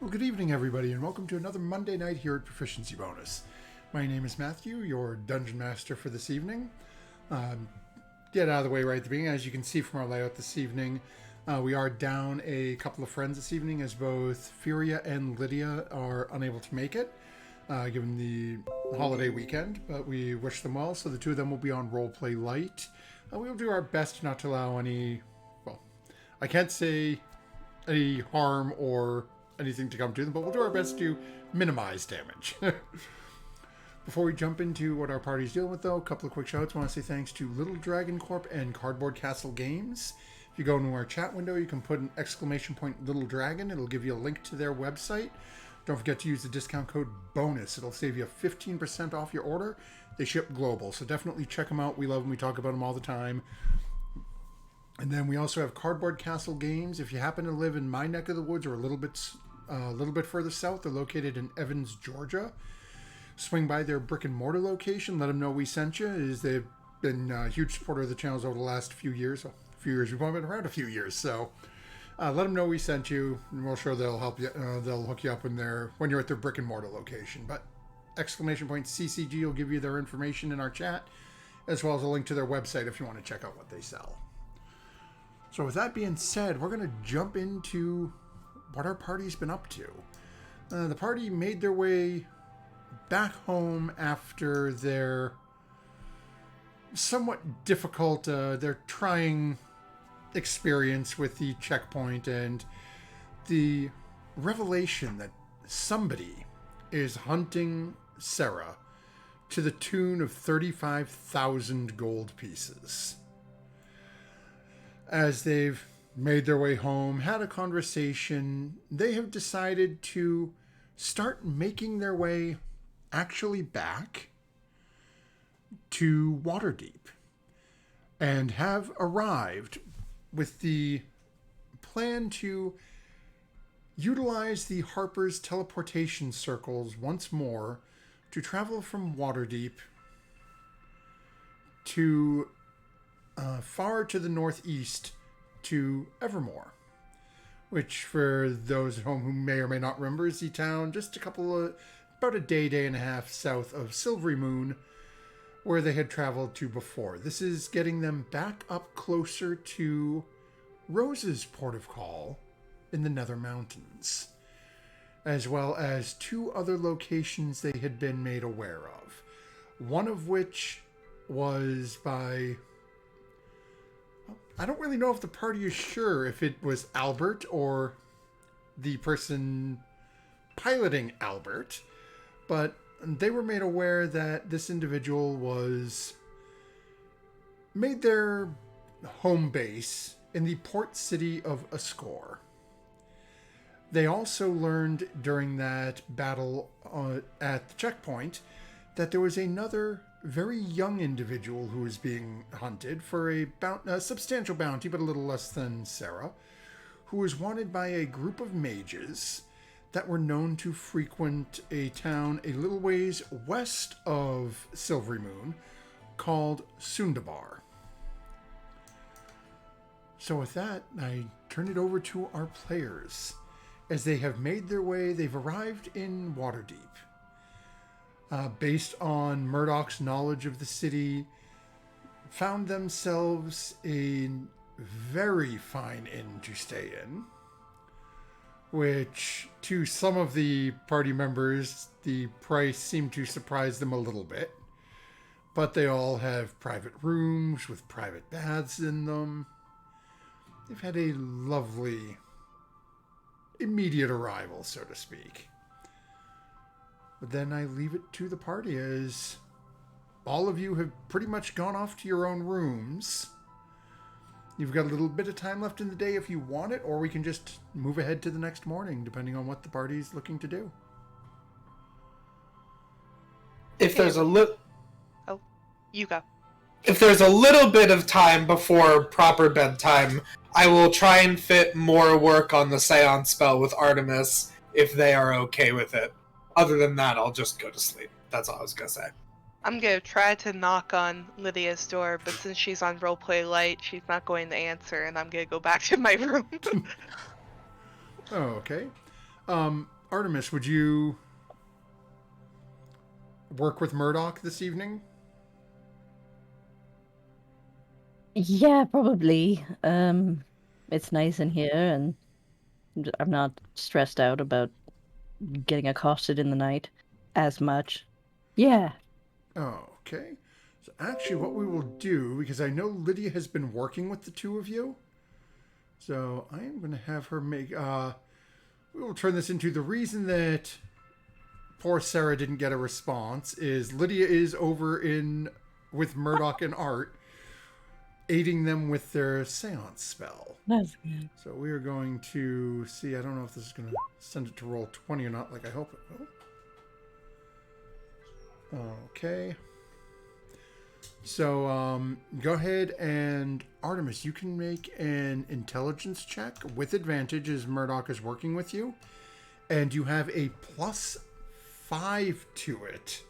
Well, good evening, everybody, and welcome to another Monday night here at Proficiency Bonus. My name is Matthew, your Dungeon Master for this evening. Get out of the way right at the beginning. As you can see from our layout this evening, we are down a couple of friends this evening, as both Furia and Lydia are unable to make it, given the holiday weekend, but we wish them well, so the two of them will be on Roleplay Light. We will do our best not to allow any, well, I can't say any harm or anything to come to them, but we'll do our best to minimize damage. Before we jump into what our party's dealing with, though, a couple of quick shoutouts. I want to say thanks to Little Dragon Corp and Cardboard Castle Games. If you go into our chat window, you can put an exclamation point Little Dragon. It'll give you a link to their website. Don't forget to use the discount code BONUS. It'll save you 15% off your order. They ship global, so definitely check them out. We love them. We talk about them all the time. And then we also have Cardboard Castle Games. If you happen to live in my neck of the woods or a little bit further south, they're located in Evans, Georgia. Swing by their brick and mortar location. Let them know we sent you. They've been a huge supporter of the channels over the last few years. We've only been around a few years, so let them know we sent you, and we're sure they'll help you. They'll hook you up when you're at their brick and mortar location. But exclamation point CCG will give you their information in our chat, as well as a link to their website if you want to check out what they sell. So with that being said, we're going to jump into what our party's been up to. The party made their way back home after their somewhat difficult, their trying experience with the checkpoint and the revelation that somebody is hunting Sarah to the tune of 35,000 gold pieces. As they've made their way home, had a conversation, they have decided to start making their way actually back to Waterdeep and have arrived with the plan to utilize the Harper's teleportation circles once more to travel from Waterdeep to far to the northeast to Evermore, which for those at home who may or may not remember is the town just about a day and a half south of Silvery Moon, where they had traveled to before. This is getting them back up closer to Rose's port of call in the Nether Mountains, as well as two other locations they had been made aware of, one of which was by... I don't really know if the party is sure if it was Albert or the person piloting Albert, but they were made aware that this individual made their home base in the port city of Ascor. They also learned during that battle at the checkpoint that there was another very young individual who was being hunted for a substantial bounty, but a little less than Sarah, who was wanted by a group of mages that were known to frequent a town a little ways west of Silvery Moon called Sundabar. So with that, I turn it over to our players. As they have made their way, they've arrived in Waterdeep. Based on Murdoch's knowledge of the city, found themselves a very fine inn to stay in, which to some of the party members, the price seemed to surprise them a little bit. But they all have private rooms with private baths in them. They've had a lovely immediate arrival, so to speak. But then I leave it to the party, as all of you have pretty much gone off to your own rooms. You've got a little bit of time left in the day if you want it, or we can just move ahead to the next morning, depending on what the party's looking to do. If there's a little... Oh, you go. If there's a little bit of time before proper bedtime, I will try and fit more work on the Seance spell with Artemis, if they are okay with it. Other than that, I'll just go to sleep. That's all I was going to say. I'm going to try to knock on Lydia's door, but since she's on Roleplay Light, she's not going to answer, and I'm going to go back to my room. Oh, okay. Artemis, would you work with Murdoch this evening? Yeah, probably. It's nice in here, and I'm not stressed out about getting accosted in the night as much. Yeah. Okay. So actually, what we will do, because I know Lydia has been working with the two of you, so I am going to have her make. We will turn this into the reason that poor Sarah didn't get a response is Lydia is over in with Murdoch and Art, aiding them with their seance spell. That's good. So we are going to see. I don't know if this is going to send it to roll 20 or not, like I hope it will. Okay. So go ahead and Artemis, you can make an intelligence check with advantage as Murdoch is working with you. And you have a +5 to it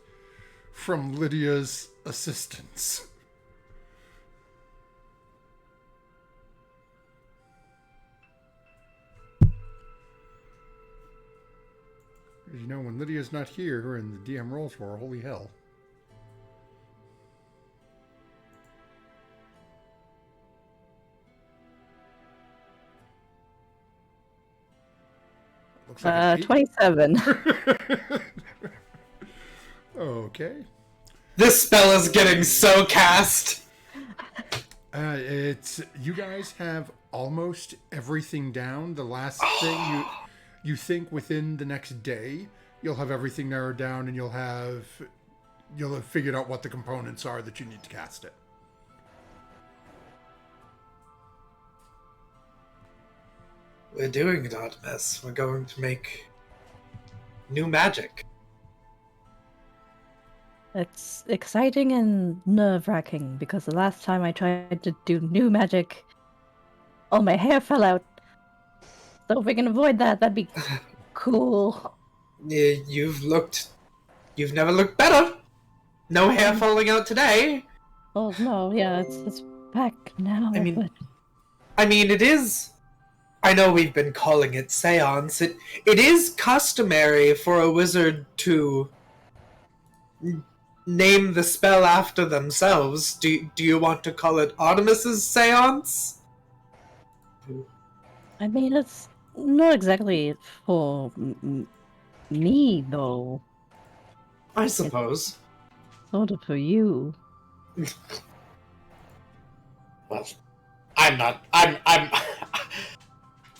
from Lydia's assistance. You know, when Lydia's not here and the DM rolls for her, holy hell. Looks like 27. Okay. This spell is getting so cast. It's you guys have almost everything down. The last thing you think within the next day you'll have everything narrowed down and you'll have figured out what the components are that you need to cast it. We're doing it, Artemis. We're going to make new magic. It's exciting and nerve-wracking because the last time I tried to do new magic, all my hair fell out. So if we can avoid that, that'd be cool. You've never looked better. No hair falling out today. Oh no, yeah, it's back now. I mean- but I mean, it is. I know we've been calling it seance. It is customary for a wizard to name the spell after themselves. Do you want to call it Artemis's seance? I mean, it's not exactly for me though. I suppose. Sort of for you. Well, I'm not. I'm.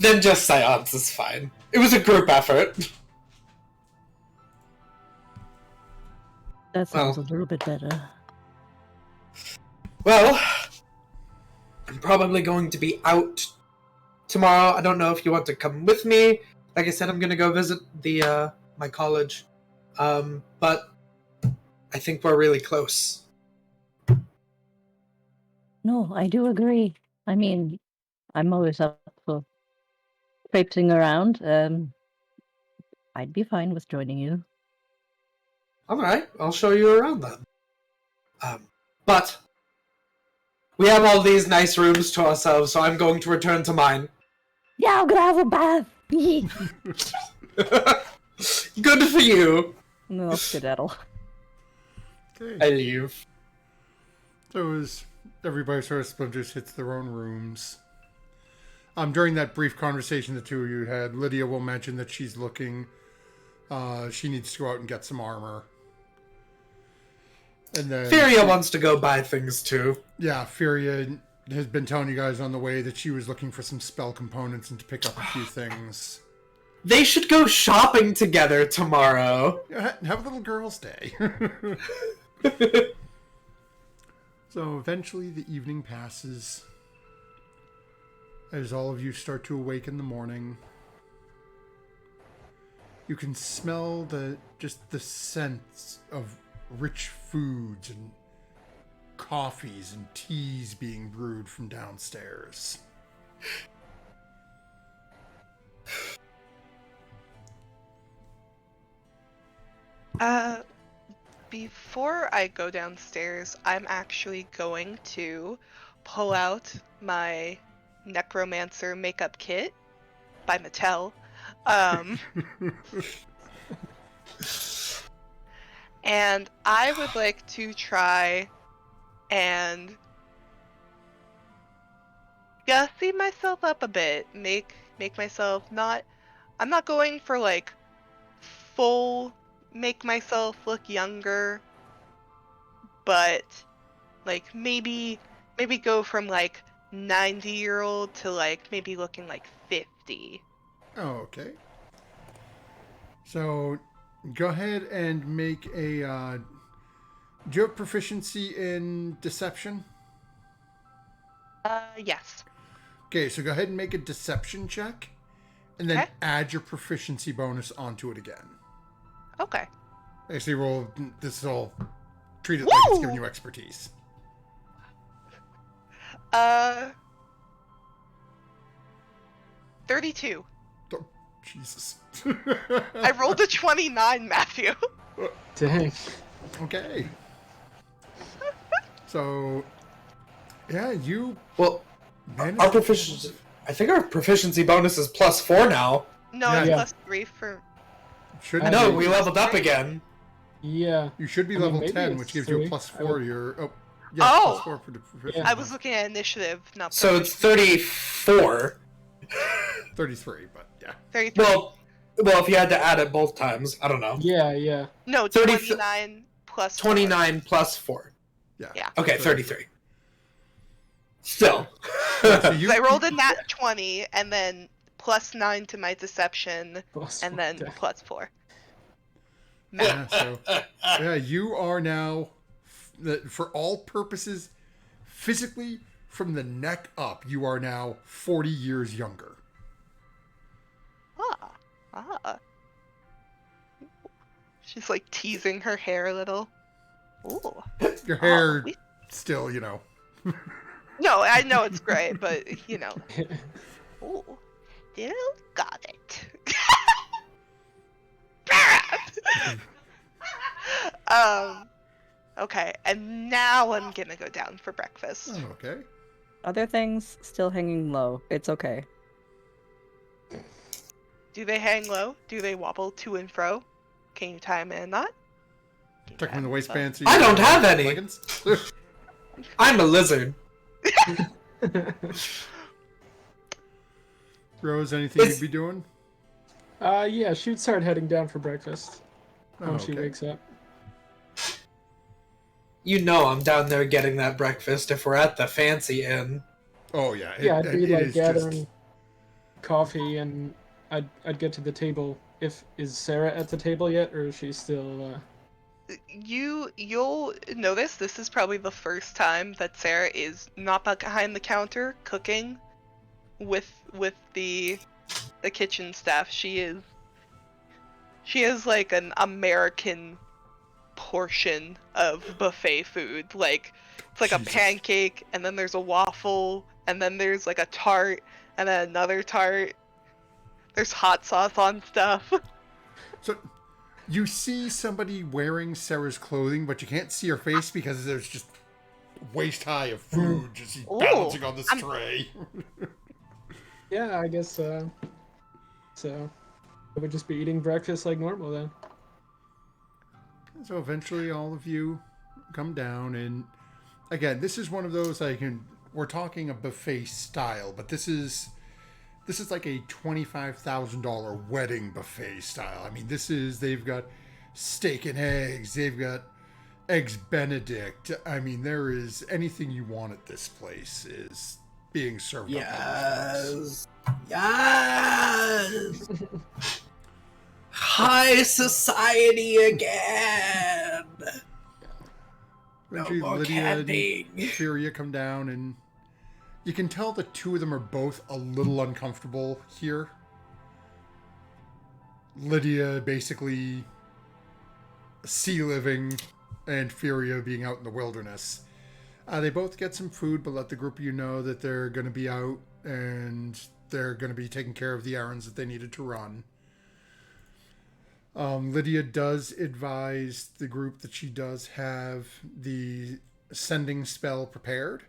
Then just seance is fine. It was a group effort. That sounds a little bit better. Well, I'm probably going to be out tomorrow. I don't know if you want to come with me. Like I said, I'm gonna go visit the my college. But I think we're really close. No, I do agree. I mean, I'm always up for traipsing around. I'd be fine with joining you. Alright, I'll show you around then. But we have all these nice rooms to ourselves, so I'm going to return to mine. Yeah, I'm gonna have a bath. Good for you. No, skedaddle. Okay. I leave. So as everybody sort of splinters hits their own rooms. During that brief conversation the two of you had, Lydia will mention that she's looking. She needs to go out and get some armor. And then Furia wants to go buy things too. Yeah, Furia has been telling you guys on the way that she was looking for some spell components and to pick up a few things. They should go shopping together tomorrow. Yeah, have a little girls' day. So eventually the evening passes. As all of you start to awake in the morning, you can smell the scents of rich foods and coffees and teas being brewed from downstairs. Before I go downstairs, I'm actually going to pull out my Necromancer makeup kit by Mattel, Um, and I would like to try and gussy myself up a bit. Make myself not. I'm not going for like full make myself look younger, but like maybe go from like 90-year-old to like maybe looking like 50. Oh, okay. So, go ahead and make a. Do you have proficiency in deception? Yes. Okay, so go ahead and make a deception check, and then Okay. add your proficiency bonus onto it again. Okay. Actually, roll. This will treat it like it's giving you expertise. 32. Oh, Jesus. I rolled a 29, Matthew. Dang. Okay. So, yeah, you Well, managed our to- proficiency. I think our proficiency bonus is +4 now. No, Yeah. it's Yeah. +3 for. should I No, be- we leveled up again. Yeah. You should be I mean, level maybe 10, it's which gives you a three. +4 to your. Oh, yeah, Oh! +4 for the proficiency. Yeah. I was looking at initiative, not So it's 34. 33, but yeah. 33. Well, if you had to add it both times, I don't know. Yeah. No, 30 29 plus 29 +4. Yeah. Yeah. Okay, 33. Still. So you, I rolled a nat 20 and then +9 to my deception and then +4. Yeah, so yeah, you are now, for all purposes, physically from the neck up, you are now 40 years younger. Ah. She's like teasing her hair a little. Ooh. Your hair we- still, you know. No, I know it's great, but you know. Ooh. Still got it. Okay, and now I'm gonna go down for breakfast. Oh, okay. Other things still hanging low. It's okay. Do they hang low? Do they wobble to and fro? Can you tie them in a knot? Can you Tuck tie them in the 'em waistband. So I you don't have any. leggings. I'm a lizard. Rose, anything It's- you'd be doing? Yeah, she'd start heading down for breakfast Oh, when she okay. wakes up. You know I'm down there getting that breakfast if we're at the fancy inn. Oh, yeah. Yeah, I'd be it like is just- gathering coffee, and I'd get to the table. Is Sarah at the table yet, or is she still? You'll notice this is probably the first time that Sarah is not behind the counter cooking with the kitchen staff. She is like an American portion of buffet food. Like it's like a Jesus. pancake, and then there's a waffle, and then there's like a tart, and then another tart. There's hot sauce on stuff. So, you see somebody wearing Sarah's clothing, but you can't see her face because there's just waist high of food just Ooh, balancing on this I'm- tray. Yeah, I guess. So I would just be eating breakfast like normal then. So eventually, all of you come down, and again, this is one of those we're talking a buffet style, but this is like a $25,000 wedding buffet style. I mean, they've got steak and eggs, they've got eggs Benedict. I mean, there is anything you want at this place is being served up. by these folks. Yes. High society again. Eventually, more Lydia and candy. Furia come down, and you can tell the two of them are both a little uncomfortable here. Lydia basically sea living, and Furia being out in the wilderness. They both get some food, but let the group of you know that they're going to be out and they're going to be taking care of the errands that they needed to run. Lydia does advise the group that she does have the sending spell prepared.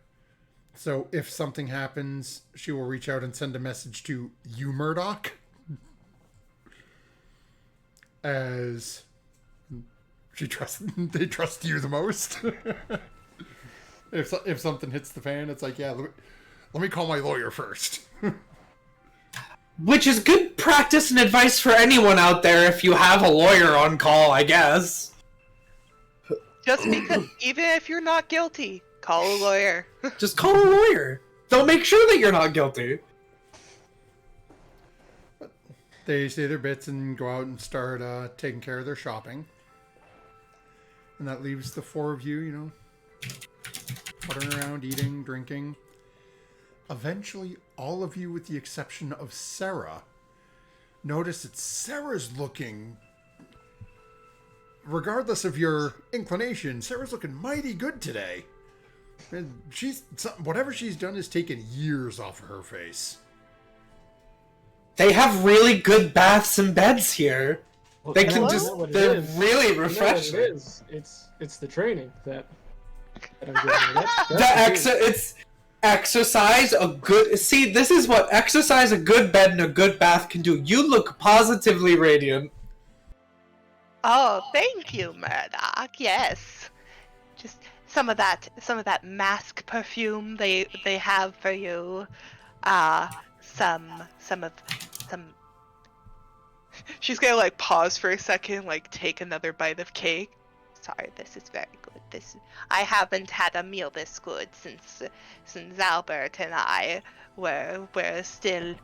So if something happens, she will reach out and send a message to you, Murdoch. as they trust you the most. If something hits the fan, it's like, yeah, let me call my lawyer first. Which is good practice and advice for anyone out there if you have a lawyer on call, I guess. Just because, even if you're not guilty, call a lawyer. Just call a lawyer. They'll make sure that you're not guilty. They say their bits and go out and start taking care of their shopping. And that leaves the four of you, puttering around, eating, drinking. Eventually, all of you, with the exception of Sarah, notice that Sarah's looking, regardless of your inclination, Sarah's looking mighty good today. And whatever she's done has taken years off of her face. They have really good baths and beds here. Well, They you can know just, what it they're is. really You know what refreshing. it is. It's the training that I'm getting. That's It's exercise, this is what exercise, a good bed, and a good bath can do. You look positively radiant. Oh, thank you, Murdoch. Yes, just some of that mask perfume they have for you. Some. She's gonna like pause for a second, like take another bite of cake. Sorry, this is very good. I haven't had a meal this good since Albert and I were still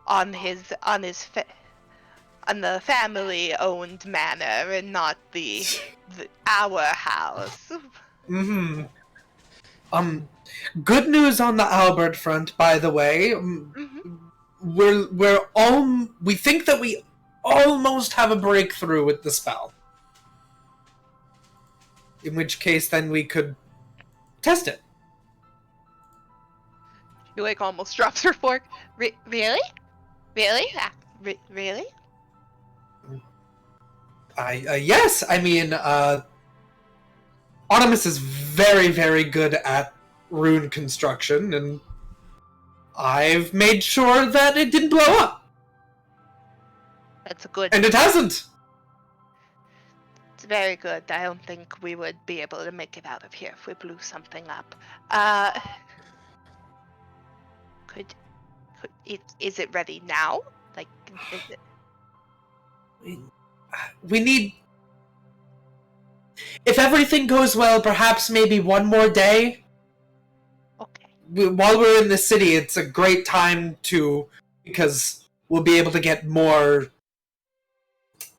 on the family-owned manor and not our house. Mm-hmm. Good news on the Albert front, by the way. Mm-hmm. We think that we almost have a breakthrough with the spell. In which case, then we could test it. She like almost drops her fork. Really? Really? Really? Yes. I mean, Artemis is very, very good at rune construction, and I've made sure that it didn't blow up. That's a good. And it hasn't. It's very good. I don't think we would be able to make it out of here if we blew something up. Is it ready now? Like, is it? We need... If everything goes well, perhaps maybe one more day. Okay. While we're in the city, it's a great time because we'll be able to get more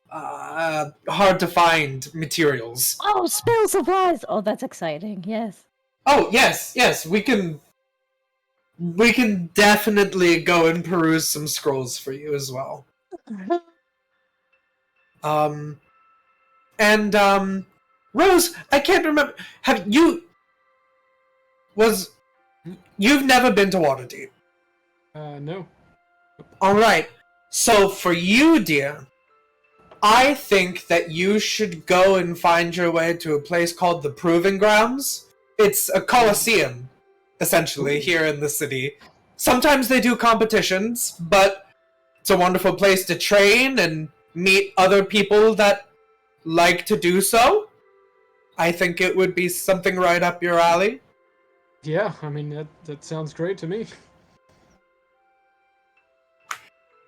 hard to find materials. Oh, spell supplies! Oh, that's exciting. Yes. Oh, yes, we can definitely go and peruse some scrolls for you as well. Rose, I can't remember. You've never been to Waterdeep? No. Alright, so for you, dear, I think that you should go and find your way to a place called the Proving Grounds. It's a coliseum, essentially, here in the city. Sometimes they do competitions, but it's a wonderful place to train and meet other people that like to do so. I think it would be something right up your alley. Yeah, I mean that sounds great to me.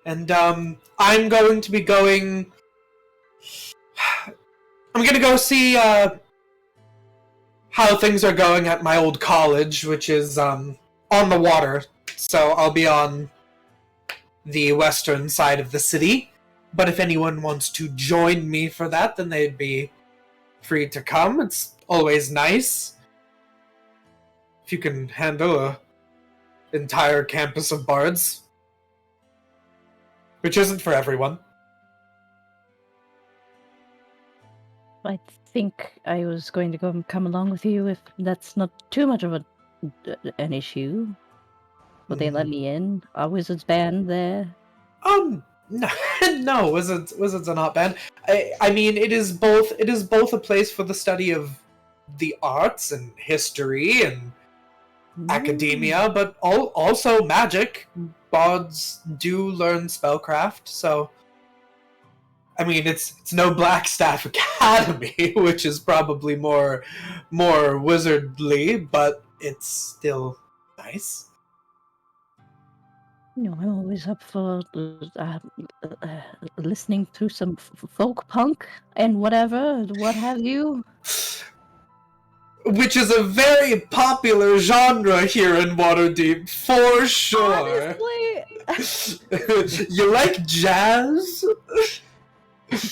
And I'm going to be going... I'm gonna go see how things are going at my old college, which is on the water. So I'll be on the western side of the city. But if anyone wants to join me for that, then they'd be free to come. It's always nice if you can handle a entire campus of bards, which isn't for everyone. I think I was going to come along with you if that's not too much of an issue. Will they let me in? Are wizards banned there? No, no, wizards are not banned. I mean, it is both a place for the study of the arts and history and academia, but also magic. Bards do learn spellcraft, so I mean, it's no Blackstaff Academy, which is probably more wizardly, but it's still nice. I'm always up for listening to some folk punk and whatever, what have you. Which is a very popular genre here in Waterdeep, for sure. Honestly, You like jazz?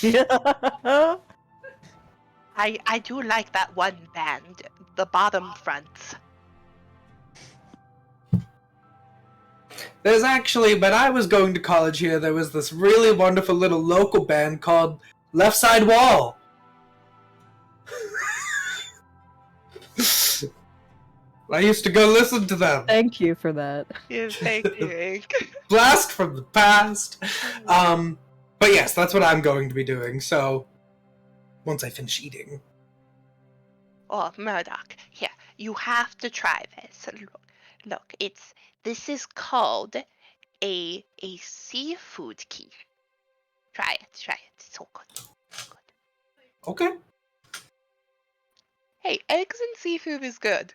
yeah. I do like that one band, the Bottom Fronts. There's actually, when I was going to college here, there was this really wonderful little local band called Left Side Wall. I used to go listen to them. Thank you for that. Yeah, thank you. Blast from the past. But yes, that's what I'm going to be doing, so once I finish eating. Oh, Murdoch, here, you have to try this. Look, this is called a seafood quiche. Try it. It's so good. Okay. Hey, eggs and seafood is good.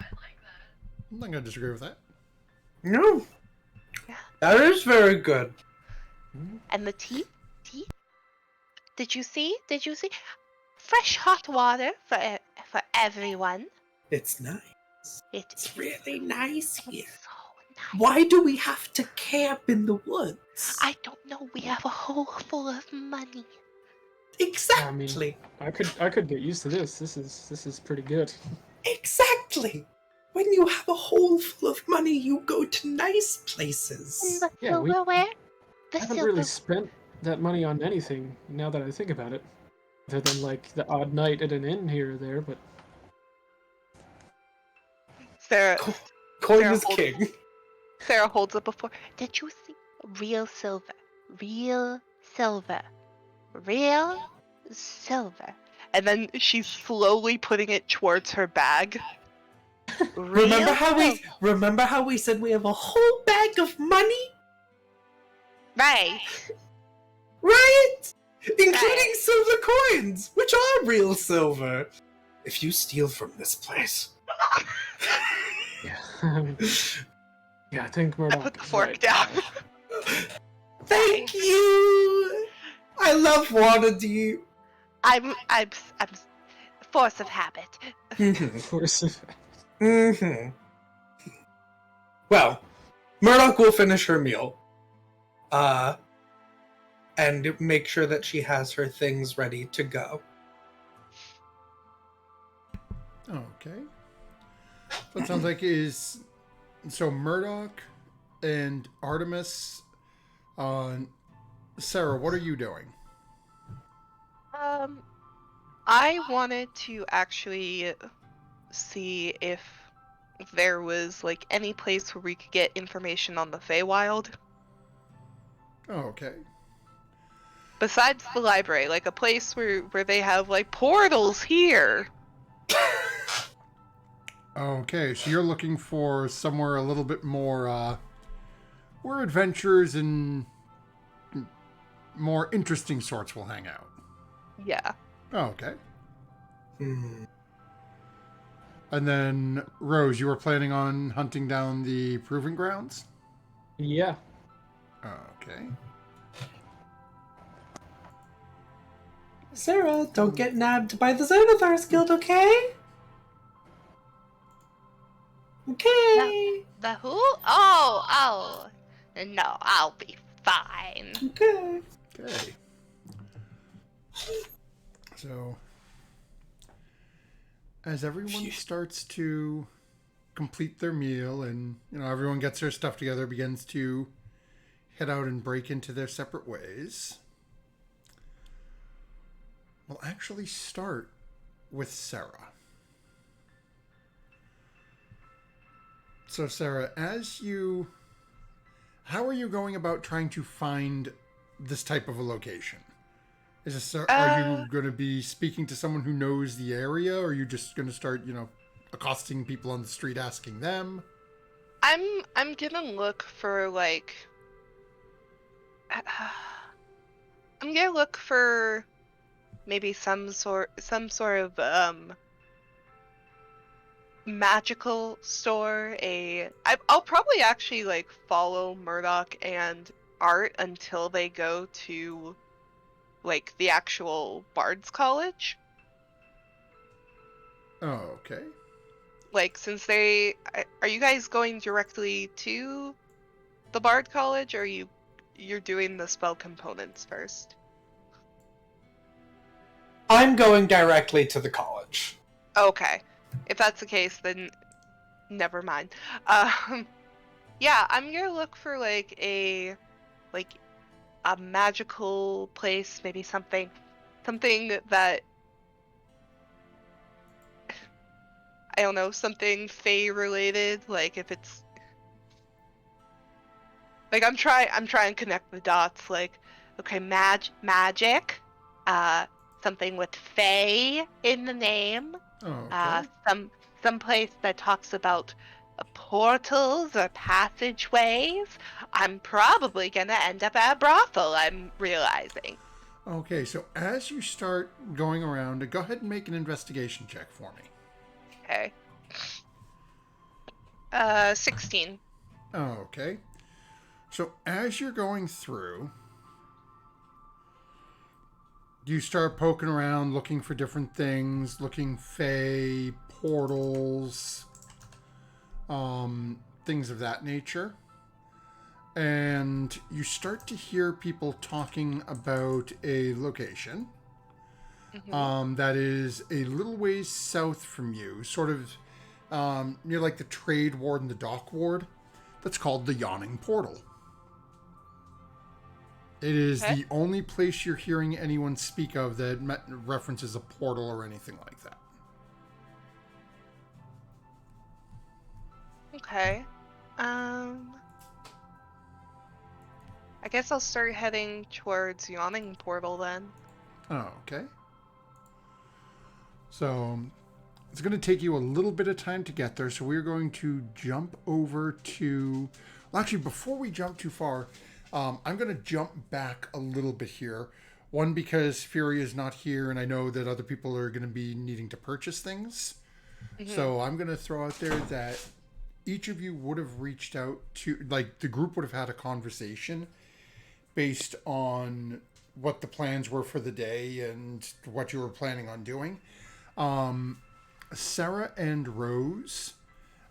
I'm not going to disagree with that. No. Yeah. That is very good. And the tea? Did you see? Fresh hot water for everyone. It's nice. It's really nice here. So nice. Why do we have to camp in the woods? I don't know. We have a hole full of money. Exactly. I could get used to this. This is pretty good. Exactly. When you have a hole full of money, you go to nice places. And the Yeah, we silverware. I haven't really spent that money on anything now that I think about it. Other than like the odd night at an inn here or there, but Sarah. Coin Sarah is holds- king. Sarah holds up before. Did you see? Real silver. Real silver. Real silver. And then she's slowly putting it towards her bag. Remember Real how we said we have a whole bag of money? Right. Right? Including Right. silver coins, which are real silver. If you steal from this place. yeah. Yeah, I think I Murdoch put the is fork right. down. Thank you! I love Waterdeep. I'm force of habit. Force of Well, Murdoch will finish her meal. And make sure that she has her things ready to go. Okay. So it sounds like so Murdoch and Artemis. Sarah, what are you doing? I wanted to actually see if there was like any place where we could get information on the Feywild Okay. besides the library, like a place where they have like portals here. Okay, so you're looking for somewhere a little bit more, where adventurers and more interesting sorts will hang out. Yeah. Okay. Hmm. And then, Rose, you were planning on hunting down the proving grounds? Yeah. Okay. Sarah, don't get nabbed by the Xanathar's Guild, okay? Okay. The who? Oh. No, I'll be fine. Okay. Okay. So, as everyone starts to complete their meal and, everyone gets their stuff together, begins to head out and break into their separate ways, we'll actually start with Sarah. So, Sarah, how are you going about trying to find this type of a location? Are you going to be speaking to someone who knows the area, or are you just going to start, accosting people on the street, asking them? I'm gonna look for like I'm gonna look for maybe some sort of magical store. I'll probably actually like follow Murdoch and Art until they go to like the actual Bard's College. Oh, okay. Like, since are you guys going directly to the Bard College, or you're doing the spell components first? I'm going directly to the college. Okay. If that's the case, then never mind. Yeah, I'm gonna look for like a magical place, maybe something that I don't know, something Fae related. Like if it's like I'm trying to connect the dots. Like, okay, magic, something with Fae in the name. Oh, okay. Some place that talks about portals or passageways. I'm probably gonna end up at a brothel, I'm realizing. Okay, so as you start going around, go ahead and make an investigation check for me. Okay. 16. Okay. So as you're going through, you start poking around, looking for different things, looking Fae, portals, things of that nature. And you start to hear people talking about a location that is a little ways south from you, sort of near like the trade ward and the dock ward. That's called the Yawning Portal. It is the only place you're hearing anyone speak of that references a portal or anything like that. Okay. I guess I'll start heading towards Yawning Portal then. Oh, okay. So it's going to take you a little bit of time to get there. So we're going to jump over to... Well, actually, before we jump too far, I'm going to jump back a little bit here. One, because Fury is not here, and I know that other people are going to be needing to purchase things. So I'm going to throw out there that each of you would have reached out to... Like, the group would have had a conversation based on what the plans were for the day and what you were planning on doing. Sarah and Rose,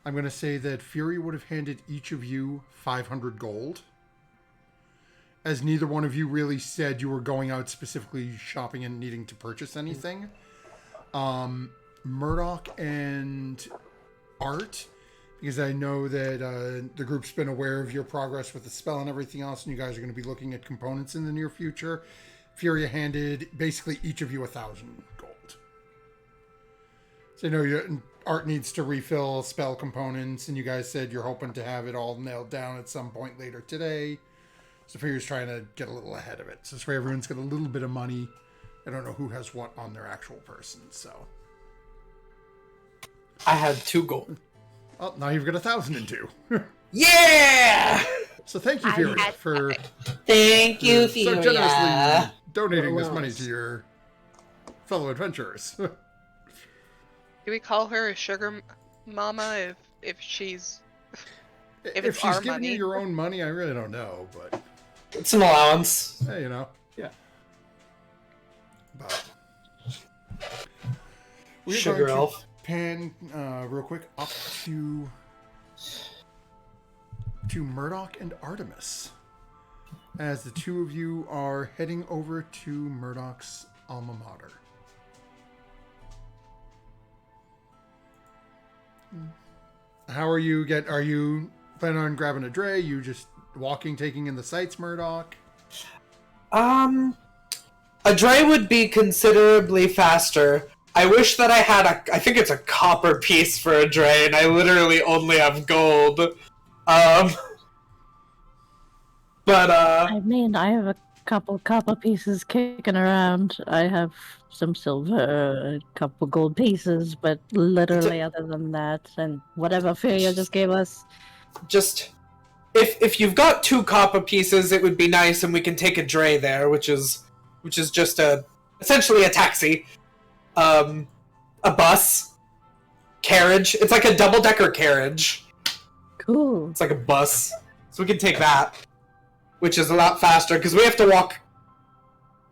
I'm going to say that Fury would have handed each of you 500 gold, as neither one of you really said you were going out specifically shopping and needing to purchase anything. Murdoch and Art, because I know that the group's been aware of your progress with the spell and everything else, and you guys are going to be looking at components in the near future. Fury handed basically each of you 1,000 gold. So Art needs to refill spell components, and you guys said you're hoping to have it all nailed down at some point later today. So Fury's trying to get a little ahead of it. So this way everyone's got a little bit of money. I don't know who has what on their actual person, so. I had 2 gold. Oh, now you've got 1,000 and 2. Yeah! So thank you, Fury, for Thank you, so Furia. generously donating this money to your fellow adventurers. Do we call her a sugar mama if she's if she's our giving money? you your own money, I really don't know, but It's an allowance. hey, Yeah. But we're Sugar going elf. to pan real quick up to Murdoch and Artemis, as the two of you are heading over to Murdoch's alma mater. How are you are you planning on grabbing a dray? You just walking, taking in the sights, Murdoch? A dray would be considerably faster. I wish that I had I think it's a copper piece for a dray, and I literally only have gold. But I mean, I have a couple copper pieces kicking around. I have some silver, a couple gold pieces, but literally other than that, and whatever Furia just gave us. just if you've got 2 copper pieces, it would be nice, and we can take a dray there, which is which is just essentially a taxi, a bus, carriage. It's like a double-decker carriage. Cool. It's like a bus, so we can take that, which is a lot faster because we have to walk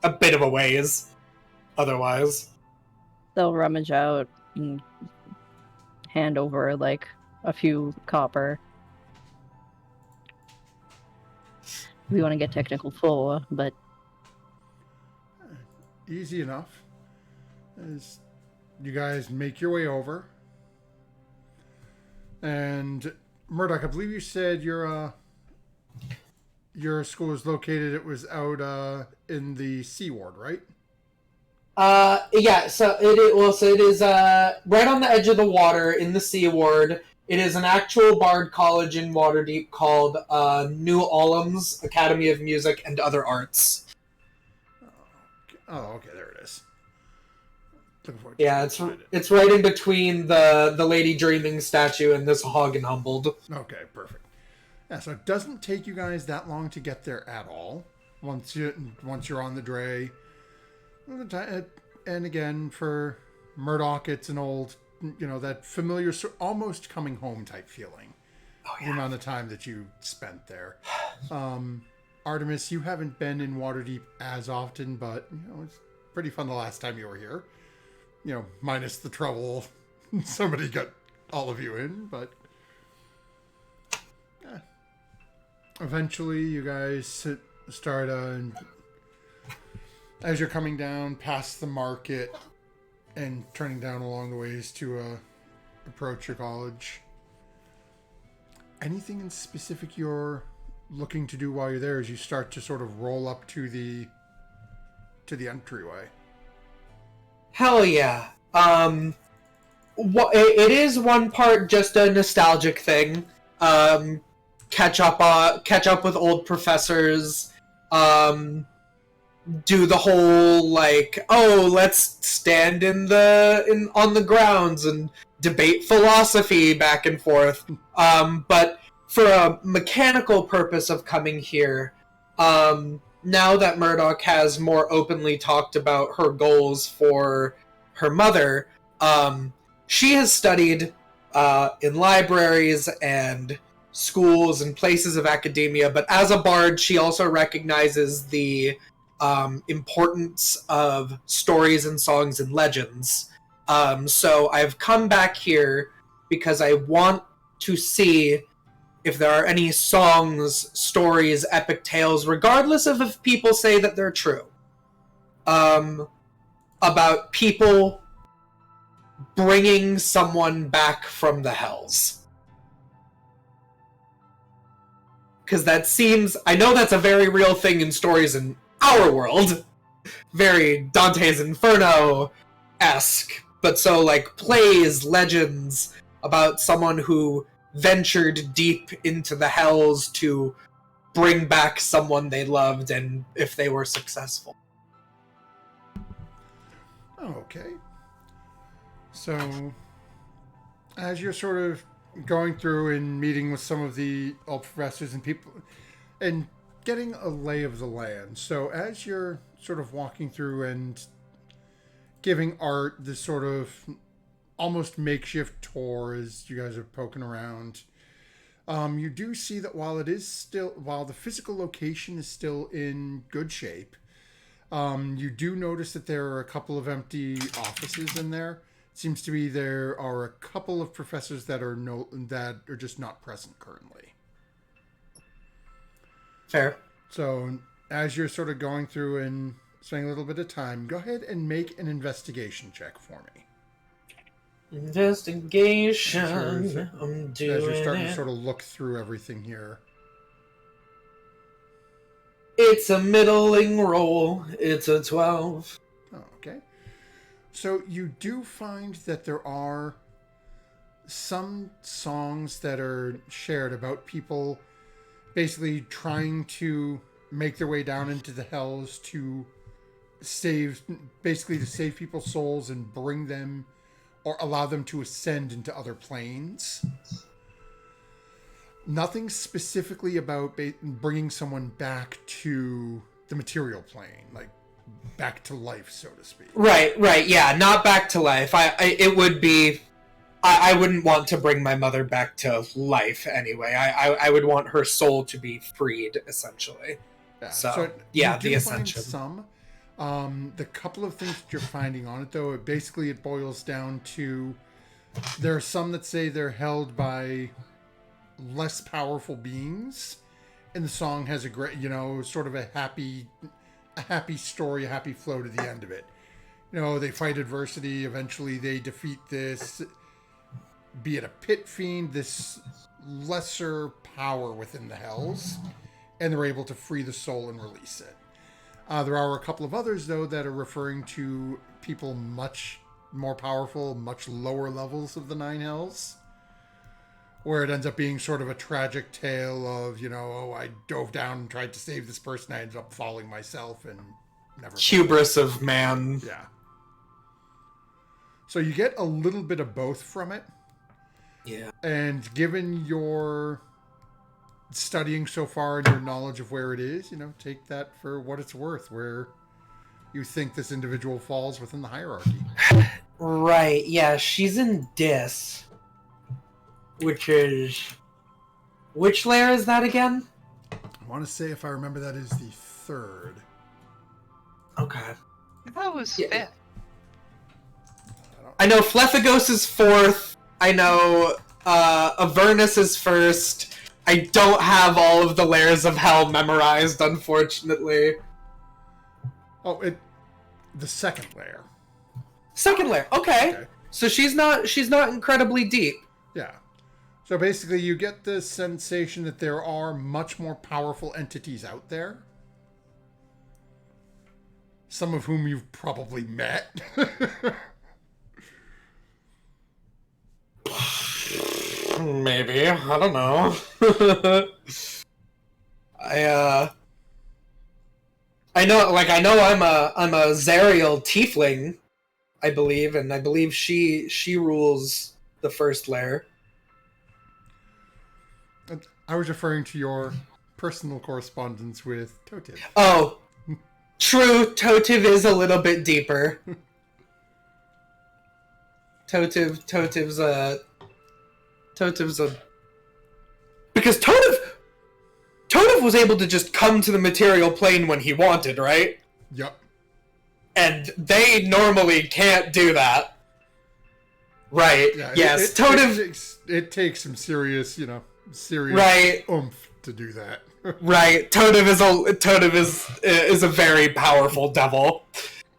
a bit of a ways otherwise. They'll rummage out and hand over like a few copper. We want to get technical full, but Easy enough. As you guys make your way over. And Murdoch, I believe you said your school was located, it was out in the Sea Ward, right? Yeah, so it is right on the edge of the water in the Sea Ward. It is an actual bard college in Waterdeep called New Olam's Academy of Music and Other Arts. Oh, okay, there it is. Looking forward Yeah, to find it. it's right in between the Lady Dreaming statue and this hog and humbled. Okay, perfect. Yeah, so it doesn't take you guys that long to get there at all. Once you're on the dray. And again, for Murdoch, it's an old, that familiar, almost coming home type feeling. Oh, yeah. The amount of time that you spent there. Artemis, you haven't been in Waterdeep as often, but, it's pretty fun the last time you were here. Minus the trouble somebody got all of you in, but yeah. Eventually you guys start as you're coming down past the market and turning down along the ways to approach your college. Anything in specific you're looking to do while you're there as you start to sort of roll up to the entryway? Hell yeah. It is one part just a nostalgic thing. Catch up with old professors. Do the whole let's stand on the grounds and debate philosophy back and forth. But for a mechanical purpose of coming here, now that Murdoch has more openly talked about her goals for her mother, she has studied in libraries and schools and places of academia, but as a bard, she also recognizes the importance of stories and songs and legends. So I've come back here because I want to see if there are any songs, stories, epic tales, regardless of if people say that they're true, about people bringing someone back from the hells. Because I know that's a very real thing in stories in our world. Very Dante's Inferno-esque. But so, plays, legends about someone who ventured deep into the hells to bring back someone they loved, and if they were successful. Okay. So, as you're sort of going through and meeting with some of the old professors and people, and getting a lay of the land. So, as you're sort of walking through and giving Art this sort of almost makeshift tour as you guys are poking around, you do see that while the physical location is still in good shape, you do notice that there are a couple of empty offices in there. It seems to be there are a couple of professors that are just not present currently. Fair. So as you're sort of going through and spending a little bit of time, go ahead and make an investigation check for me. Investigation. I'm doing as you're starting to sort of look through everything here. It's a middling roll. It's a 12. Oh, okay. So you do find that there are some songs that are shared about people basically trying to make their way down into the hells to save people's souls and bring them or allow them to ascend into other planes. Nothing specifically about bringing someone back to the material plane, like back to life, so to speak. Right, yeah, not back to life. It would be... I wouldn't want to bring my mother back to life anyway. I would want her soul to be freed, essentially. Yeah. So yeah, you do the find ascension. some. The couple of things that you're finding on it, though, it boils down to there are some that say they're held by less powerful beings, and the song has a great, sort of a happy story, a happy flow to the end of it. They fight adversity. Eventually, they defeat this, be it a pit fiend, this lesser power within the hells, and they're able to free the soul and release it. There are a couple of others, though, that are referring to people much more powerful, much lower levels of the Nine Hells, where it ends up being sort of a tragic tale of, I dove down and tried to save this person, I ended up falling myself and never... Hubris of man. Yeah. So you get a little bit of both from it. Yeah. And given your studying so far and your knowledge of where it is, take that for what it's worth, where you think this individual falls within the hierarchy. Right, yeah, she's in Dis. Which layer is that again? I want to say, if I remember, that is the third. Okay. I thought it was fifth. I know Flethagos is fourth. I know Avernus is first. I don't have all of the layers of hell memorized, unfortunately. Oh, the second layer. Second layer. Okay. So she's not incredibly deep. Yeah. So basically, you get the sensation that there are much more powerful entities out there. Some of whom you've probably met. Maybe. I don't know. I know I'm a Zariel tiefling, I believe, and I believe she rules the first layer. I was referring to your personal correspondence with Totiv. Oh, true. Totiv is a little bit deeper. Totiv's a... Because Totiv was able to just come to the material plane when he wanted, right? Yep. And they normally can't do that. Right. Yeah, yes. It takes some serious, serious right. oomph to do that. Right. Totiv is a very powerful devil.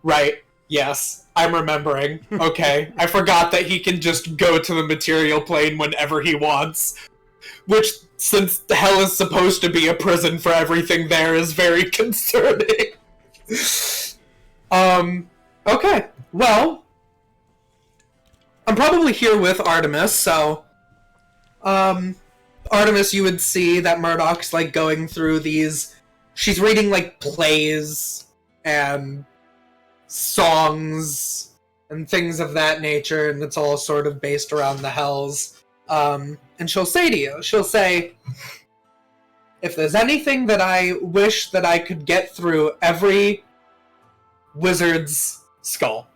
Right. Yes. I'm remembering. Okay. I forgot that he can just go to the material plane whenever he wants. Which, since hell is supposed to be a prison for everything there, is very concerning. Okay. Well, I'm probably here with Artemis, so... Artemis, you would see that Murdoch's, going through these... She's reading, plays and songs and things of that nature, and it's all sort of based around the hells. And she'll say to you, if there's anything that I wish that I could get through every wizard's skull,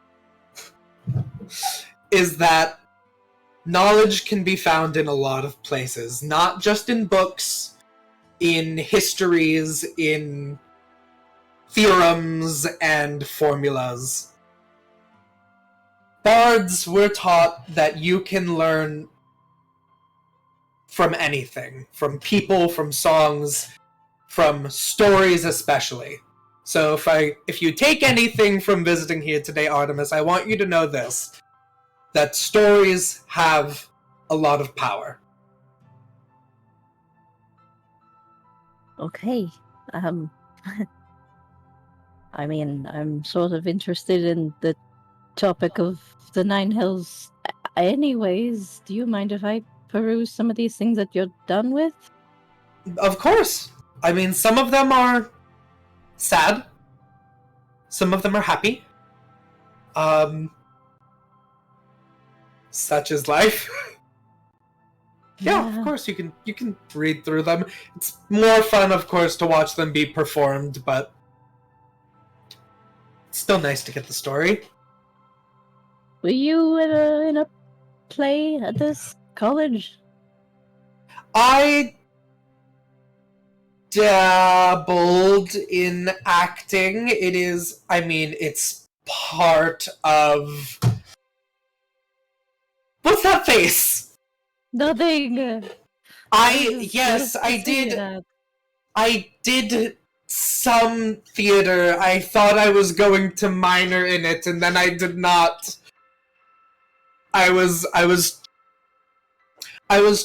is that knowledge can be found in a lot of places, not just in books, in histories, in theorems and formulas. Bards were taught that you can learn from anything, from people, from songs, from stories especially. So if you take anything from visiting here today, Artemis, I want you to know this, that stories have a lot of power. Okay. I mean, I'm sort of interested in the topic of the Nine Hells. Anyways, do you mind if I peruse some of these things that you're done with? Of course. I mean, some of them are sad. Some of them are happy. Such is life. Yeah, of course you can read through them. It's more fun, of course, to watch them be performed, but still nice to get the story. Were you in a play at this college? I dabbled in acting. It's part of... What's that face? Nothing. Yes, I did. I did some theater. I thought I was going to minor in it, and then I did not. I was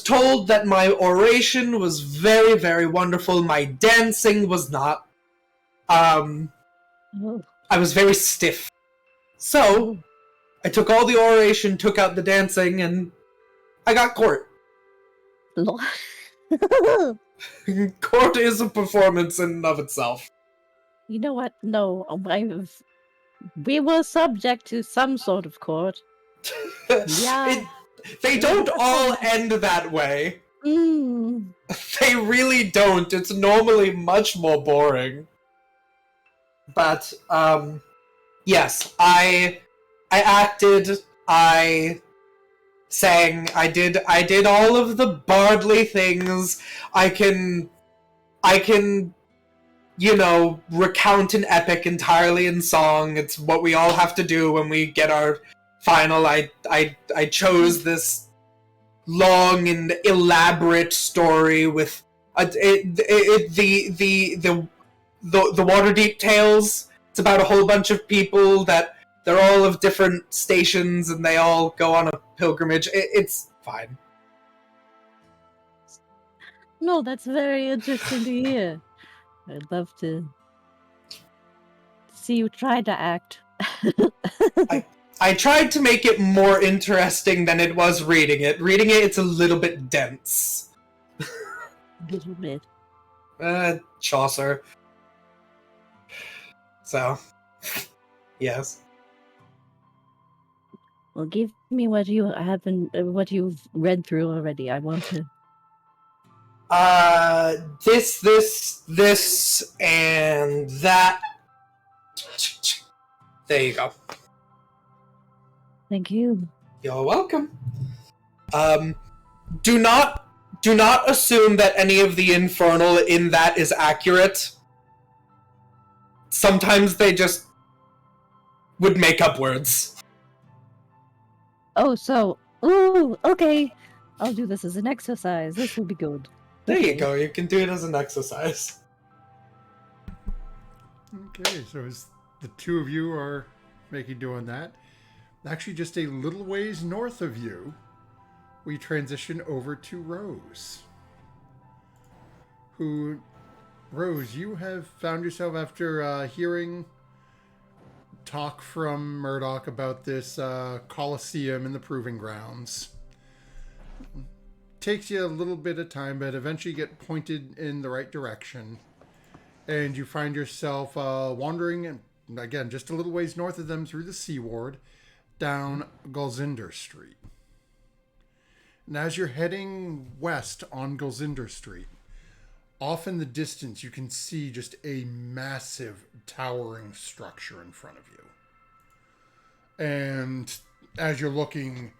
told that my oration was very, very wonderful. My dancing was not. Oh. I was very stiff. So, I took all the oration, took out the dancing, and I got court. Court is a performance in and of itself. You know what? No, we were subject to some sort of court. Yeah. They don't all end that way. They really don't. It's normally much more boring. But, yes, I acted, I sang, I did all of the bardly things. I can, recount an epic entirely in song. It's what we all have to do when we get our final. I chose this long and elaborate story with the Waterdeep tales. It's about a whole bunch of people that they're all of different stations and they all go on a pilgrimage. It's fine. No, that's very interesting to hear. I'd love to see you try to act. I tried to make it more interesting than it was reading it. Reading it, it's a little bit dense. A little bit. Chaucer. So, yes. Well, give me what you haven't, what you've read through already. I want to. This, and that. There you go. Thank you. You're welcome. Do not assume that any of the infernal in that is accurate. Sometimes they just would make up words. Oh, so, ooh, okay. I'll do this as an exercise. This will be good. There you go. You can do it as an exercise. Okay, so as the two of you are doing that, actually just a little ways north of you, we transition over to Rose. Rose, you have found yourself after hearing talk from Murdoch about this Colosseum and the Proving Grounds. Takes you a little bit of time, but eventually get pointed in the right direction. And you find yourself wandering, again, just a little ways north of them through the Sea Ward, down Gulzinder Street. And as you're heading west on Gulzinder Street, off in the distance, you can see just a massive towering structure in front of you. And as you're looking,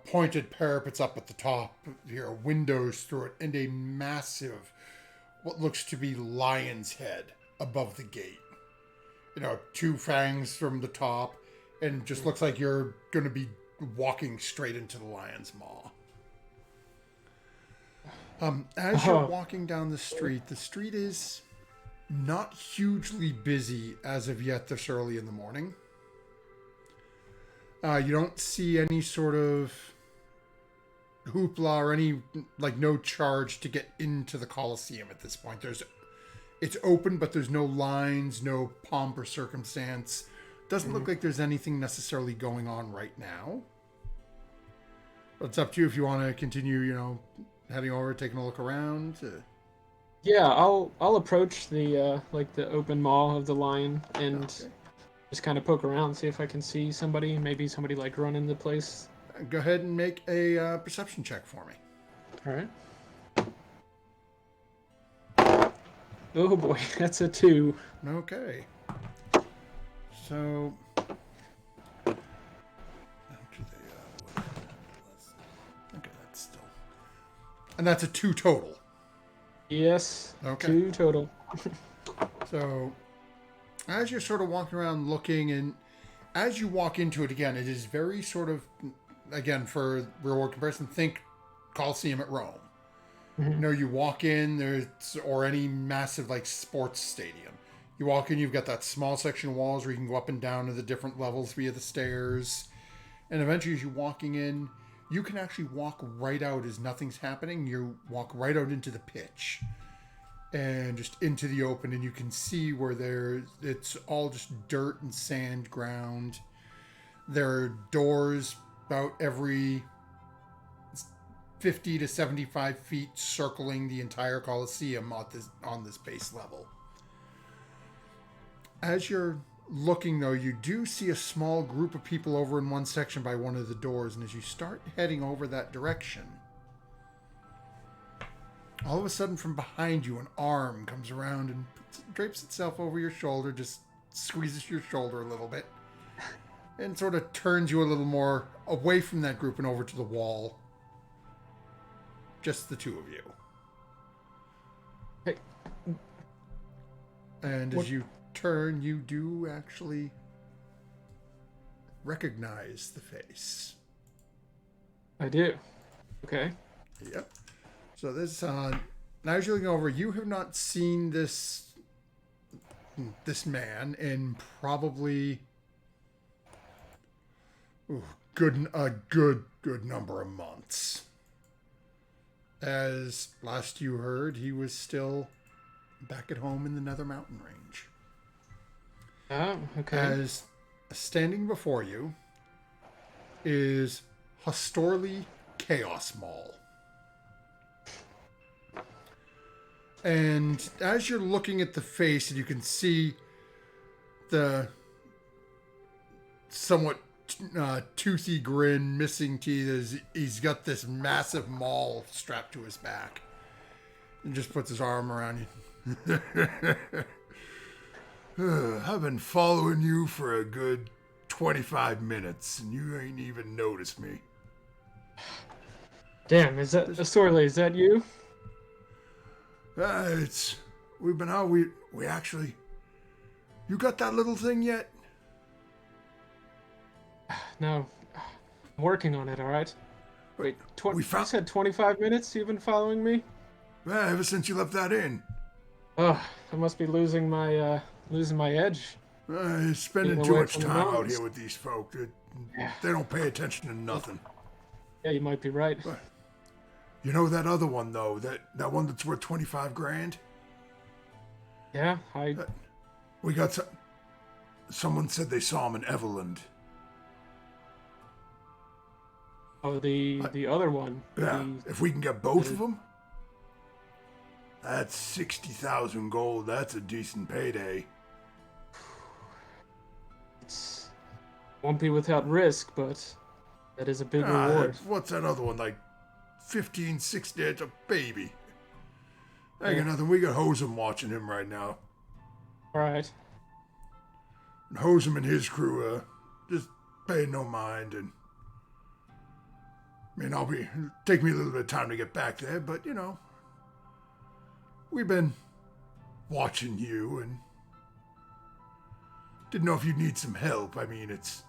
pointed parapets up at the top, windows through it, and a massive, what looks to be lion's head above the gate. Two fangs from the top, and just looks like you're going to be walking straight into the lion's maw. As you're walking down the street is not hugely busy as of yet this early in the morning. You don't see any sort of hoopla or any, no charge to get into the Colosseum at this point. It's open, but there's no lines, no pomp or circumstance. Doesn't look like there's anything necessarily going on right now. But it's up to you if you want to continue, heading over, taking a look around. Yeah, I'll approach the the open maw of the lion and just kind of poke around, see if I can see somebody, maybe somebody running the place. Go ahead and make a perception check for me. All right. Oh boy, that's a 2. Okay. So, actually, okay, that's still, and that's a 2 total. Yes. Okay. 2 total. So, as you're sort of walking around looking, and as you walk into it again, it is very sort of, again, for real world comparison, think Coliseum at Rome. You know, you walk in, or any massive like sports stadium. You walk in, you've got that small section of walls where you can go up and down to the different levels via the stairs. And eventually, as you're walking in, you can actually walk right out as nothing's happening. You walk right out into the pitch and just into the open, and you can see where it's all just dirt and sand ground. There are doors about every 50 to 75 feet circling the entire Coliseum on this base level. As you're looking, though, you do see a small group of people over in one section by one of the doors, and as you start heading over that direction, all of a sudden from behind you, an arm comes around and drapes itself over your shoulder, just squeezes your shoulder a little bit, and sort of turns you a little more away from that group and over to the wall. Just the two of you. Hey. And as you turn, you do actually recognize the face. I do. Okay. Yep. So this, now as you're looking over, you have not seen this man in probably a good number of months. As last you heard, he was still back at home in the Nether Mountain Range. Oh, okay. As standing before you is Hostorley Chaos Mall. And as you're looking at the face, and you can see the somewhat toothy grin, missing teeth, he's got this massive maul strapped to his back. And just puts his arm around you. I've been following you for a good 25 minutes, and you ain't even noticed me. Damn, is that Sorley? Is that you? We've been out. We actually. You got that little thing yet? No, I'm working on it. All right. Wait, you said 25 minutes? You've been following me? Ever since you left that inn. Oh, I must be losing my edge. Spending too much time out here with these folk. They don't pay attention to nothing. Yeah, you might be right. But, you know that other one though, that one that's worth 25 grand? Yeah, we got someone said they saw him in Everland. Oh, the other one. Yeah, if we can get both of them, that's 60,000 gold. That's a decent payday. Won't be without risk, but that is a big reward. What's that other one, like 15, 16, it's a baby. I got nothing. We got Hosem watching him right now. Alright. And Hosem and his crew just pay no mind, and I mean, take me a little bit of time to get back there, but you know, we've been watching you and didn't know if you'd need some help. I mean, it's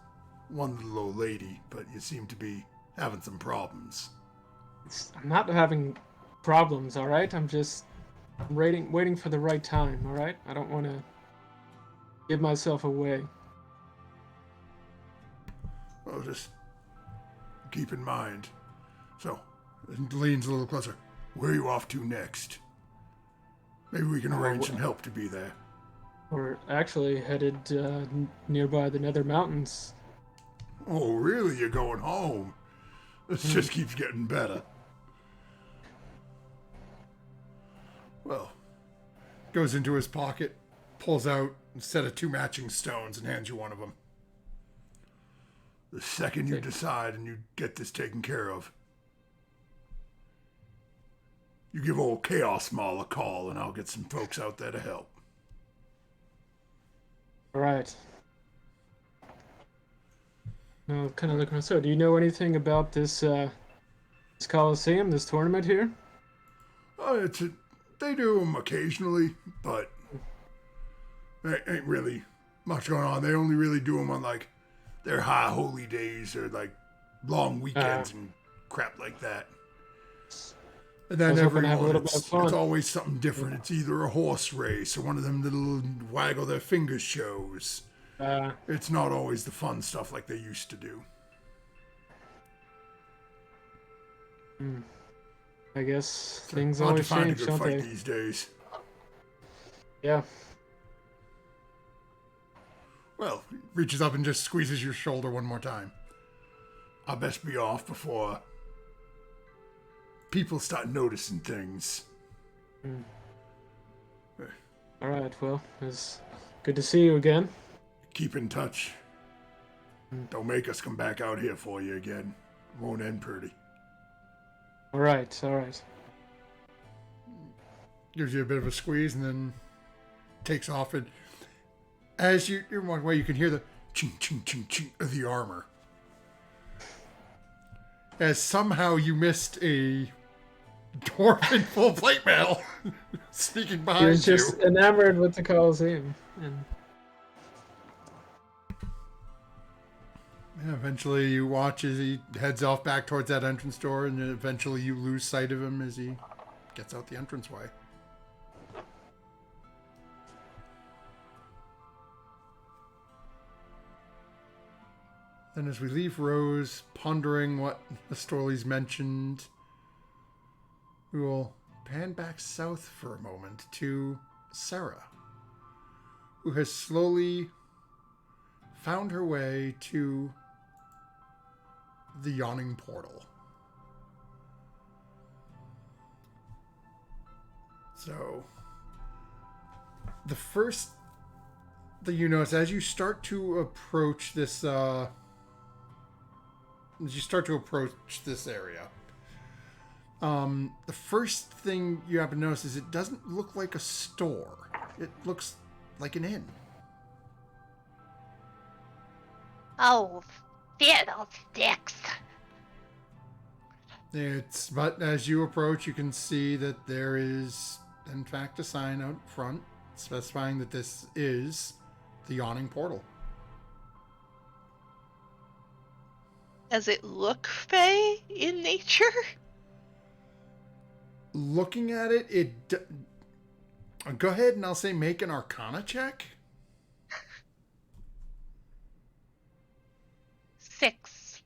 one little old lady, but you seem to be having some problems. I'm not having problems, all right? I'm waiting for the right time, all right? I don't want to give myself away. Well, just keep in mind. So, and leans a little closer. Where are you off to next? Maybe we can arrange some help to be there. We're actually headed nearby the Nether Mountains. Oh, really? You're going home? This just keeps getting better. Well, goes into his pocket, pulls out a set of 2 matching stones and hands you one of them. The second you decide and you get this taken care of, you give old Chaos Mall a call and I'll get some folks out there to help. All right. No, kind of looking. So, do you know anything about this Coliseum, this tournament here? Oh, they do them occasionally, but there ain't really much going on. They only really do them on like their high holy days or like long weekends and crap like that. And I then was hoping every to have a one, little bit of it's fun. always something different. It's either a horse race or one of them little waggle their fingers shows. It's not always the fun stuff like they used to do. I guess It's things hard to always find a change, good don't fight they? these days. Yeah. Well, he reaches up and just squeezes your shoulder one more time. I best be off before people start noticing things. All right. Well, it's good to see you again. Keep in touch. Don't make us come back out here for you again. Won't end pretty. All right. All right. Gives you a bit of a squeeze and then takes off. And as you're walking away, you can hear the ching, ching, ching, ching of the armor. As somehow you missed a dwarf in full plate mail sneaking He behind was you. just enamored with the Coliseum, and Yeah, eventually you watch as he heads off back towards that entrance door, and then eventually you lose sight of him as he gets out the entranceway. Then as we leave Rose pondering what the stories mentioned, we will pan back south for a moment to Sarah, who has slowly found her way to the yawning portal. So, the first that you notice as you start to approach this, area, the first thing you happen to notice is it doesn't look like a store. It looks like an inn. Oh, fiddlesticks. But as you approach, you can see that there is, in fact, a sign out front specifying that this is the yawning portal. Does it look fey in nature? Looking at it, go ahead and I'll say make an Arcana check. 6.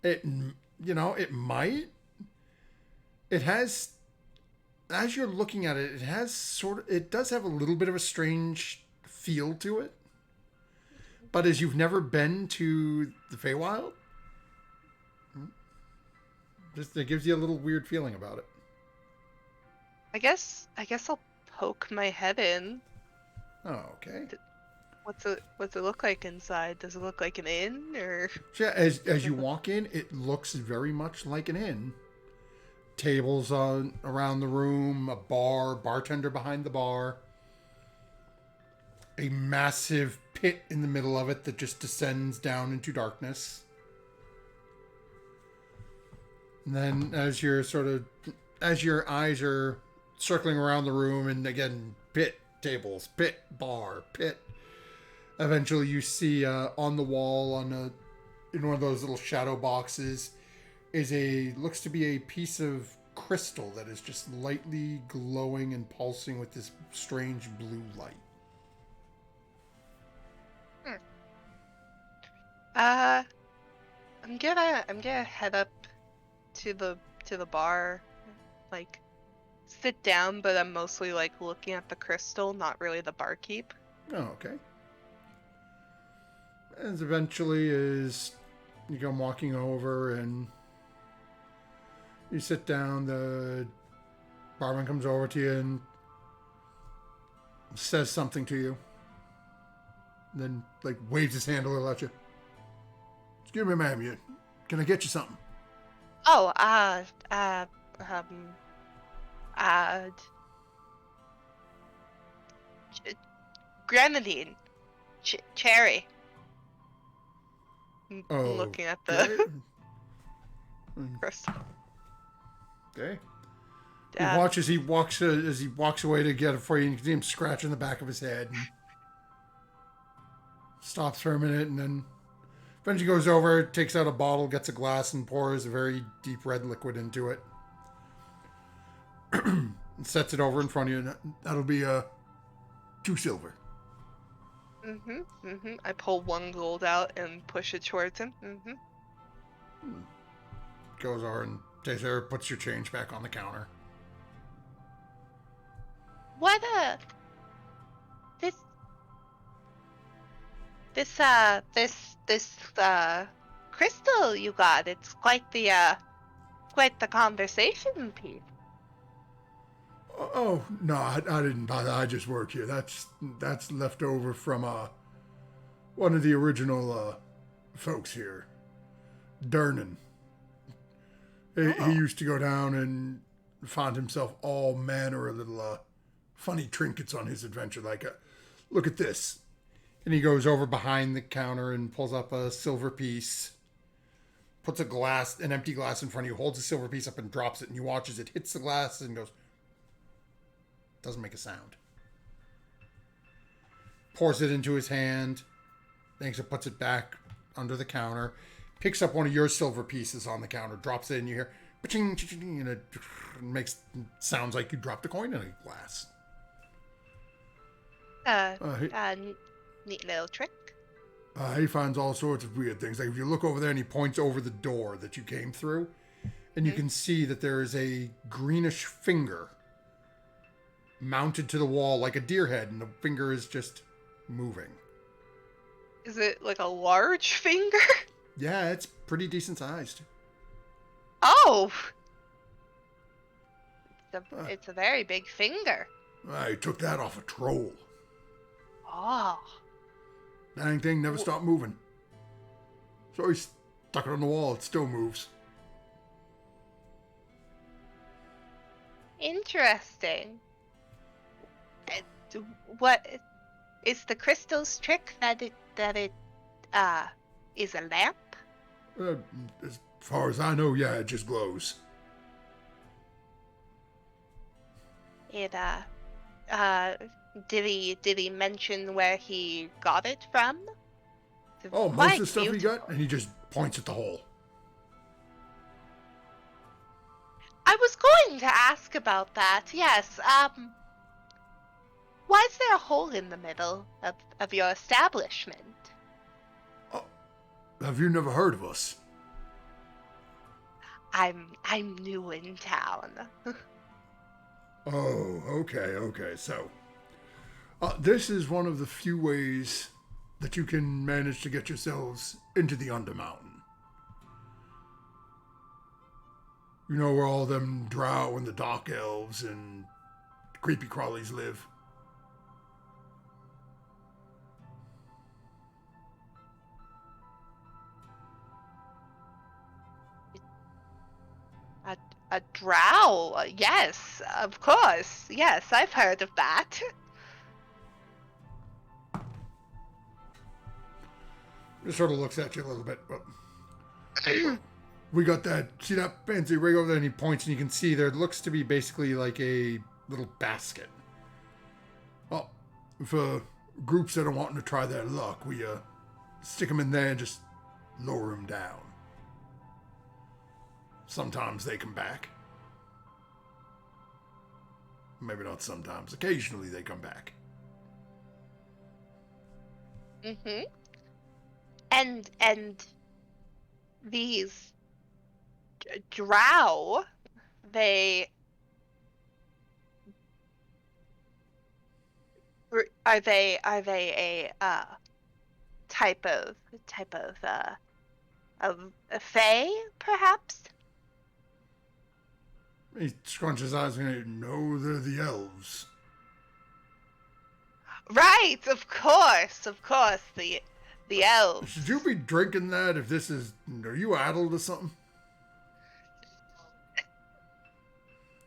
It might. It has, as you're looking at it, it does have a little bit of a strange feel to it. But as you've never been to the Feywild, it gives you a little weird feeling about it. I guess I'll poke my head in. Oh, okay. What's it look like inside? Does it look like an inn or? So yeah, as you walk in, it looks very much like an inn. Tables around the room, a bartender behind the bar, a massive pit in the middle of it that just descends down into darkness. And then as your eyes are circling around the room, and again, pit, tables, pit, bar, pit. Eventually you see on the wall in one of those little shadow boxes looks to be a piece of crystal that is just lightly glowing and pulsing with this strange blue light. I'm gonna head up to the bar, like sit down, but I'm mostly like looking at the crystal, not really the barkeep. Oh, okay. And eventually as you come walking over and you sit down, the barman comes over to you and says something to you. Then, waves his hand a little at you. Excuse me, ma'am, can I get you something? Oh, grenadine, cherry. looking at the Okay. crystal. Okay. Yeah. You watch as he walks away to get it for you, and you can see him scratching the back of his head. And stops for a minute, and then eventually goes over, takes out a bottle, gets a glass, and pours a very deep red liquid into it. And sets it over in front of you, and that'll be 2 silver. I pull 1 gold out and push it towards him. Goes over and takes there, puts your change back on the counter. What this crystal you got? It's quite the conversation piece. Oh no, I didn't buy that. I just work here. That's left over from one of the original folks here, Durnan. He used to go down and find himself all manner of little funny trinkets on his adventure. Like, look at this. And he goes over behind the counter and pulls up a silver piece, puts an empty glass in front of you, holds the silver piece up and drops it, and you watch as it hits the glass and goes, doesn't make a sound. Pours it into his hand, thanks, it puts it back under the counter, picks up one of your silver pieces on the counter, drops it in, you hear, ka-ching, ka-ching, and it sounds like you dropped a coin in a glass. Neat little trick. He finds all sorts of weird things. Like if you look over there and he points over the door that you came through, and you can see that there is a greenish finger mounted to the wall like a deer head, and the finger is just moving. Is it like a large finger? Yeah, it's pretty decent sized. Oh! It's a very big finger. I took that off a troll. Oh. Dang thing never stopped moving. So he stuck it on the wall. It still moves. Interesting. What is the crystal's trick that it is a lamp? As far as I know, yeah, it just glows. It did he mention where he got it from? It's Oh, most quite of the stuff beautiful. he got, and he just points at the hole. I was going to ask about that. Yes. Why is there a hole in the middle of your establishment? Oh, have you never heard of us? I'm new in town. Oh, okay. So, this is one of the few ways that you can manage to get yourselves into the Undermountain. You know where all them drow and the dark elves and creepy crawlies live? A drow? Yes, of course. Yes, I've heard of that. Just sort of looks at you a little bit. Well, we got that, see that fancy rig over there? And he points, and you can see there looks to be basically like a little basket. Well, for groups that are wanting to try their luck, we stick them in there and just lower them down. Sometimes they come back. Maybe not sometimes. Occasionally they come back. Mm-hmm. And these drow, are they a type of a fae, perhaps? He scrunches his eyes and no, they're the elves. Right, of course, the elves. Should you be drinking that if this is... Are you addled or something?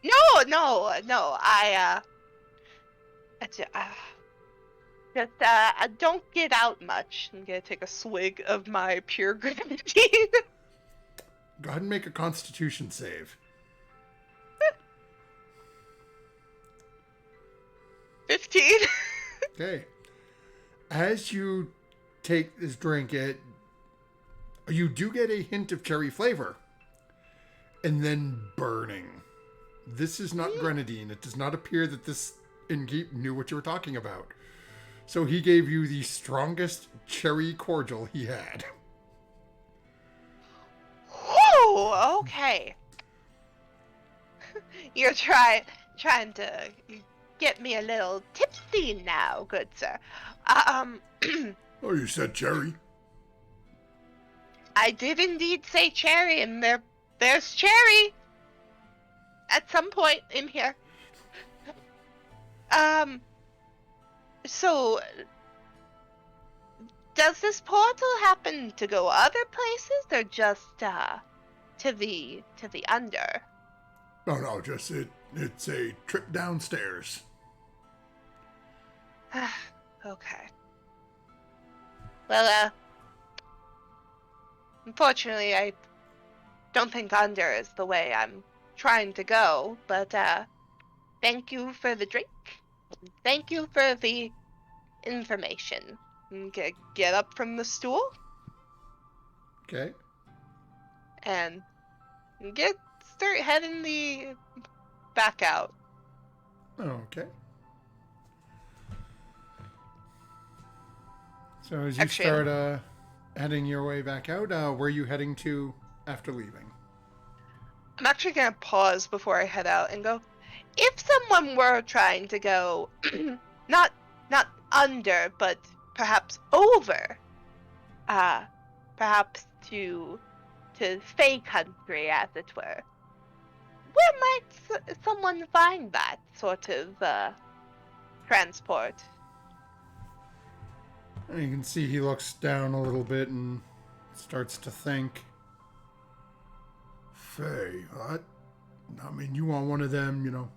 No, Just don't get out much. I'm gonna take a swig of my pure grenadine. Go ahead and make a Constitution save. 15. Okay. As you take this drink, you do get a hint of cherry flavor. And then burning. This is not grenadine. It does not appear that this innkeep knew what you were talking about. So he gave you the strongest cherry cordial he had. Whew, okay. You're trying to get me a little tipsy now, good sir. Oh, you said cherry? I did indeed say cherry, and there's cherry at some point in here. So does this portal happen to go other places, or just to the under? No, just it's a trip downstairs. Okay. Well, unfortunately, I don't think under is the way I'm trying to go, but thank you for the drink. Thank you for the information. Get up from the stool Okay. and start heading back out. Okay. So as you Actually, start heading your way back out, where are you heading to after leaving? I'm actually gonna pause before I head out and go, if someone were trying to go not under, but perhaps over, perhaps to Fey country, as it were, where might someone find that sort of transport? And you can see he looks down a little bit and starts to think. Faye, what? I mean, you want one of them,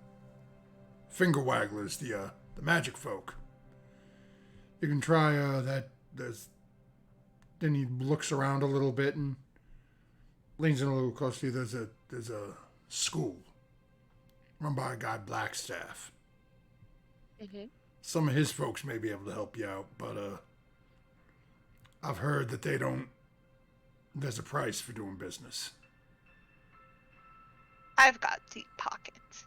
finger wagglers, the magic folk. You can try that. Then he looks around a little bit and leans in a little closer. There's a school run by a guy Blackstaff. Mm-hmm. Some of his folks may be able to help you out, but I've heard that they don't. There's a price for doing business. I've got deep pockets.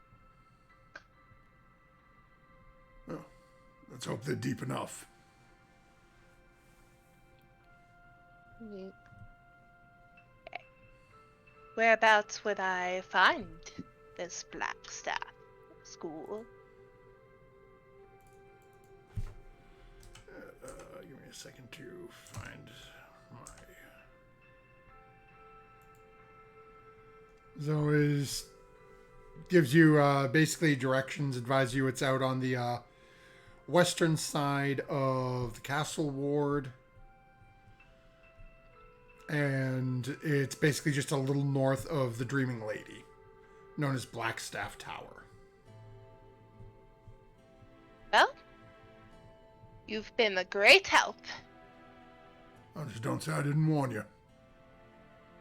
Well, let's hope they're deep enough. Okay. Whereabouts would I find this Blackstaff school? Give me a second to find my. So it gives you basically directions, advise you it's out on the western side of the castle ward. And it's basically just a little north of the Dreaming Lady, known as Blackstaff Tower. Well, you've been a great help. I just don't say I didn't warn you.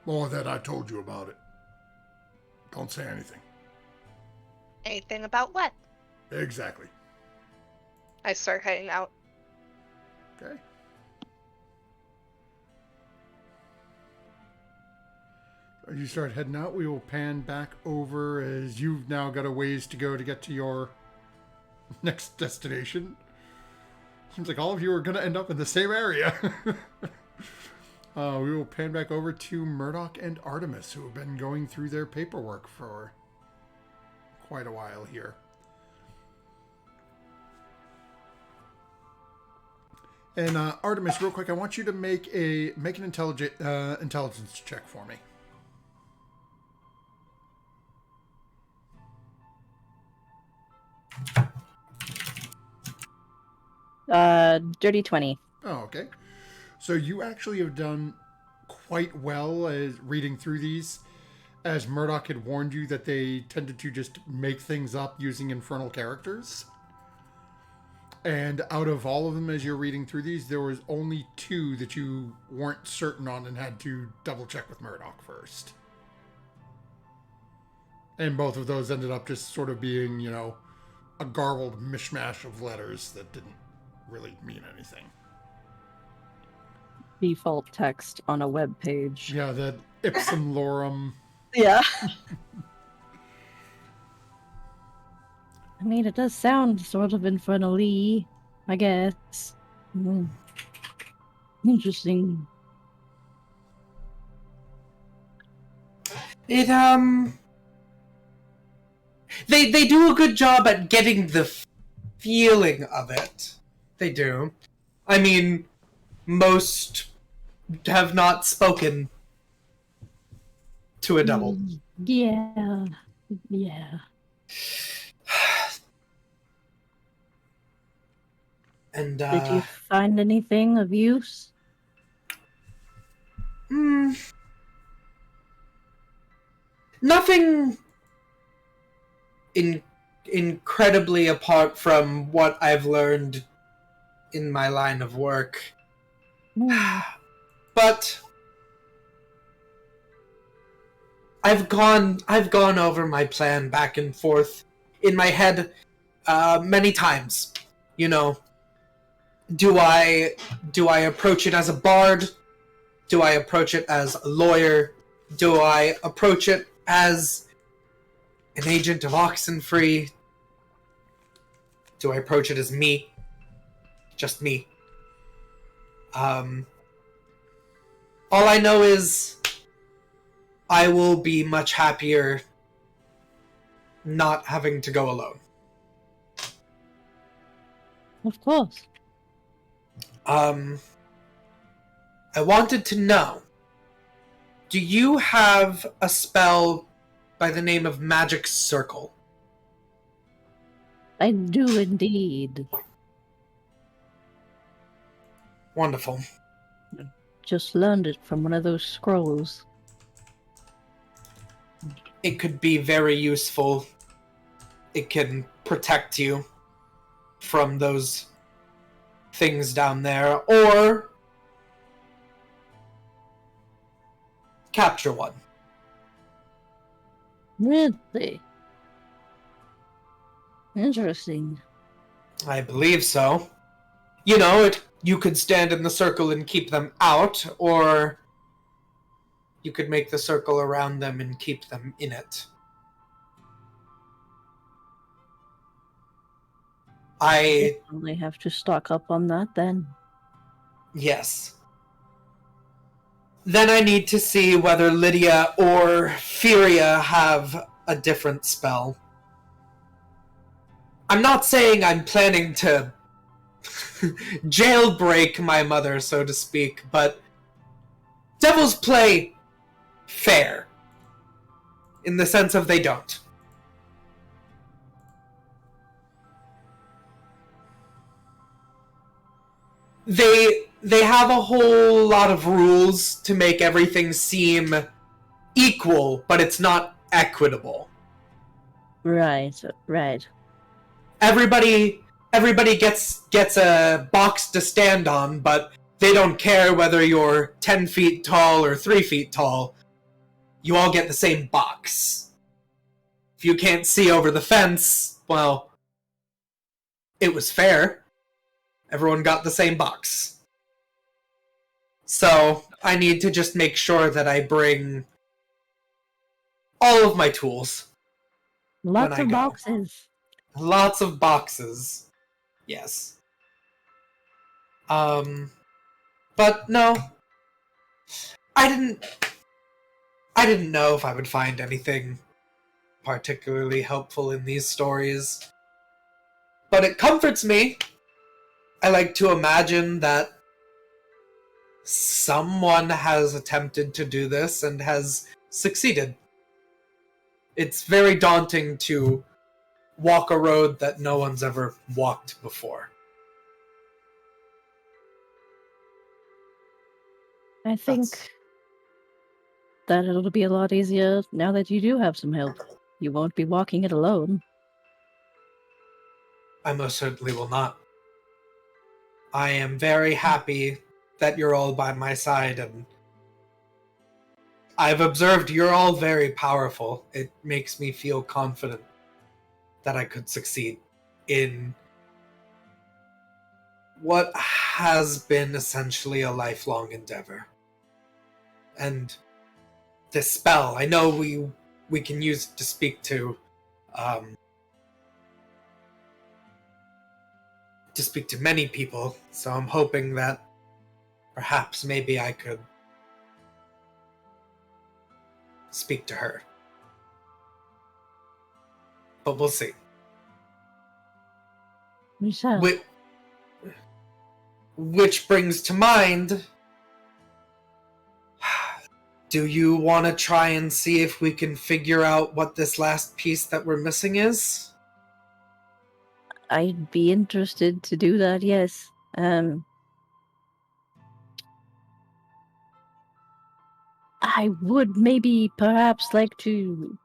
More that I told you about it. Don't say anything. Anything about what? Exactly. I start heading out. Okay. As you start heading out, we will pan back over as you've now got a ways to go to get to your next destination. Seems like all of you are going to end up in the same area. We will pan back over to Murdoch and Artemis, who have been going through their paperwork for quite a while here. And Artemis, real quick, I want you to make an intelligence check for me. Dirty 20. Oh, okay. So you actually have done quite well as reading through these, as Murdoch had warned you that they tended to just make things up using infernal characters. And out of all of them, as you're reading through these, there was only 2 that you weren't certain on and had to double check with Murdoch first. And both of those ended up just sort of being, a garbled mishmash of letters that didn't really mean anything. Default text on a web page. Yeah, that ipsum lorem. Yeah. I mean, it does sound sort of infernally, I guess. Interesting. It, They do a good job at getting the feeling of it. They do. I mean, most have not spoken to a double. Yeah. Yeah. And, Did you find anything of use? Nothing incredibly apart from what I've learned in my line of work. But I've gone over my plan back and forth in my head many times. Do I approach it as a bard? Do I approach it as a lawyer? Do I approach it as an agent of Oxenfree? Do I approach it as me? Just me. All I know is I will be much happier not having to go alone. Of course. I wanted to know, do you have a spell by the name of Magic Circle? I do indeed. Wonderful. Just learned it from one of those scrolls. It could be very useful. It can protect you from those things down there, or capture one. Really? Interesting. I believe so. You could stand in the circle and keep them out, or you could make the circle around them and keep them in it. I definitely have to stock up on that then. Yes. Then I need to see whether Lydia or Furia have a different spell. I'm not saying I'm planning to jailbreak my mother, so to speak, but devils play fair. In the sense of they don't. They have a whole lot of rules to make everything seem equal, but it's not equitable. Right. Everybody gets a box to stand on, but they don't care whether you're 10 feet tall or 3 feet tall. You all get the same box. If you can't see over the fence, well, it was fair. Everyone got the same box. So, I need to just make sure that I bring all of my tools. Lots of boxes. Lots of boxes. Yes. But no. I didn't know if I would find anything particularly helpful in these stories. But it comforts me. I like to imagine that someone has attempted to do this and has succeeded. It's very daunting to walk a road that no one's ever walked before. I think that it'll be a lot easier now that you do have some help. You won't be walking it alone. I most certainly will not. I am very happy that you're all by my side, and I've observed you're all very powerful. It makes me feel confident that I could succeed in what has been essentially a lifelong endeavor. And this spell, I know we can use it to speak to many people, so I'm hoping that perhaps maybe I could speak to her. But we'll see. We shall. Which brings to mind, do you want to try and see if we can figure out what this last piece that we're missing is? I'd be interested to do that, yes. I would maybe perhaps like to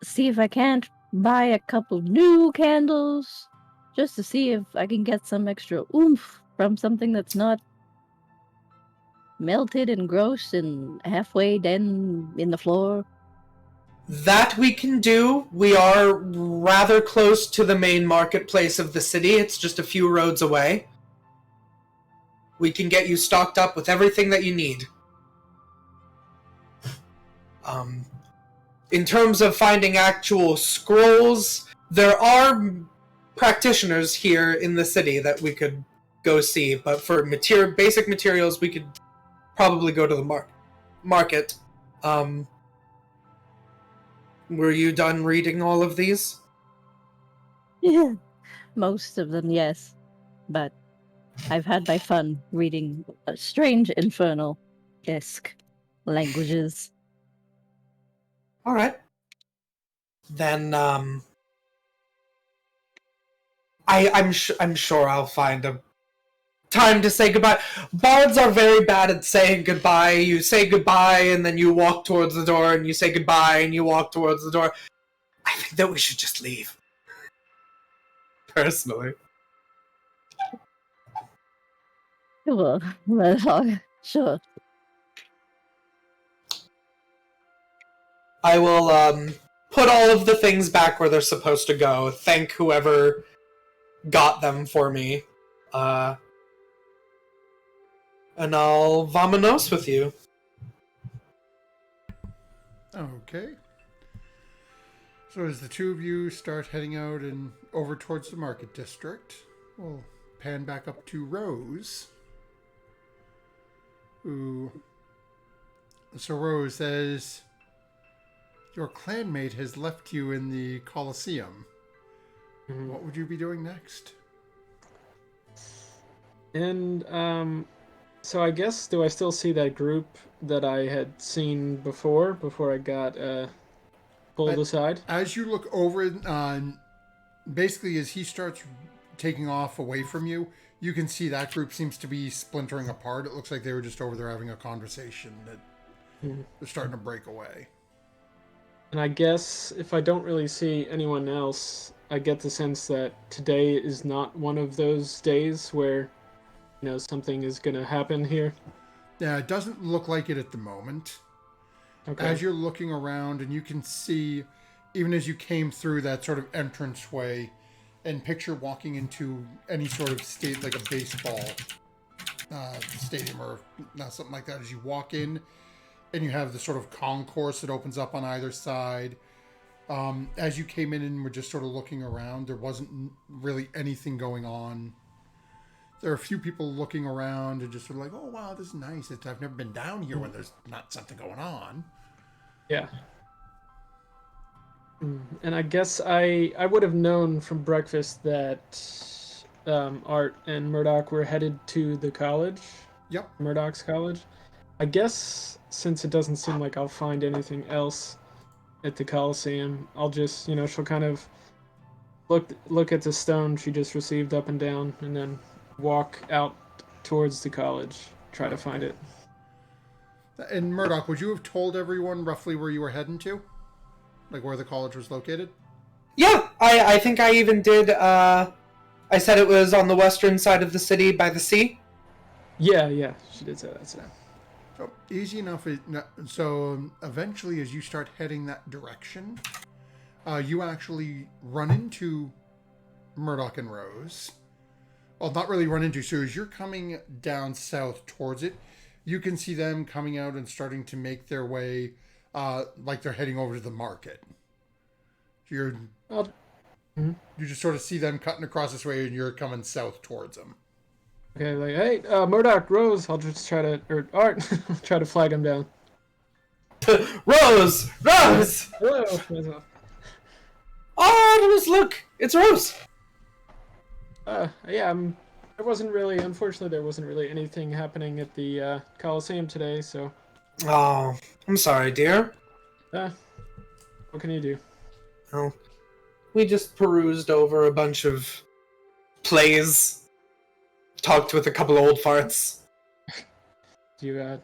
see if I can't buy a couple new candles, just to see if I can get some extra oomph from something that's not melted and gross and halfway down in the floor. That we can do. We are rather close to the main marketplace of the city. It's just a few roads away. We can get you stocked up with everything that you need. In terms of finding actual scrolls, there are practitioners here in the city that we could go see, but for basic materials, we could probably go to the market. Were you done reading all of these? Yeah, most of them, yes. But I've had my fun reading strange infernal-esque languages. All right. Then, I'm sure I'll find a time to say goodbye. Bards are very bad at saying goodbye. You say goodbye, and then you walk towards the door, and you say goodbye, and you walk towards the door. I think that we should just leave. Personally. Well, sure. I will, put all of the things back where they're supposed to go. Thank whoever got them for me. And I'll vamonos with you. Okay. So as the two of you start heading out and over towards the market district, we'll pan back up to Rose. So Rose says, your clanmate has left you in the Colosseum. Mhm. What would you be doing next? And so I guess, do I still see that group that I had seen before I got pulled aside? As you look over, basically as he starts taking off away from you, you can see that group seems to be splintering apart. It looks like they were just over there having a conversation that they're starting to break away. And I guess if I don't really see anyone else, I get the sense that today is not one of those days where, something is going to happen here. Yeah, it doesn't look like it at the moment. Okay. As you're looking around, and you can see, even as you came through that sort of entranceway, and picture walking into any sort of state, like a baseball stadium or something like that. As you walk in, and you have the sort of concourse that opens up on either side. As you came in and were just sort of looking around, there wasn't really anything going on. There are a few people looking around and just sort of like, oh, wow, this is nice. I've never been down here when there's not something going on. Yeah. And I guess I would have known from breakfast that Art and Murdoch were headed to the college. Yep. Murdoch's college. I guess since it doesn't seem like I'll find anything else at the Coliseum, I'll just, she'll kind of look at the stone she just received up and down, and then walk out towards the college, try to find it. And Murdoch, would you have told everyone roughly where you were heading to? Like where the college was located? Yeah, I think I even did I said it was on the western side of the city by the sea? Yeah, she did say that. So. So easy enough. So eventually, as you start heading that direction, you actually run into Murdoch and Rose. Well, not really run into. So as you're coming down south towards it, you can see them coming out and starting to make their way, like they're heading over to the market. You just sort of see them cutting across this way, and you're coming south towards them. Okay, like, hey, Murdoch, Rose, I'll just try to, or Art, try to flag him down. Rose! Rose! Hello. Oh, Artemis, look! It's Rose! Yeah, unfortunately, there wasn't really anything happening at the Coliseum today, so. Oh, I'm sorry, dear. What can you do? Well, we just perused over a bunch of plays. Talked with a couple old farts. Do you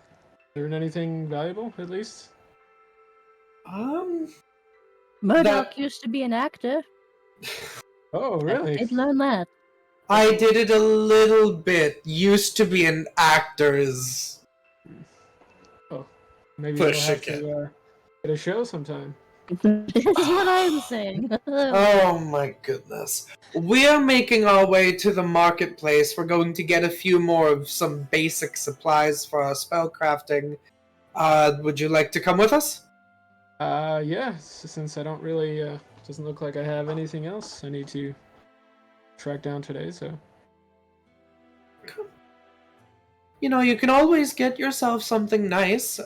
learn anything valuable, at least? Murdoch used to be an actor. Oh, really? I'd learn that. I did it a little bit. Used to be an actor's. Oh, maybe Push we'll have again. to get a show sometime. This is what I'm saying. Oh my goodness. We are making our way to the marketplace. We're going to get a few more of some basic supplies for our spellcrafting. Would you like to come with us? Yeah, since I don't really, doesn't look like I have anything else I need to track down today, so. You know, you can always get yourself something nice.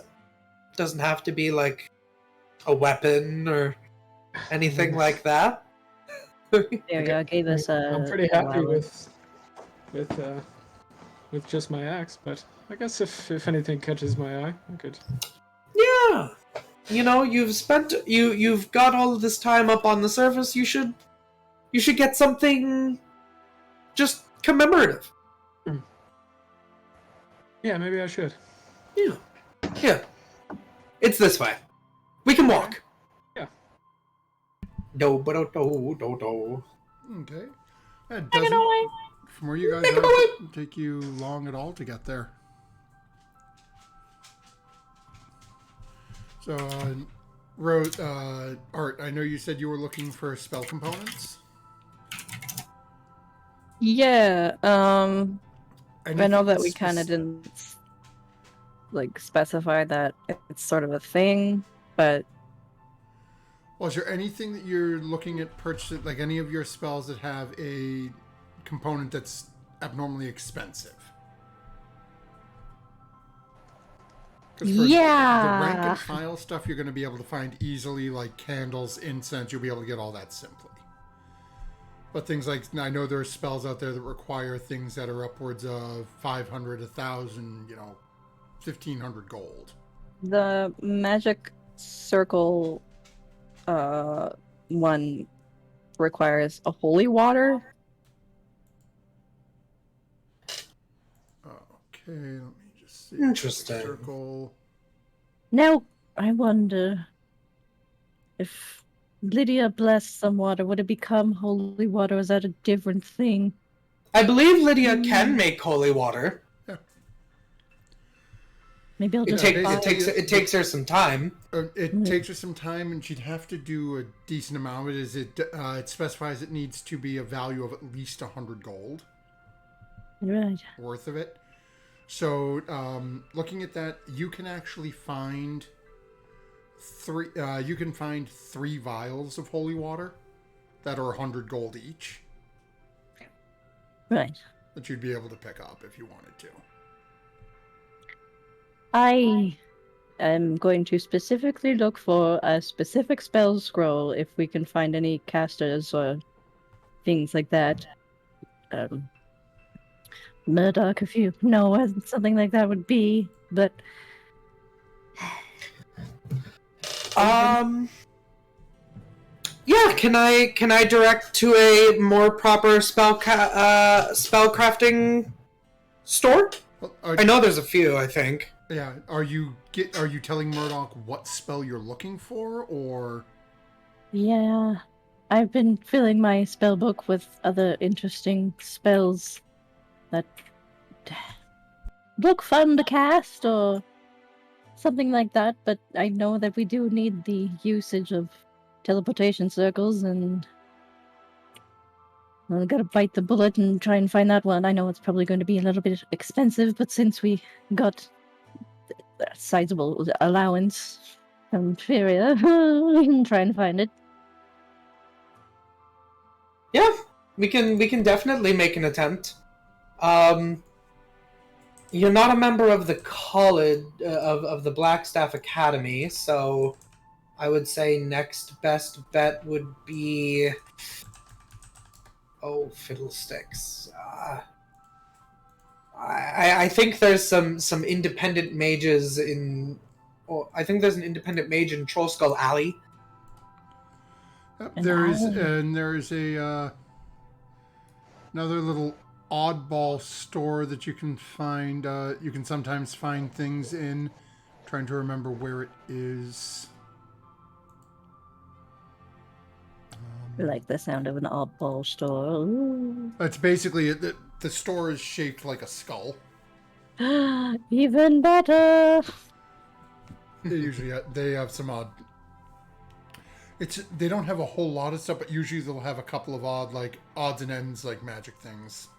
Doesn't have to be like a weapon or anything like that. There you go. Gave us I'm pretty happy allowance. with just my axe, but I guess if anything catches my eye, I could. Yeah. You know, you've got all of this time up on the surface. You should get something just commemorative. Yeah, maybe I should. Yeah. Yeah. It's this way. We can walk. Yeah. Do do do do do. Okay. That doesn't, from where you guys are, doesn't take you long at all to get there. So, Rose, Art, I know you said you were looking for spell components. Yeah. I know that we Anything kind of didn't like specify that it's sort of a thing, but Well, is there anything that you're looking at purchasing, like any of your spells that have a component that's abnormally expensive? 'Cause for yeah. the rank and file stuff, you're going to be able to find easily, like candles, incense. You'll be able to get all that simply. But things like, I know there are spells out there that require things that are upwards of 500, 1,000, 1,500 gold. The magic circle one requires a holy water. Okay, let me just see. Interesting. Circle. Now, I wonder if Lydia blessed some water, would it become holy water? Or is that a different thing? I believe Lydia can make holy water. Maybe I'll It just takes her some time. It takes her some time, and she'd have to do a decent amount of it. It specifies it needs to be a value of at least 100 gold Right. worth of it. So, looking at that, you can actually find three. You can find 3 vials of holy water that are 100 gold each. Right. That you'd be able to pick up if you wanted to. I am going to specifically look for a specific spell scroll if we can find any casters or things like that. Murdoch, if you know what something like that would be, but Yeah, can I direct to a more proper spellcrafting store? Well, I know there's a few, I think. Yeah. Are you telling Murdoch what spell you're looking for, or? yeah. I've been filling my spell book with other interesting spells that look fun to cast or something like that, but I know that we do need the usage of teleportation circles, and I gotta bite the bullet and try and find that one. I know it's probably going to be a little bit expensive, but since we got a sizable allowance from Feria, we can try and find it. Yeah, we can definitely make an attempt. You're not a member of the college of the Blackstaff Academy, so I would say next best bet would be fiddlesticks. I think there's some independent mages in. Oh, I think there's an independent mage in Trollskull Alley. Yep, An there is, alley. and there is a another little oddball store that you can find. You can sometimes find things in. Trying to remember where it is. I like the sound of an oddball store. Ooh. It's basically the store is shaped like a skull. Even better. They have some odd. They don't have a whole lot of stuff, but usually they'll have a couple of odds and ends like magic things.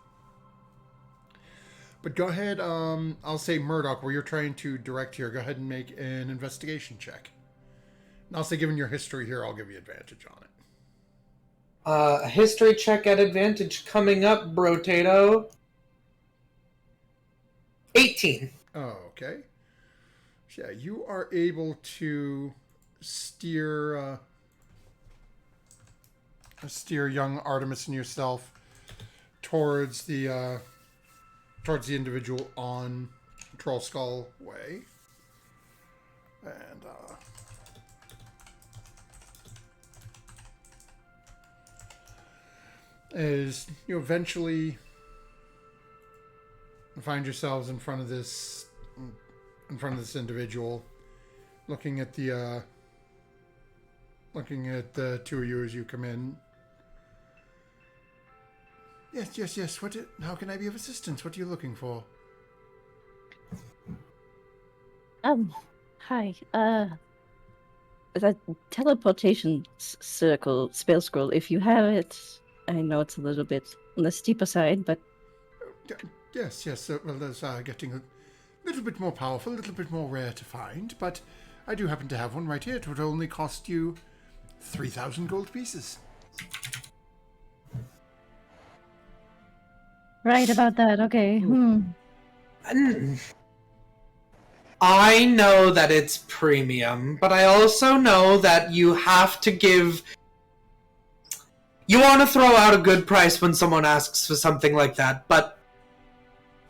But go ahead. I'll say Murdoch, where you're trying to direct here. Go ahead and make an investigation check. And I'll say, given your history here, I'll give you advantage on it. A history check at advantage coming up, Brotato. 18. Oh, okay. So yeah, you are able to steer young Artemis and yourself towards the individual on Troll Skull Way, and as you eventually find yourselves in front of this individual, looking at the two of you as you come in. Yes. How can I be of assistance? What are you looking for? Hi. That teleportation circle spell scroll. If you have it, I know it's a little bit on the steeper side, but Yes. Well, there's getting a little bit more powerful, a little bit more rare to find, but I do happen to have one right here. It would only cost you 3,000 gold pieces. right about that. Okay. I know that it's premium, but I also know that you have to give. You want to throw out a good price when someone asks for something like that, but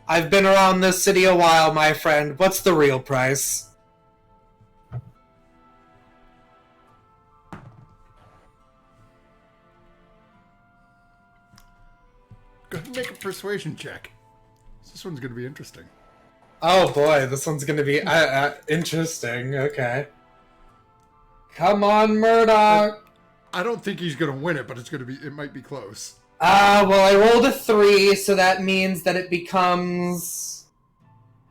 I've been around this city a while, my friend. What's the real price? Go ahead and make a persuasion check. This one's going to be interesting. Oh boy, this one's gonna be interesting. Okay. Come on, Murdoch! I don't think he's going to win it, but it might be close. Well, I rolled a 3, so that means that it becomes...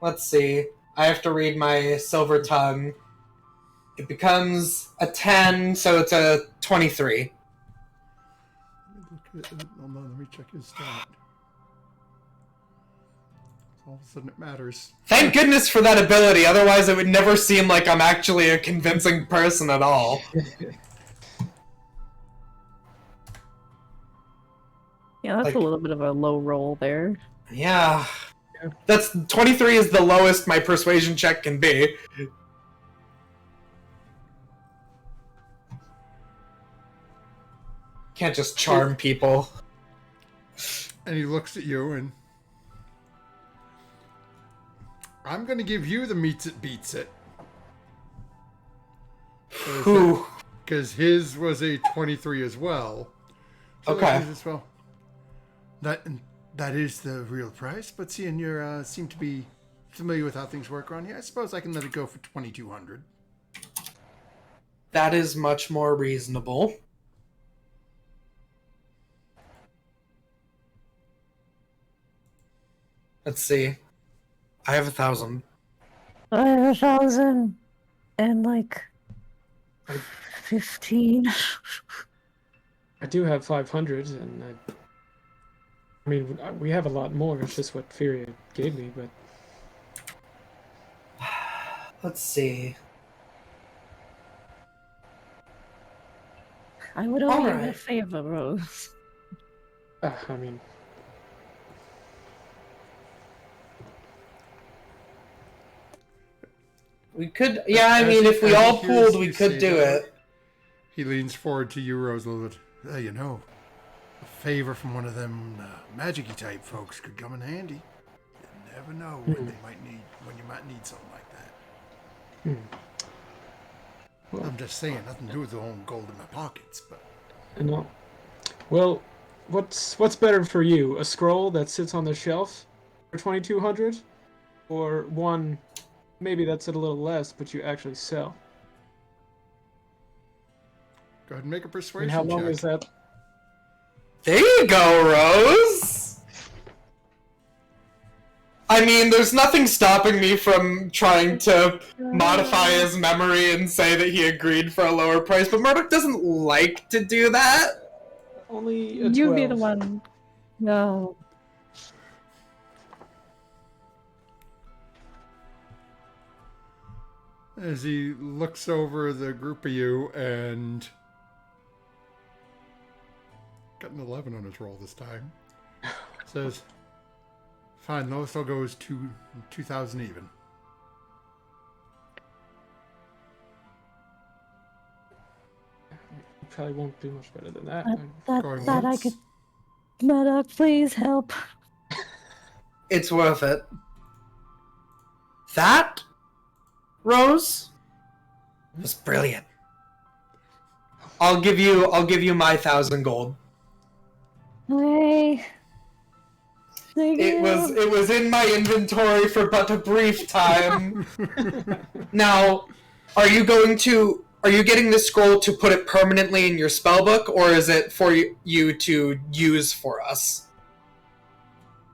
Let's see. I have to read my silver tongue. It becomes a 10, so it's a 23. Hold on, let me check his stat. All of a sudden it matters. Thank goodness for that ability, otherwise it would never seem like I'm actually a convincing person at all. Yeah, that's a little bit of a low roll there. Yeah. That's 23 is the lowest my persuasion check can be. Can't just charm people. And he looks at you and... I'm going to give you the meets it beats it. Because his was a 23 as well. So okay. As well. That is the real price, but seeing you seem to be familiar with how things work around here, I suppose I can let it go for 2,200. That is much more reasonable. Let's see. I have 1,000. I have 1,000 and like 15. I do have 500, and I mean, we have a lot more. It's just what Furia gave me, but Let's see. I would owe you a Alright. favor, Rose. I mean, We could, yeah, I mean, if we As he all hears pooled, we you could say do that, it. He leans forward to you, Rose, a little bit. You know, a favor from one of them magic-y type folks could come in handy. You never know when you might need something like that. Well, I'm just saying, nothing to do with the own gold in my pockets, but no. Well, what's better for you? A scroll that sits on the shelf for 2,200, or one maybe that's a little less, but you actually sell? go ahead and make a I mean, persuasion how long check. is that? There you go, Rose! I mean, there's nothing stopping me from trying to modify his memory and say that he agreed for a lower price, but Murdoch doesn't like to do that. Only a 12. You be the one. No. As he looks over the group of you and got an 11 on his roll this time. Says, fine, lowest I'll go is 2,000 even. Probably won't do much better than that. Going That I once. could. Murdoch, please help. It's worth it. That, Rose, was brilliant. I'll give you my 1,000 gold. Hey. Thank It you. was in my inventory for but a brief time. Now, are you getting this scroll to put it permanently in your spellbook, or is it for you to use for us?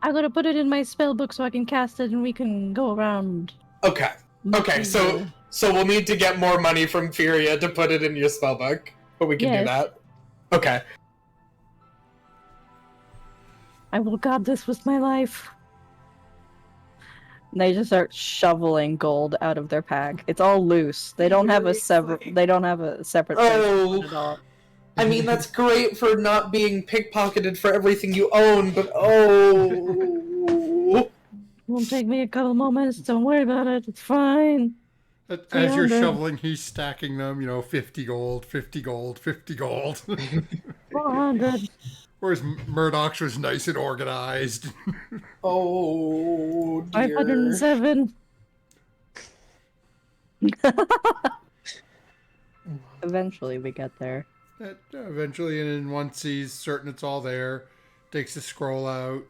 I'm gonna put it in my spellbook so I can cast it and we can go around. Okay. Okay, so we'll need to get more money from Furia to put it in your spellbook, but we can do Yes. that. Okay. I will guard this with my life. And they just start shoveling gold out of their pack. It's all loose. They don't have a separate. They don't have a separate place to put it all. I mean, that's great for not being pickpocketed for everything you own, but oh. Won't take me a couple moments. Don't worry about it. It's fine. As you're 300. shoveling, he's stacking them, 50 gold, 50 gold, 50 gold. 400. Whereas Murdoch's was nice and organized. Oh, dear. 507. Eventually we get there. Eventually, and then once he's certain it's all there, takes the scroll out,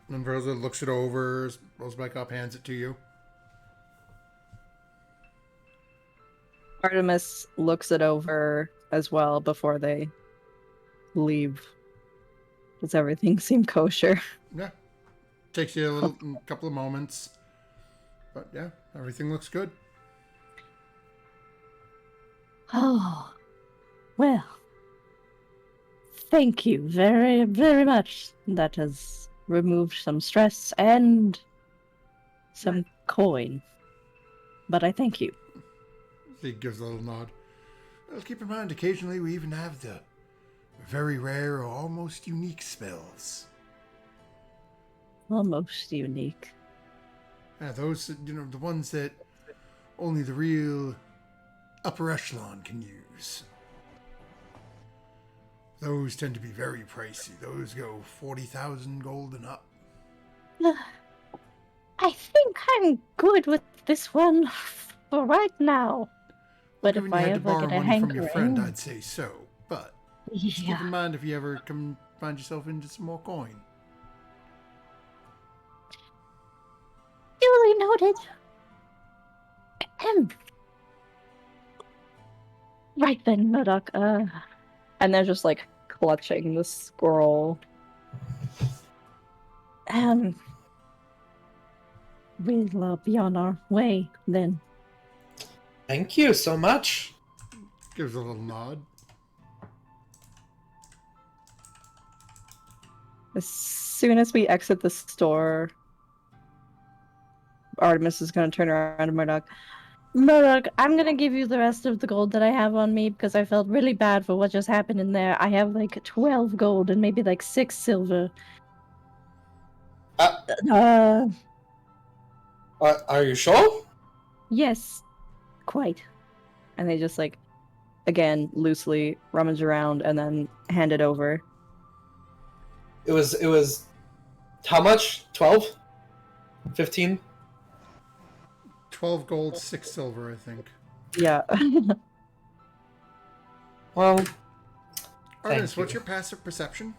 and Rosa looks it over, rolls back up, hands it to you. Artemis looks it over as well before they leave. Does everything seem kosher? Yeah. Takes you a couple of moments. But yeah, everything looks good. Oh, well. Thank you very, very much. That has removed some stress and some coin. But I thank you. He gives a little nod. Well, keep in mind, occasionally we even have the very rare or almost unique spells. Almost unique. Yeah, those, the ones that only the real upper echelon can use. Those tend to be very pricey. Those go 40,000 gold and up. I think I'm good with this one for right now. But Given if you I had to ever borrow get a money from your friend, hankering, I'd say so. But just keep in yeah, mind if you ever come find yourself into some more coin. duly noted. Ahem. Right then, Murdoch. And they're just like clutching the scroll. We'll be on our way then. Thank you so much. Gives a little nod. As soon as we exit the store, Artemis is going to turn around to Murdoch. Murdoch, I'm going to give you the rest of the gold that I have on me because I felt really bad for what just happened in there. I have like 12 gold and maybe like 6 silver. Are you sure? Yes, quite. And they just like, again, loosely rummage around and then hand it over. It was how much? 12? 15? 12 gold, 6 silver, I think. Yeah. Well, Artemis, thank what's you. your passive perception?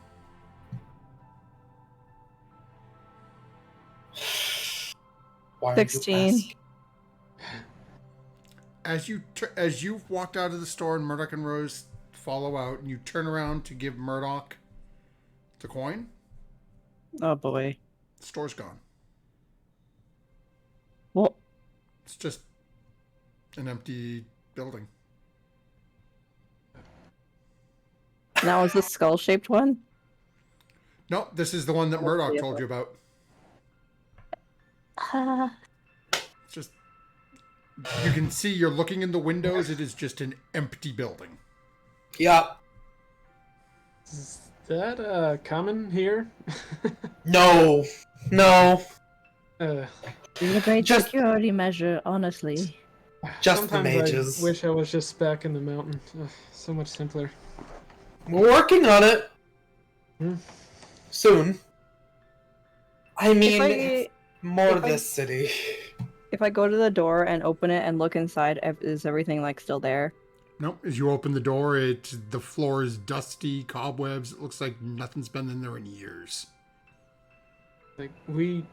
Why are 16. As you walked out of the store and Murdoch and Rose follow out, and you turn around to give Murdoch the coin, Oh boy. the store's gone. Well, It's just an empty building. now is the skull-shaped one? No, this is the one that Murdoch told you about. It's just, you can see, you're looking in the windows, it is just an empty building. Yeah. Is that common here? No. uh, It's a great Just- security measure, honestly. Just the sometimes mages. I wish I was just back in the mountain. So much simpler. We're working on it. Hmm. Soon. I mean, If more if I- this city. I go to the door and open it and look inside, is everything like still there? Nope, as you open the door, the floor is dusty, cobwebs. It looks like nothing's been in there in years. Like we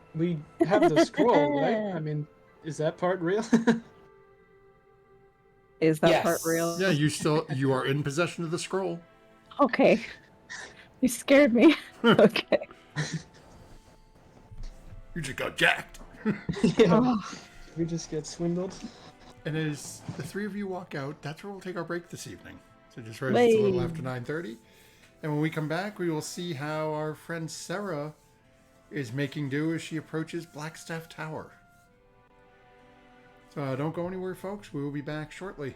have the scroll, right? I mean, is that part real? Is that Yes. part real? Yeah, you are in possession of the scroll. Okay. You scared me. Okay. You just got jacked. Yeah. Oh, We just get swindled. And as the three of you walk out, that's where we'll take our break this evening. So just right, it's a little Wait. after 9:30. And when we come back, we will see how our friend Sarah is making do as she approaches Blackstaff Tower. So don't go anywhere, folks. We will be back shortly.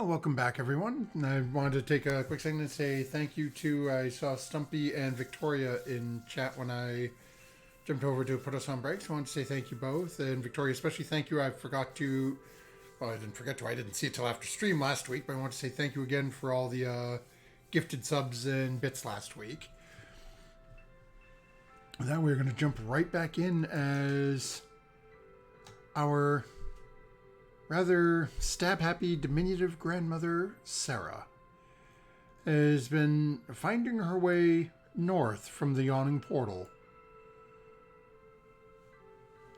welcome back, everyone. I wanted to take a quick second to say thank you to, I saw Stumpy and Victoria in chat when I jumped over to put us on breaks. I want to say thank you both. And Victoria, especially thank you. I didn't see it till after stream last week, but I want to say thank you again for all the gifted subs and bits last week. Now we're going to jump right back in as our rather stab-happy diminutive grandmother, Sarah, has been finding her way north from the yawning portal,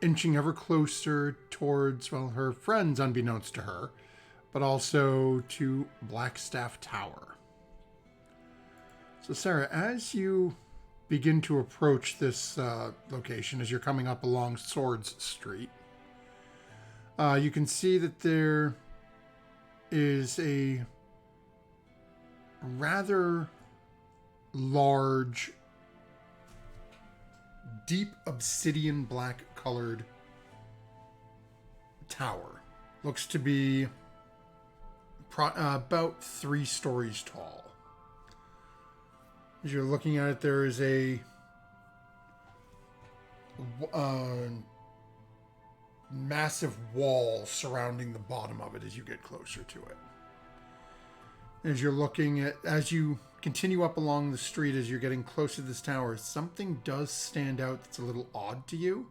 inching ever closer towards, well, her friends unbeknownst to her, but also to Blackstaff Tower. So Sarah, as you begin to approach this location, as you're coming up along Swords Street, you can see that there is a rather large, deep obsidian black colored tower. Looks to be about 3 stories tall. As you're looking at it, there is a massive wall surrounding the bottom of it as you get closer to it. As you continue up along the street, as you're getting close to this tower, something does stand out that's a little odd to you.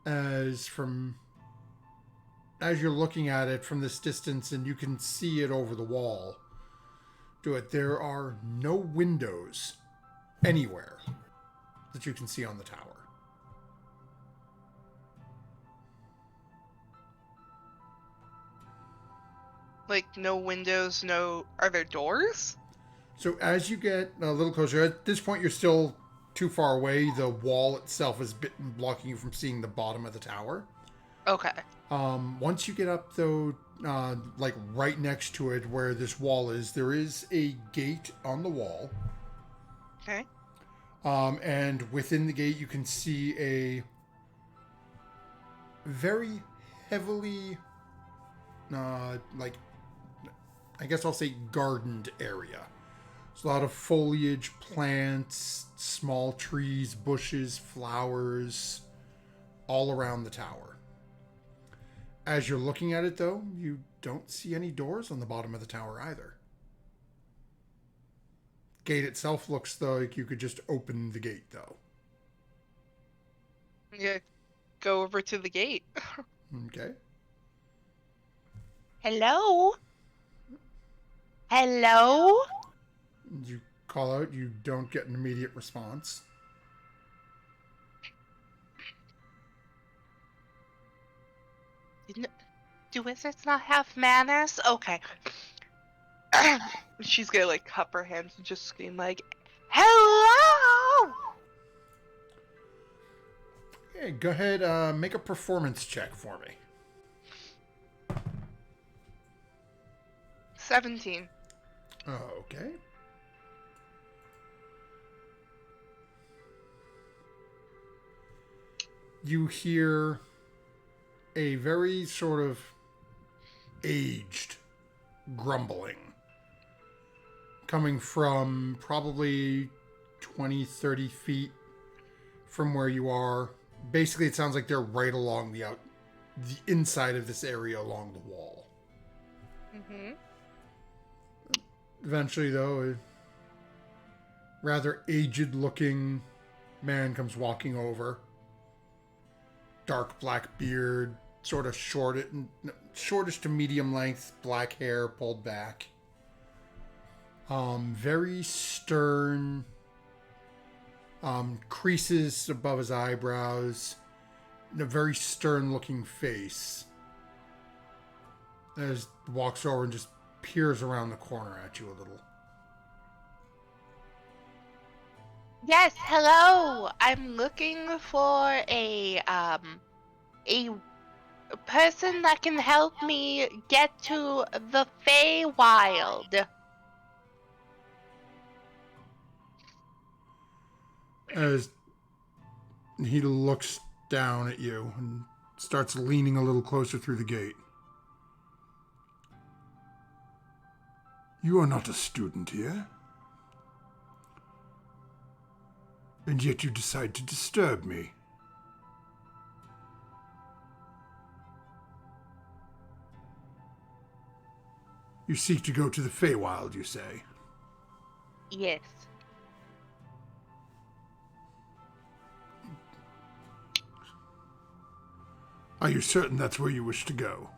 As you're looking at it from this distance, and you can see it over the wall to it, there are no windows anywhere that you can see on the tower. Like, no windows, are there doors? So as you get a little closer, at this point you're still too far away. The wall itself is blocking you from seeing the bottom of the tower. Okay. Once you get up, though, like right next to it where this wall is, there is a gate on the wall. Okay. And within the gate you can see a very heavily, I guess I'll say gardened area. There's a lot of foliage, plants, small trees, bushes, flowers, all around the tower. As you're looking at it, though, you don't see any doors on the bottom of the tower either. Gate itself looks like you could just open the gate, though. Yeah, go over to the gate. Okay. Hello? Hello? You call out, you don't get an immediate response. Do wizards not have manners? Okay. She's gonna, like, cup her hands and just scream, like, hello! Okay, go ahead, make a performance check for me. 17. Okay. You hear a very sort of aged grumbling coming from probably 20-30 feet from where you are. Basically, it sounds like they're right along the inside of this area along the wall. Mm-hmm. Eventually, though, a rather aged-looking man comes walking over. Dark black beard, sort of shortish to medium length, black hair pulled back. Very stern. Creases above his eyebrows. And a very stern-looking face. As he walks over and just peers around the corner at you a little. Yes, hello. I'm looking for a person that can help me get to the Feywild. As he looks down at you and starts leaning a little closer through the gate. You are not a student here. And yet you decide to disturb me. You seek to go to the Feywild, you say? Yes. Are you certain that's where you wish to go?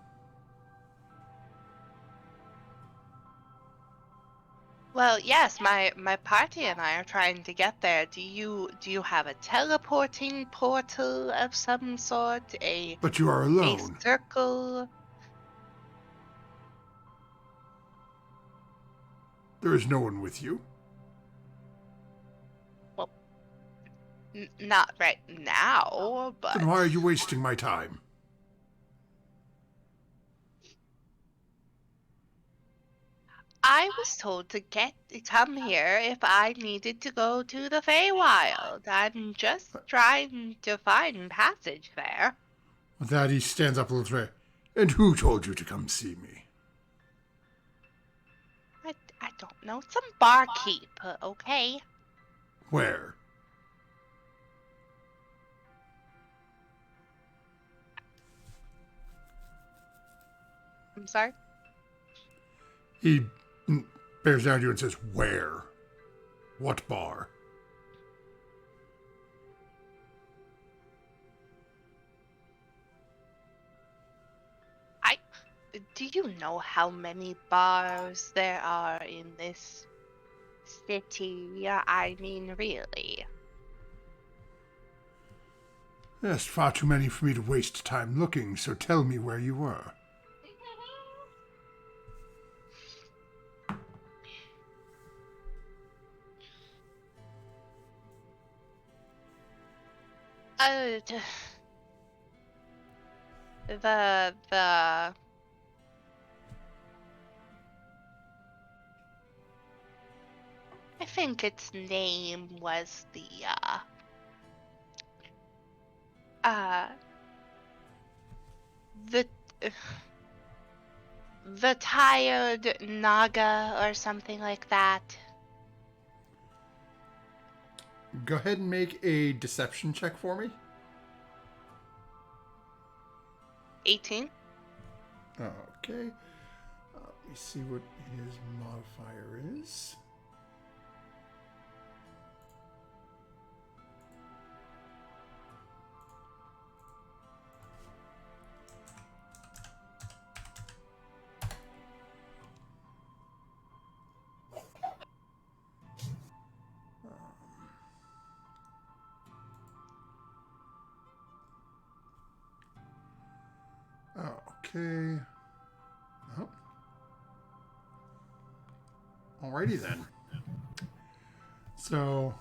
Well, yes, my party and I are trying to get there. Do you have a teleporting portal of some sort? But you are A alone. circle? There is no one with you. Well, not right now, but Then why are you wasting my time? I was told to come here if I needed to go to the Feywild. I'm just trying to find passage there. With that, he stands up a little bit. And who told you to come see me? I don't know. Some barkeep, okay? Where? I'm sorry? He bears down to you and says, where? What bar? Do you know how many bars there are in this city? I mean, really. Yes, far too many for me to waste time looking, so tell me where you were. Uh, the I think its name was uh the the tired Naga or something like that. Go ahead and make a deception check for me. 18. Okay. Let me see what his modifier is. Okay. Oh. Alrighty then. So,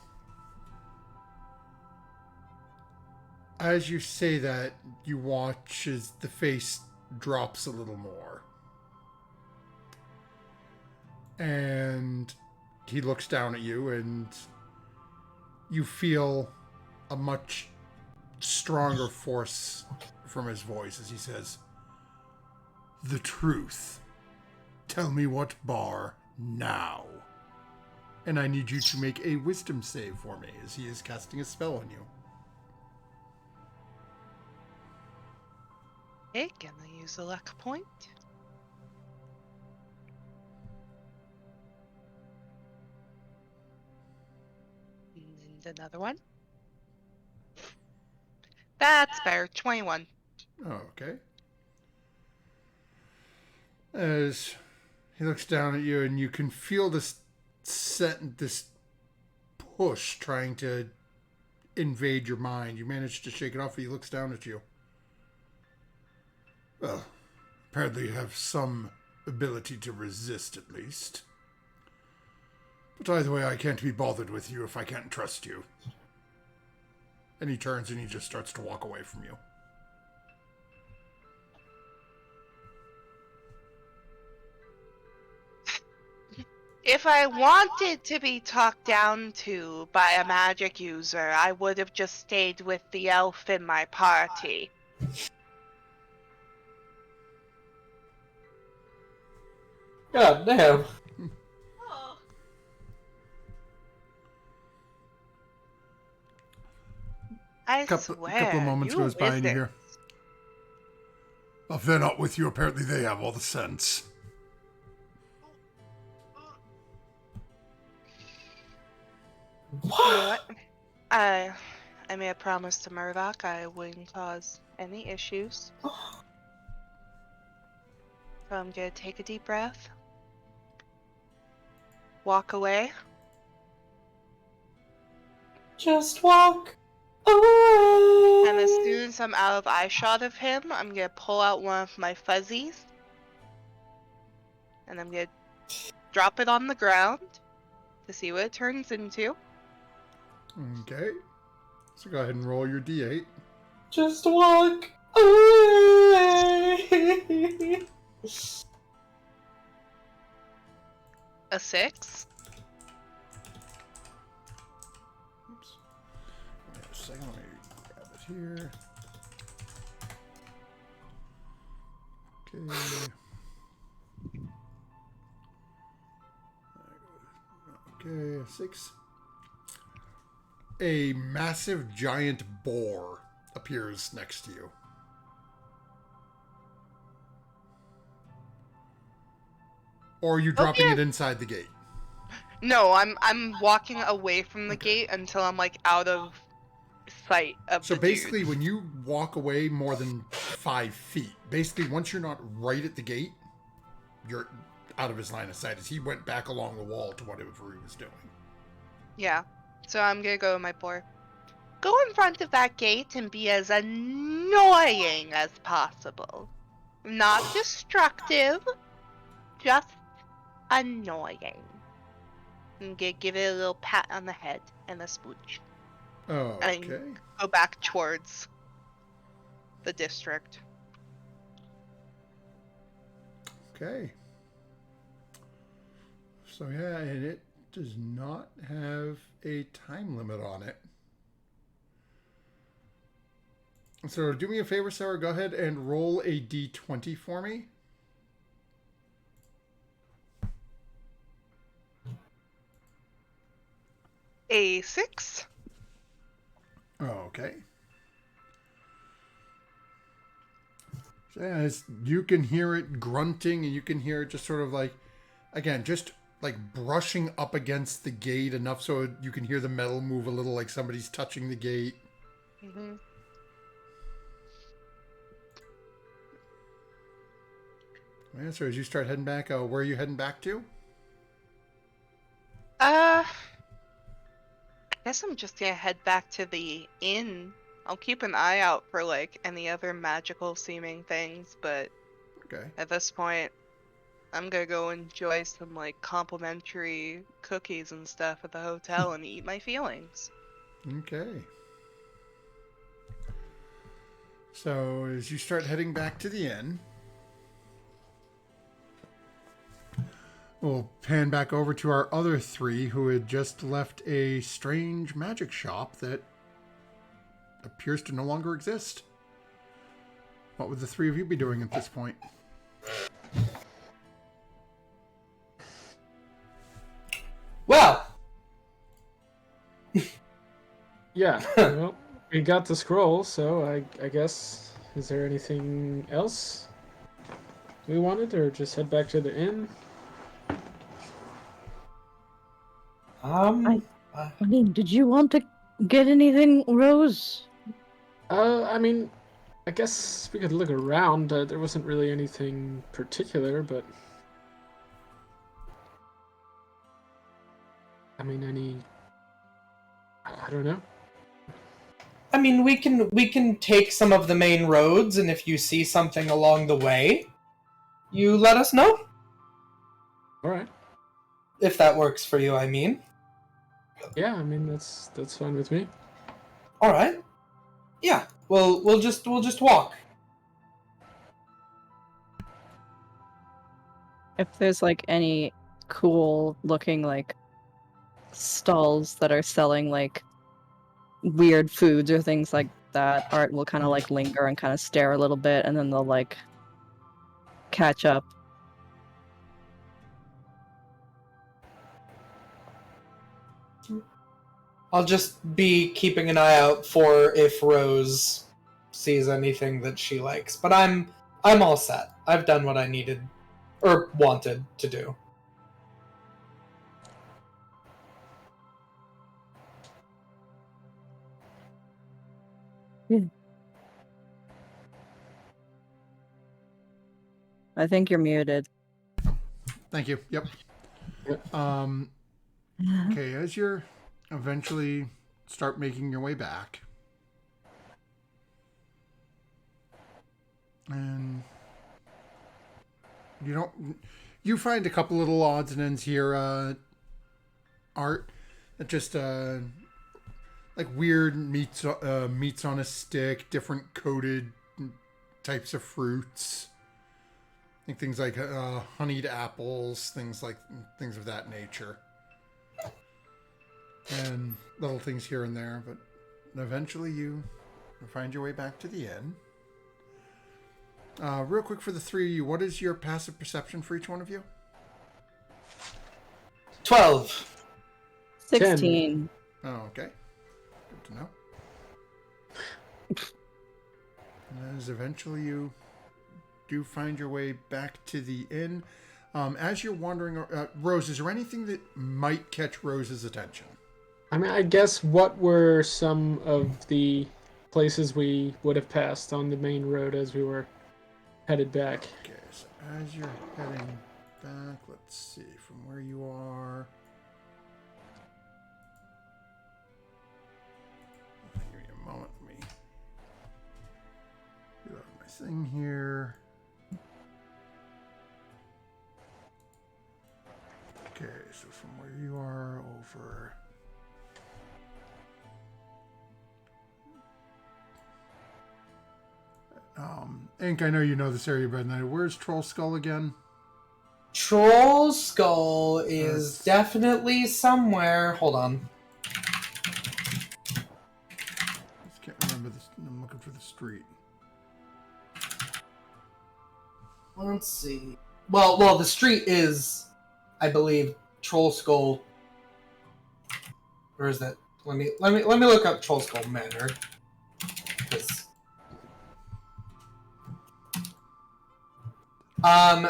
as you say that, you watch as the face drops a little more. And he looks down at you, and you feel a much stronger force from his voice as he says, "The truth. Tell me what bar now." And I need you to make a wisdom save for me as he is casting a spell on you. Okay, gonna use a luck point. And another one. That's better. 21. Okay. As he looks down at you, and you can feel this push trying to invade your mind. You manage to shake it off, and he looks down at you. Well, apparently you have some ability to resist, at least. But either way, I can't be bothered with you if I can't trust you. And he turns and he just starts to walk away from you. If I wanted to be talked down to by a magic user, I would have just stayed with the elf in my party. God damn. I couple of swear, moments you goes by and you hear, wizards. if they're not with you, apparently they have all the sense. You know what? I made a promise to Murdoch I wouldn't cause any issues. So I'm gonna take a deep breath, walk away. Just walk away. And as soon as I'm out of eyeshot of him, I'm gonna pull out one of my fuzzies. And I'm gonna drop it on the ground to see what it turns into. Okay. So go ahead and roll your d8. Just walk away. A 6. Oops. Wait a second, let me grab it here. Okay. Okay, a 6. A massive giant boar appears next to you. Or are you dropping it inside the gate? No, I'm walking away from the gate until I'm like out of sight of So the basically, dude. when you walk away more than 5 feet, basically once you're not right at the gate, you're out of his line of sight as he went back along the wall to whatever he was doing. Yeah. So I'm gonna go with my boar. Go in front of that gate and be as annoying as possible. Not destructive, just annoying. And give it a little pat on the head and a smooch. Oh, And okay. go back towards the district. Okay. So yeah, and it does not have a time limit on it. So do me a favor, Sarah. Go ahead and roll a d20 for me. A 6. Okay. So yeah, you can hear it grunting, and you can hear it just sort of like, again, just like brushing up against the gate enough so you can hear the metal move a little, like somebody's touching the gate. Mm-hmm. Yeah, so as you start heading back, where are you heading back to? I guess I'm just gonna head back to the inn. I'll keep an eye out for like any other magical seeming things, but Okay. at this point, I'm gonna go enjoy some like complimentary cookies and stuff at the hotel and eat my feelings. Okay. So as you start heading back to the inn, we'll pan back over to our other three who had just left a strange magic shop that appears to no longer exist. What would the three of you be doing at this point? Well, Yeah. Well, we got the scroll, so I guess, is there anything else we wanted, or just head back to the inn? I mean, did you want to get anything, Rose? I mean, I guess we could look around. There wasn't really anything particular, but I mean, I don't know. I mean, we can take some of the main roads, and if you see something along the way, you let us know. All right. If that works for you, I mean. Yeah, I mean that's fine with me. All right. Yeah. We'll just walk. If there's like any cool looking like stalls that are selling like weird foods or things like that, Art will kind of like linger and kind of stare a little bit, and then they'll like catch up. I'll just be keeping an eye out for if Rose sees anything that she likes. But I'm all set. I've done what I needed or wanted to do. I think you're muted. Thank you. Yep. Okay, as you're eventually start making your way back, and you find a couple little odds and ends here, Art, that just like weird meats on a stick, different coated types of fruits. I think things like honeyed apples, things of that nature, and little things here and there. But eventually, you find your way back to the inn. Real quick for the three of you, what is your passive perception for each one of you? 12. 16. Oh, okay. Good to know. And as eventually you do find your way back to the inn, as you're wandering, Rose, is there anything that might catch Rose's attention? I mean, I guess what were some of the places we would have passed on the main road as we were headed back? Okay, so as you're heading back, let's see, from where you are. Give me a moment. Let me reload my thing here. Okay, so from where you are over. Ink, I know you know this area better than I do. Where's Troll Skull again? Troll Skull is definitely somewhere. Hold on. I just can't remember this. I'm looking for the street. Let's see. Well, the street is, I believe, Troll Skull. Where is that? Let me look up Troll Skull Manor. 'Cause-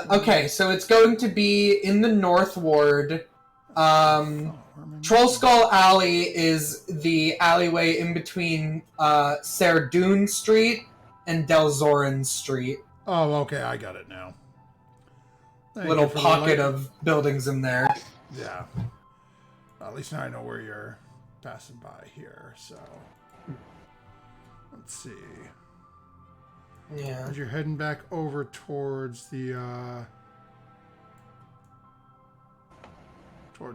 Okay, so it's going to be in the North Ward. Troll Skull Alley is the alleyway in between Serdun Street and Delzorin Street. Oh, okay, I got it now. Thank Little you for the pocket light. of buildings in there. Yeah. At least now I know where you're passing by here, so. Let's see. Yeah. As you're heading back over towards the, I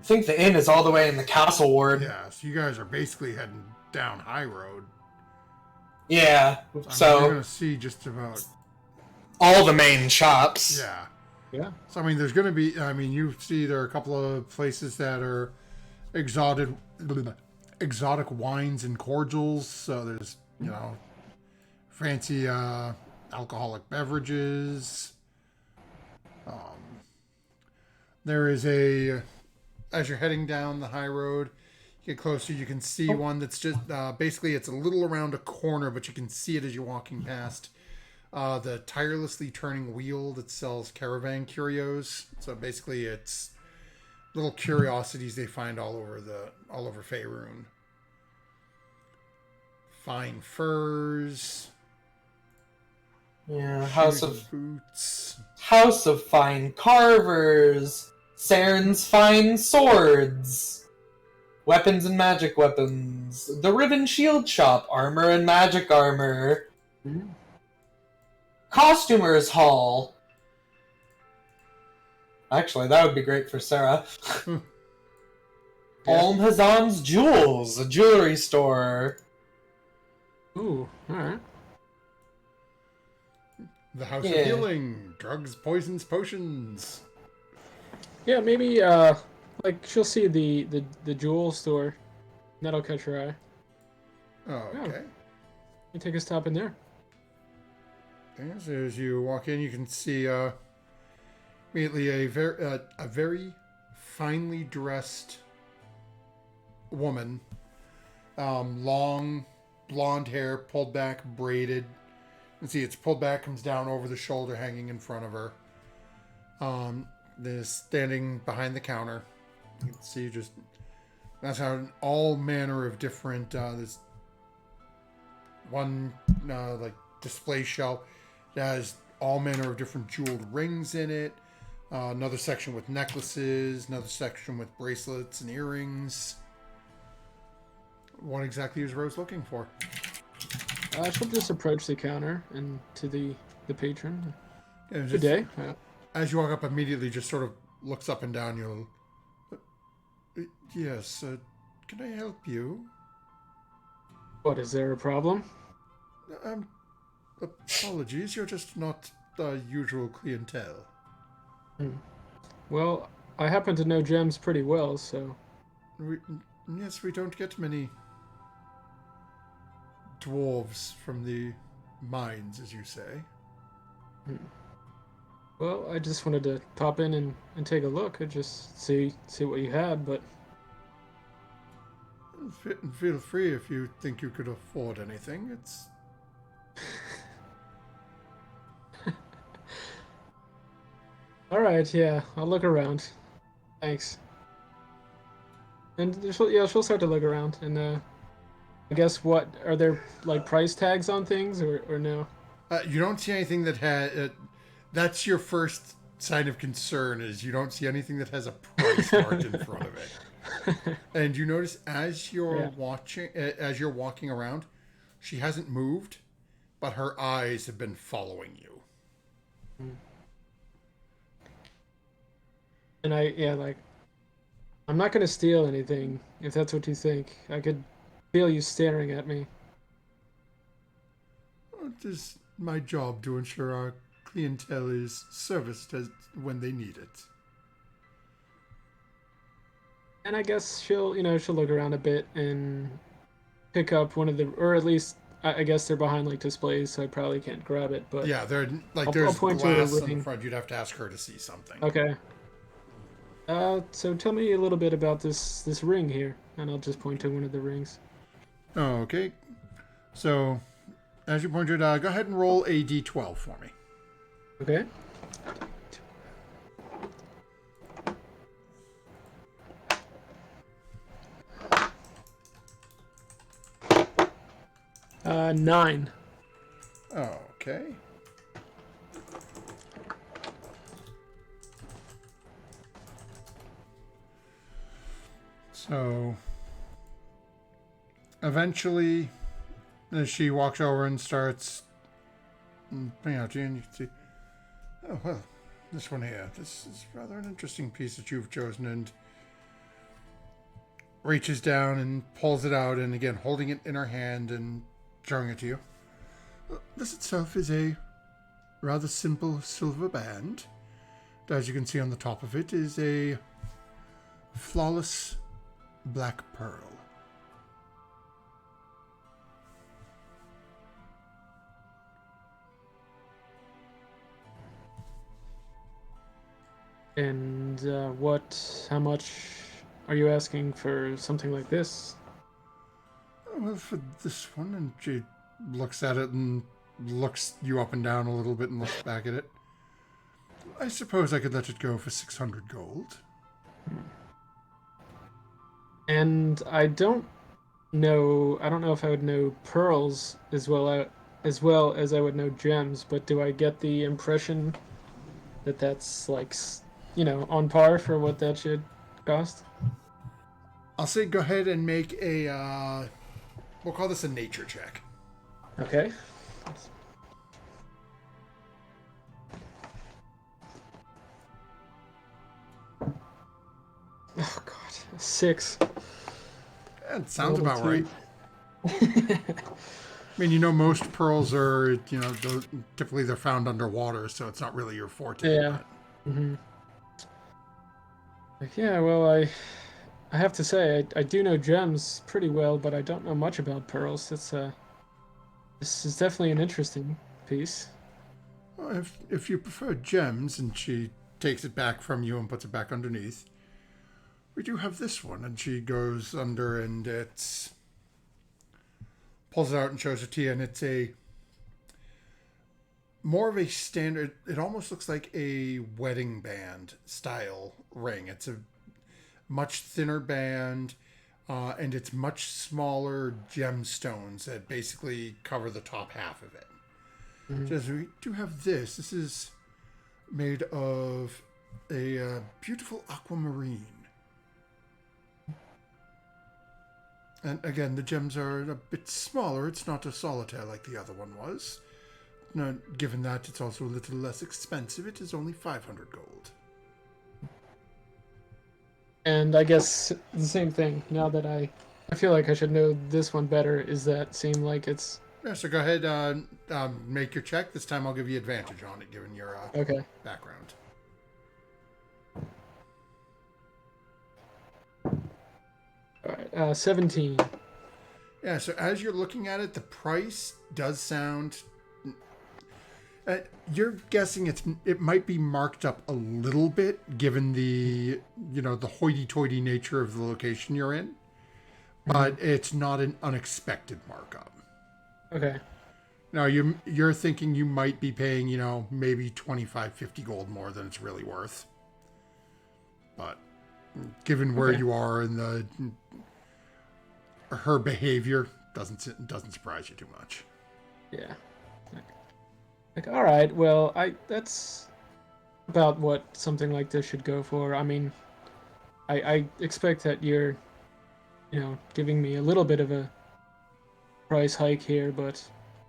think the inn is all the way in the Castle Ward. Yeah, so you guys are basically heading down High Road. Yeah. So you're going to see just about all the main shops. Yeah. Yeah. So, I mean, there's going to be, you see there are a couple of places that are exotic wines and cordials. So there's, fancy alcoholic beverages. There is as you're heading down the high road, you get closer, you can see one that's just, basically it's a little around a corner, but you can see it as you're walking past. The tirelessly turning wheel that sells caravan curios. So basically, it's little curiosities they find all over Faerun. Fine furs. Yeah, House of boots. House of Fine Carvers. Saren's Fine Swords. Weapons and magic weapons. The Riven Shield Shop. Armor and magic armor. Mm-hmm. Costumers Hall. Actually, that would be great for Sarah. Olm Hazan's Jewels, a jewelry store. Ooh, alright. The House of Healing, drugs, poisons, potions. Yeah, maybe she'll see the jewel store. That'll catch her eye. Oh, okay. You take a stop in there. So as you walk in, you can see immediately a very finely dressed woman long blonde hair, pulled back, braided. You can see it's pulled back, comes down over the shoulder, hanging in front of her. Is standing behind the counter. You can see just that's how all manner of different. There's one like display shelf that has all manner of different jeweled rings in it. Another section with necklaces. Another section with bracelets and earrings. What exactly is Rose looking for? She'll just approach the counter and to the patron. Yeah, Good day. As you walk up, immediately just sort of looks up and down. You'll. Yes. Can I help you? What, is there a problem? Apologies. You're just not the usual clientele. Well, I happen to know gems pretty well, so... Yes, we don't get many dwarves from the mines, as you say. Well, I just wanted to pop in and take a look and just see what you had, but... Feel free if you think you could afford anything. It's... Alright, yeah, I'll look around. Thanks. And she'll start to look around, and I guess are there like price tags on things or no? You don't see anything that has. That's your first sign of concern, is you don't see anything that has a price marked in front of it. And you notice as you're walking around, she hasn't moved, but her eyes have been following you. And I'm not gonna steal anything if that's what you think. I could feel you staring at me. It is my job to ensure our clientele is serviced when they need it. And I guess she'll look around a bit and pick up one of the, or at least I guess they're behind like displays, so I probably can't grab it. But yeah, there's I'll point glass to a in ring. front. You'd have to ask her to see something. Okay. So tell me a little bit about this ring here, and I'll just point to one of the rings. Okay. So, as you pointed, go ahead and roll a d12 for me. Okay. 9. Okay. So, eventually, as she walks over and starts putting out to you, and you can see, oh, well, this one here. This is rather an interesting piece that you've chosen, and reaches down and pulls it out, and again, holding it in her hand and showing it to you. This itself is a rather simple silver band. As you can see on the top of it is a flawless black pearl. And how much are you asking for something like this? Well, for this one, and she looks at it and looks you up and down a little bit and looks back at it. I suppose I could let it go for 600 gold. And I don't know if I would know pearls as well as I would know gems, but do I get the impression that that's like, on par for what that should cost? I'll say go ahead and make a, we'll call this a nature check. Okay. Oh god, 6. That sounds about Level right. I mean, most pearls are, typically they're found underwater, so it's not really your forte. Yeah. Mm-hmm. Yeah, well, I have to say, I do know gems pretty well, but I don't know much about pearls. This is definitely an interesting piece. Well, if you prefer gems, and she takes it back from you and puts it back underneath, we do have this one, and she goes under, and it's pulls it out and shows it to you, and it's a more of a standard. It almost looks like a wedding band style ring. It's a much thinner band, and it's much smaller gemstones that basically cover the top half of it. Just we do have this. This is made of a beautiful aquamarine. And again, the gems are a bit smaller. It's not a solitaire like the other one was. Now, given that it's also a little less expensive, it is only 500 gold. And I guess the same thing. Now that I feel like I should know this one better. Is that seem like it's Yeah, so go ahead, make your check. This time I'll give you advantage on it, given your okay? background. All right, 17. Yeah, so as you're looking at it, the price does sound... you're guessing it might be marked up a little bit, given the, the hoity-toity nature of the location you're in. But it's not an unexpected markup. Okay. Now, you're thinking you might be paying, maybe 25, 50 gold more than it's really worth. But given where you are and her behavior, doesn't surprise you too much. Yeah. Like, all right, well, that's about what something like this should go for. I mean, I expect that you're, giving me a little bit of a price hike here, but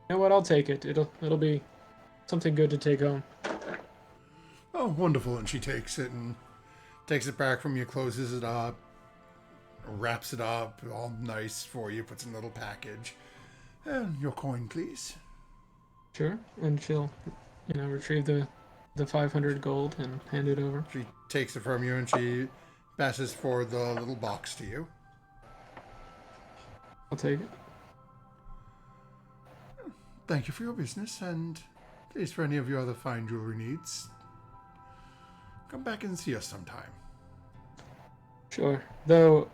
you know what? I'll take it. It'll be something good to take home. Oh, wonderful! And she takes it back from you, closes it up, wraps it up, all nice for you, puts in a little package. And your coin, please. Sure. And she'll, retrieve the 500 gold and hand it over. She takes it from you and she passes for the little box to you. I'll take it. Thank you for your business, and please, for any of your other fine jewelry needs, come back and see us sometime. Sure. Though,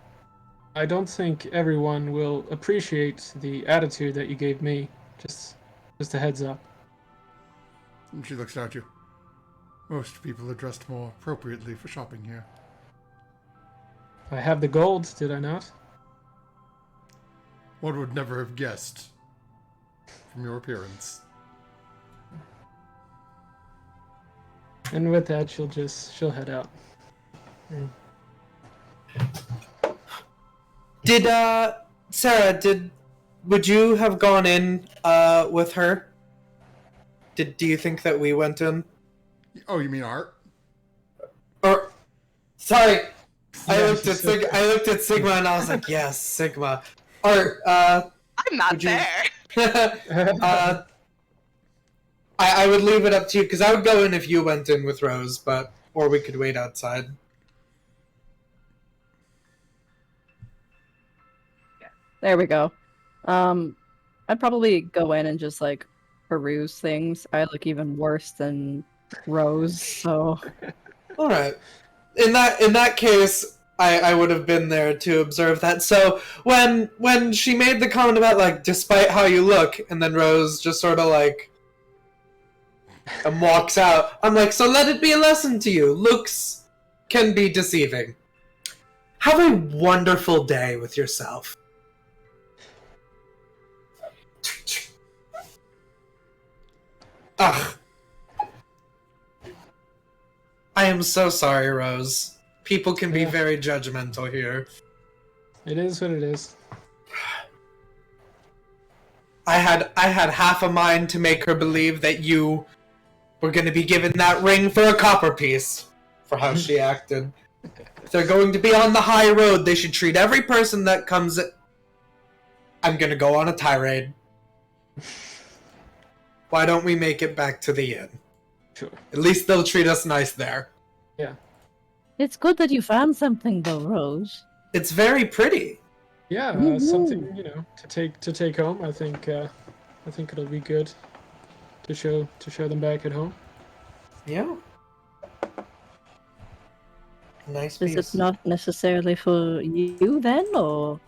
I don't think everyone will appreciate the attitude that you gave me. Just a heads up. And she looks at you. Most people are dressed more appropriately for shopping here. I have the gold, did I not? One would never have guessed from your appearance. And with that, she'll head out. Sarah, would you have gone in with her? Do you think that we went in? Oh, you mean Art? Or, sorry, I Yeah, looked at Sigma and I was like, yes, Sigma. Art, I'm not there. I would leave it up to you, because I would go in if you went in with Rose, or we could wait outside. There we go. I'd probably go in and just peruse things. I look even worse than Rose, so All right. In that case, I would have been there to observe that. So when she made the comment about despite how you look, and then Rose just sort of and walks out, I'm like, so let it be a lesson to you. Looks can be deceiving. Have a wonderful day with yourself. Ugh. I am so sorry, Rose. People can be very judgmental here. It is what it is. I had half a mind to make her believe that you were going to be given that ring for a copper piece for how she acted. If they're going to be on the high road, they should treat every person that comes... I'm going to go on a tirade. Why don't we make it back to the inn? Sure. At least they'll treat us nice there. Yeah. it's good that you found something, though, Rose. It's very pretty. Yeah, something to take home. I think it'll be good to show them back at home. Yeah. Nice Is piece. it not necessarily for you then, or?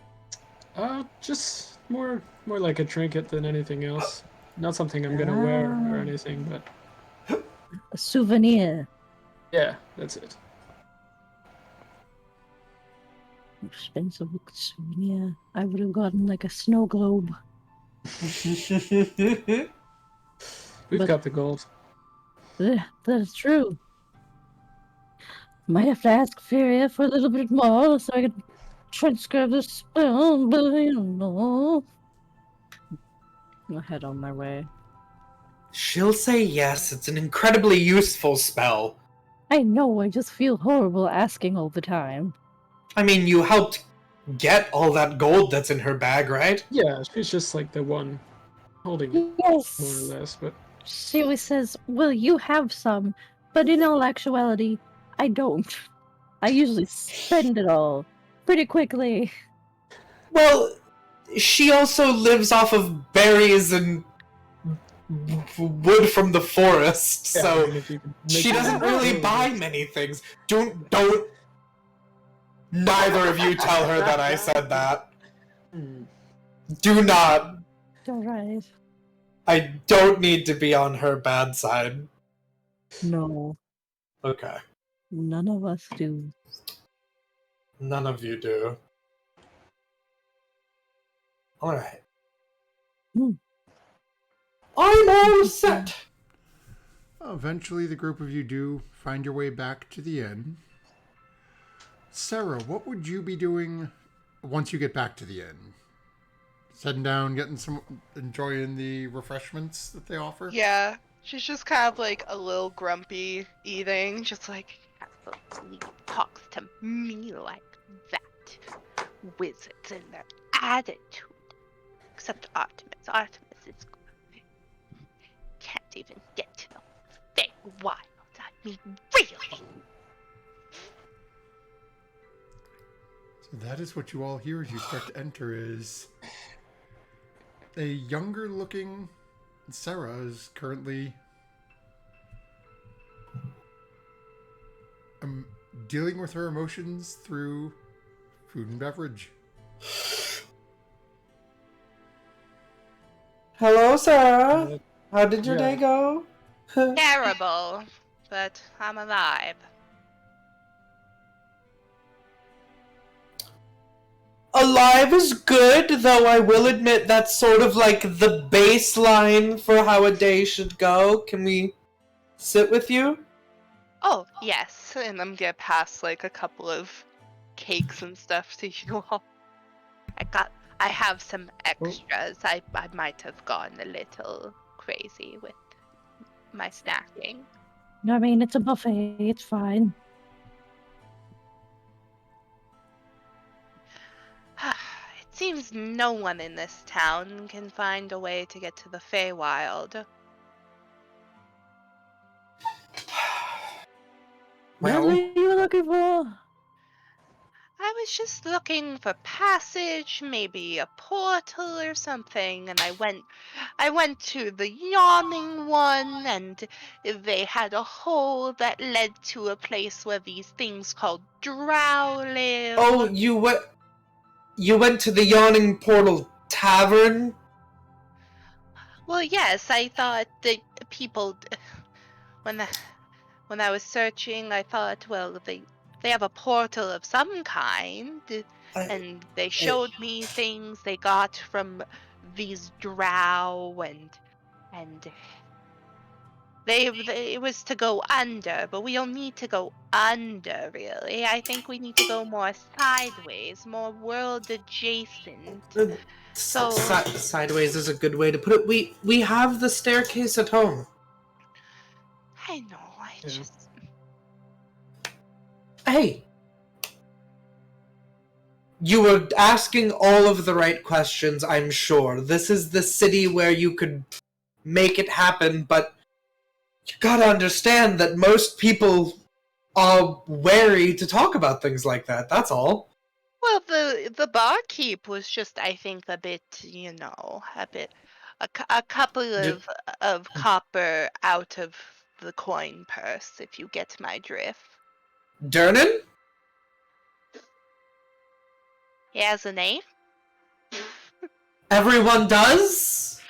Just More like a trinket than anything else. Not something I'm gonna wear or Ah. anything, but A souvenir. yeah, that's it. Expensive souvenir. I would have gotten like a snow globe. We've But got the gold. that's true. Might have to ask Feria for a little bit more so I can transcribe the spell, but I don't know. I'll head on my way. She'll say yes. It's an incredibly useful spell. I know, I just feel horrible asking all the time. I mean, you helped get all that gold that's in her bag, right? Yeah, she's just like the one holding it, more or Yes! less. But She always says, well, you have some, but in all actuality, I don't. I usually spend it all pretty quickly. Well, she also lives off of berries and wood from the forest, yeah, so I mean, if you can make she it doesn't work, really buy many things. Don't neither of you tell her that I said that. Hmm. Do not. Alright. I don't need to be on her bad side. No, Okay. none of us do. None of you do. Alright. Hmm. I'm all set! Eventually, the group of you do find your way back to the inn. Sarah, what would you be doing once you get back to the inn? Sitting down, enjoying the refreshments that they offer? Yeah, she's just kind of like a little grumpy eating, just like, Can't believe talks to me like that. Wizards and their attitude. Except Artemis. Artemis is can't even get to the Feywild. I mean, really. So that is what you all hear as you start to enter is a younger looking Sarah is currently dealing with her emotions through food and beverage. Hello, Sarah. How did your Yeah. day go? Terrible. But I'm alive. Alive is good, though I will admit that's sort of like the baseline for how a day should go. Can we sit with you? oh, yes, and I'm gonna pass like a couple of cakes and stuff to you all. I have some extras. I might have gone a little crazy with my snacking. I mean, it's a buffet, it's fine. It seems no one in this town can find a way to get to the Feywild. That's Well, what you were looking for? I was just looking for passage, maybe a portal or something, and I went to the yawning one, and they had a hole that led to a place where these things called drow live. oh, you went to the Yawning Portal Tavern? Well, yes, I thought that people, when I was searching, I thought, well, they have a portal of some kind, and they showed me things they got from these drow, and it was to go under, but we don't need to go under, really. I think we need to go more sideways, more world adjacent. So Sideways is a good way to put it. We have the staircase at home. I know, I Yeah. just Hey, you were asking all of the right questions, I'm sure. This is the city where you could make it happen, but you gotta understand that most people are wary to talk about things like that, that's all. Well, the barkeep was just, I think, a bit, a couple of copper out of the coin purse, if you get my drift. Durnan? He has a name? Everyone does?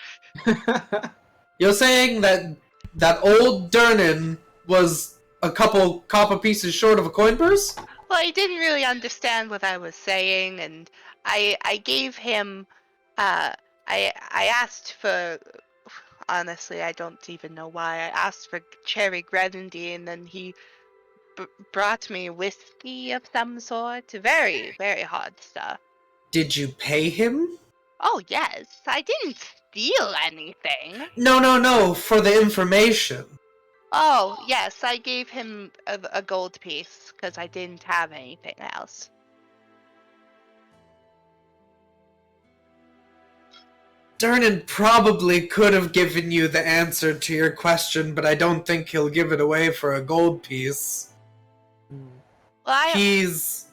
You're saying that old Durnan was a couple copper pieces short of a coin purse? Well, he didn't really understand what I was saying, and I gave him, I asked for, honestly, I don't even know why. I asked for cherry grenadine, and then he brought me whiskey of some sort. Very, very hard stuff. Did you pay him? Oh, yes. I didn't steal anything. No, for the information. Oh, yes, I gave him a gold piece, because I didn't have anything else. Durnan probably could have given you the answer to your question, but I don't think he'll give it away for a gold piece. Well, He's...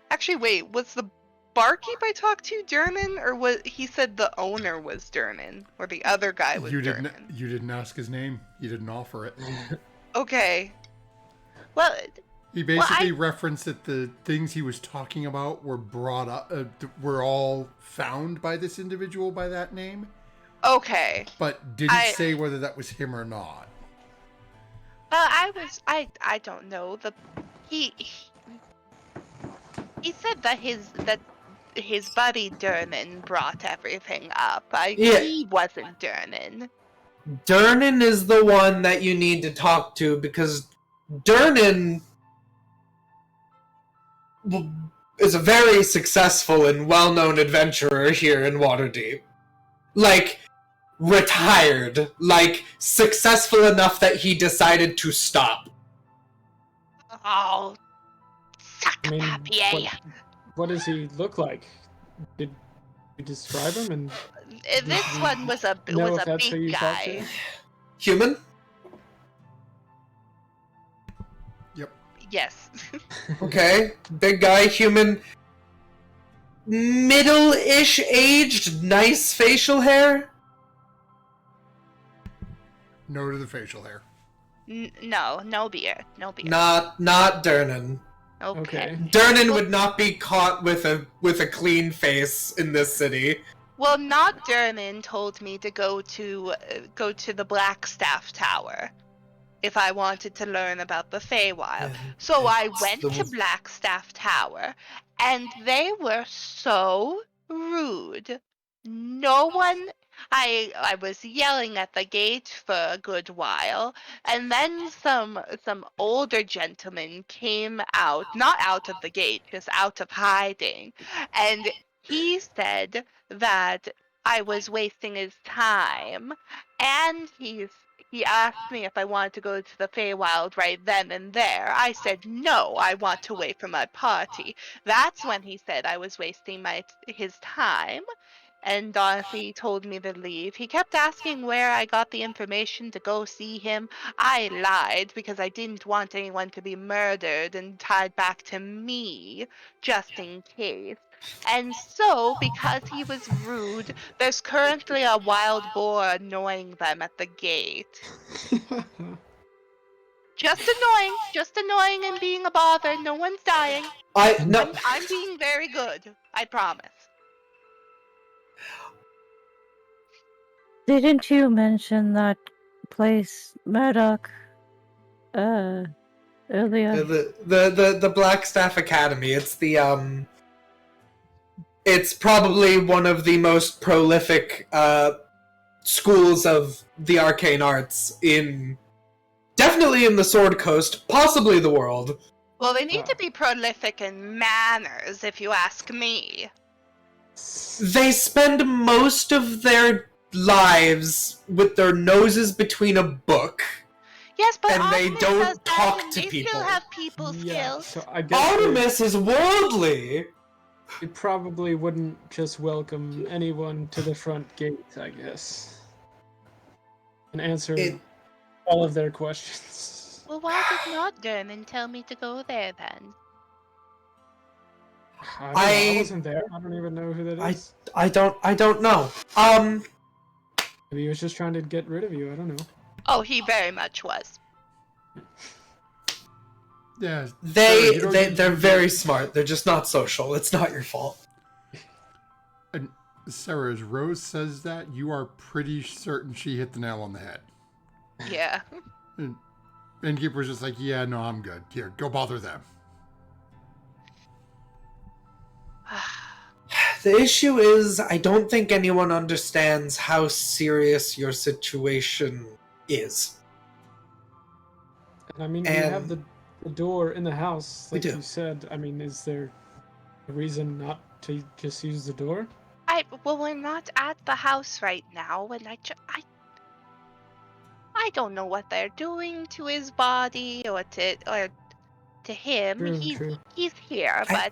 Actually, wait, was the barkeep I talked to Durnan, or was he said the owner was Durnan, or the other guy was Durnan? You didn't ask his name. You didn't offer it. Okay. well, He basically referenced that the things he was talking about were brought up, were all found by this individual by that name, Okay. but didn't say whether that was him or not. well, I don't know. He said that his buddy Durnan brought everything up. He wasn't Durnan. Durnan is the one that you need to talk to, because Durnan is a very successful and well-known adventurer here in Waterdeep. Like, retired. Like, successful enough that he decided to stop. Oh, suck I mean, papier. what does he look like? Did you describe him? And This one was a know if that's who big you talked to? guy. Human? Yep. Yes. Okay. Big guy, human. Middle-ish aged, nice facial hair? No to the facial hair. No beard. No beard. Not Durnan. Okay. Durnan would not be caught with a clean face in this city. Well, not Durnan told me to go to the Blackstaff Tower if I wanted to learn about the Feywild. So I went to Blackstaff Tower, and they were so rude. No one. I was yelling at the gate for a good while, and then some older gentleman came out, not out of the gate, just out of hiding, and he said that I was wasting his time, and he asked me if I wanted to go to the Feywild right then and there. I said no, I want to wait for my party. That's when he said I was wasting his time, and he told me to leave. He kept asking where I got the information to go see him. I lied because I didn't want anyone to be murdered and tied back to me, just in case. And so, because he was rude, there's currently a wild boar annoying them at the gate. Just annoying and being a bother. No one's dying. I'm being very good. I promise. Didn't you mention that place, Murdoch, earlier? The Blackstaff Academy. It's probably one of the most prolific schools of the arcane arts definitely in the Sword Coast, possibly the world. Well, they need to be prolific in manners, if you ask me. They spend most of their lives with their noses between a book. Yes, but and they Artemis don't does that, talk and to they people. still have people skills. So I guess Artemis is worldly! we probably wouldn't just welcome anyone to the front gate, I guess. And answer all of their questions. Well, why did not Derman tell me to go there then? I wasn't there. I don't even know who that is. I don't know. Maybe he was just trying to get rid of you. I don't know. Oh, he very much was. Yeah. They're very smart. They're just not social. It's not your fault. And Sarah, as Rose says that, you are pretty certain she hit the nail on the head. Yeah. And Innkeeper's just like, yeah, no, I'm good. Here, go bother them. The issue is, I don't think anyone understands how serious your situation is. And I mean, we have the door in the house, like you said. I mean, is there a reason not to just use the door? Well, we're not at the house right now, and I don't know what they're doing to his body or to him. True. He's here, but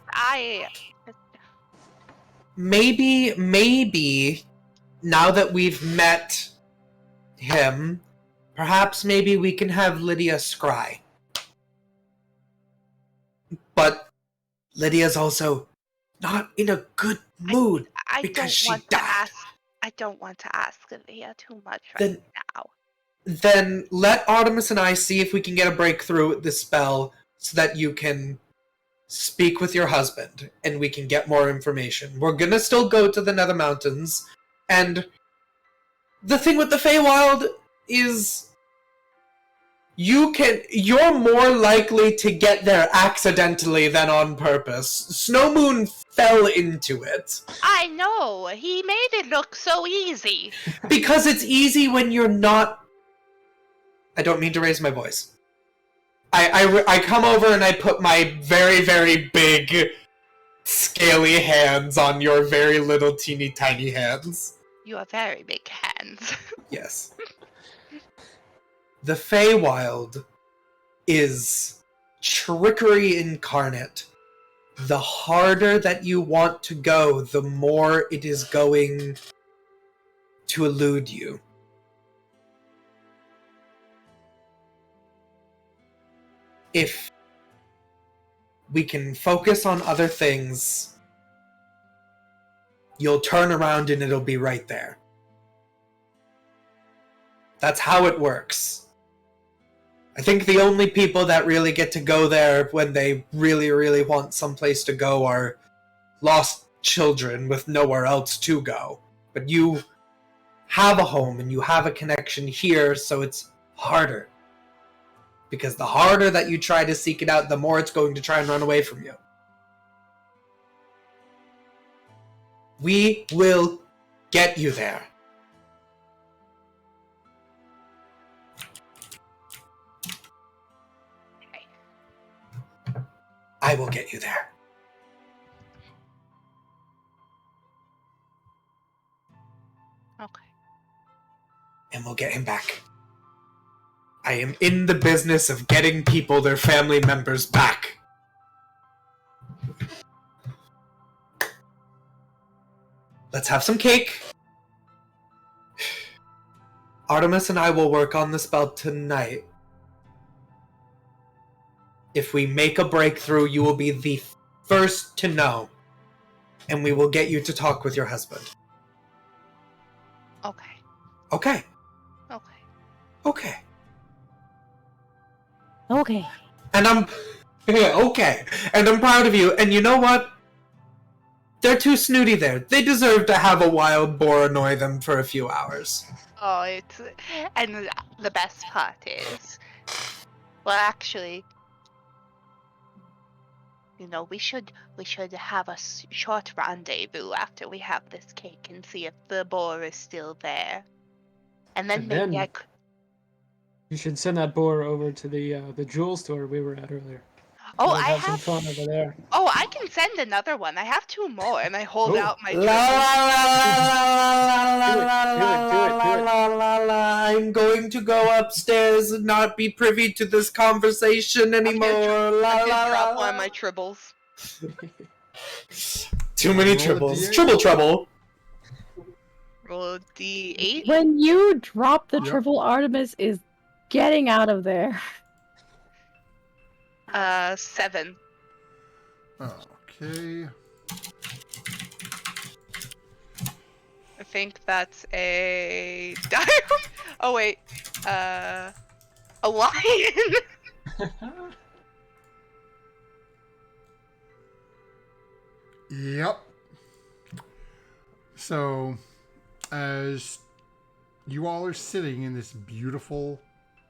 Maybe now that we've met him, perhaps maybe we can have Lydia scry. But Lydia's also not in a good mood because she died. I don't want to ask Lydia too much now. Then let Artemis and I see if we can get a breakthrough with this spell so that you can speak with your husband and we can get more information. We're gonna still go to the Nether Mountains, and the thing with the Feywild is you're more likely to get there accidentally than on purpose. Snow Moon fell into it. I know, he made it look so easy. Because it's easy when you're not... I don't mean to raise my voice. I come over and I put my very, very big, scaly hands on your very little, teeny, tiny hands. You have very big hands. Yes. The Feywild is trickery incarnate. The harder that you want to go, the more it is going to elude you. If we can focus on other things, you'll turn around and it'll be right there. That's how it works. I think the only people that really get to go there when they really, really want someplace to go are lost children with nowhere else to go. But you have a home and you have a connection here, so it's harder. Because the harder that you try to seek it out, the more it's going to try and run away from you. We will get you there. I will get you there. Okay. And we'll get him back. I am in the business of getting people their family members back. Let's have some cake. Artemis and I will work on the spell tonight. If we make a breakthrough, you will be the first to know. And we will get you to talk with your husband. Okay. Okay. Okay. Okay. Okay. And I'm... okay. And I'm proud of you. And you know what? They're too snooty there. They deserve to have a wild boar annoy them for a few hours. Oh, and the best part is, well, actually, you know, we should have a short rendezvous after we have this cake and see if the boar is still there, and then maybe I could. You should send that boar over to the jewel store we were at earlier. Oh, I have some fun over there. Oh, I can send another one. I have 2 more, and I hold out my. Do it. I'm going to go upstairs and not be privy to this conversation anymore. I'm gonna drop one of my tribbles. Too many tribbles. Triple trouble. Roll a d8. When you drop the triple, Artemis is getting out of there. 7. Okay. I think that's a diamond. Oh wait, a lion. Yep. So, as you all are sitting in this beautiful,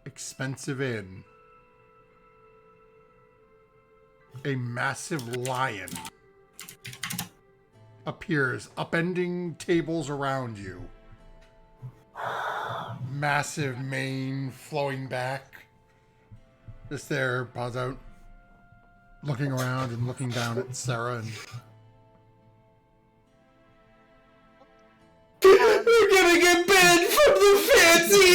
expensive inn, a massive lion appears, upending tables around you. Massive mane flowing back. Just there, paws out, looking around and looking down at Sarah. And We're gonna get banned from the fancy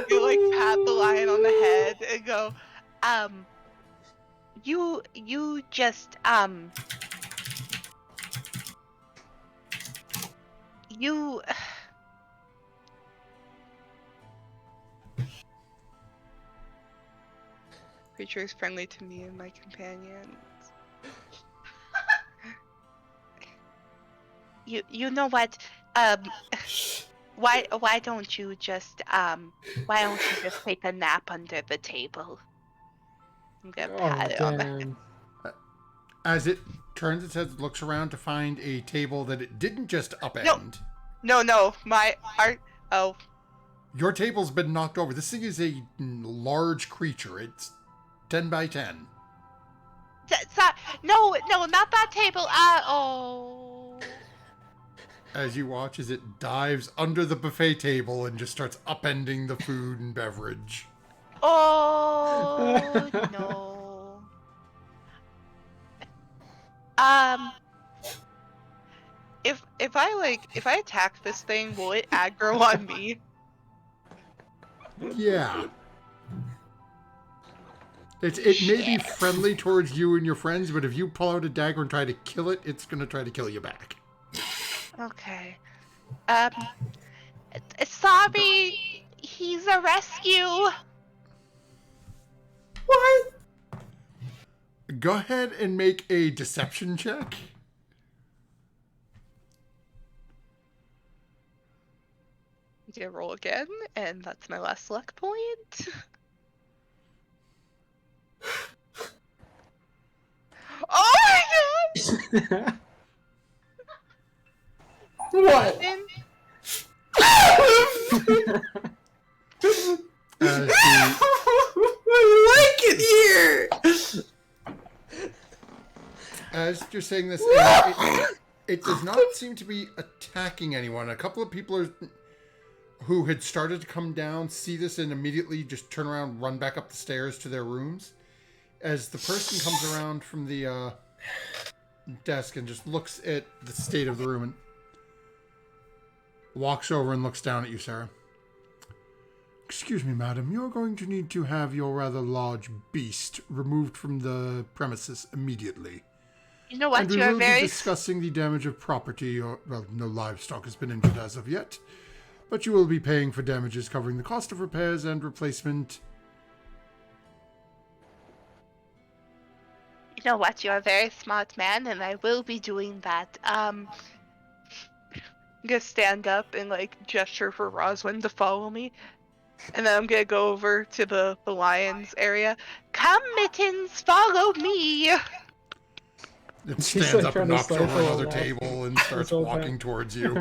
You like pat the lion on the head and go, you just you creature is friendly to me and my companions. you know what? Why don't you just take a nap under the table? I'm gonna Oh, pat it on the head. damn. as it turns its head, looks around to find a table that it didn't just upend. No, oh, Your table's been knocked over. This thing is a large creature. It's 10 by 10. No, not that table. Oh. As you watch as it dives under the buffet table and just starts upending the food and beverage. Oh no. if I attack this thing, will it aggro on me? Yeah. It may be friendly towards you and your friends, but if you pull out a dagger and try to kill it, it's going to try to kill you back. Okay. Sorry. He's a rescue. What? Go ahead and make a deception check. Yeah, roll again, and that's my last luck point. Oh my god! What? I like it here! As you're saying this, it does not seem to be attacking anyone. A couple of people who had started to come down see this and immediately just turn around, run back up the stairs to their rooms. As the person comes around from the desk and just looks at the state of the room and walks over and looks down at you, Sarah. Excuse me, madam. You're going to need to have your rather large beast removed from the premises immediately. You know what? And we You are will be very discussing the damage of property. Well, no livestock has been injured as of yet, but you will be paying for damages covering the cost of repairs and replacement. You know what? You're a very smart man, and I will be doing that. I'm gonna stand up and like gesture for Roswin to follow me. And then I'm gonna go over to the lion's area. Come, Mittens, follow me. It She's, stands like, up and trying to knocks over stifle a another laugh. table and starts whole walking time. towards you.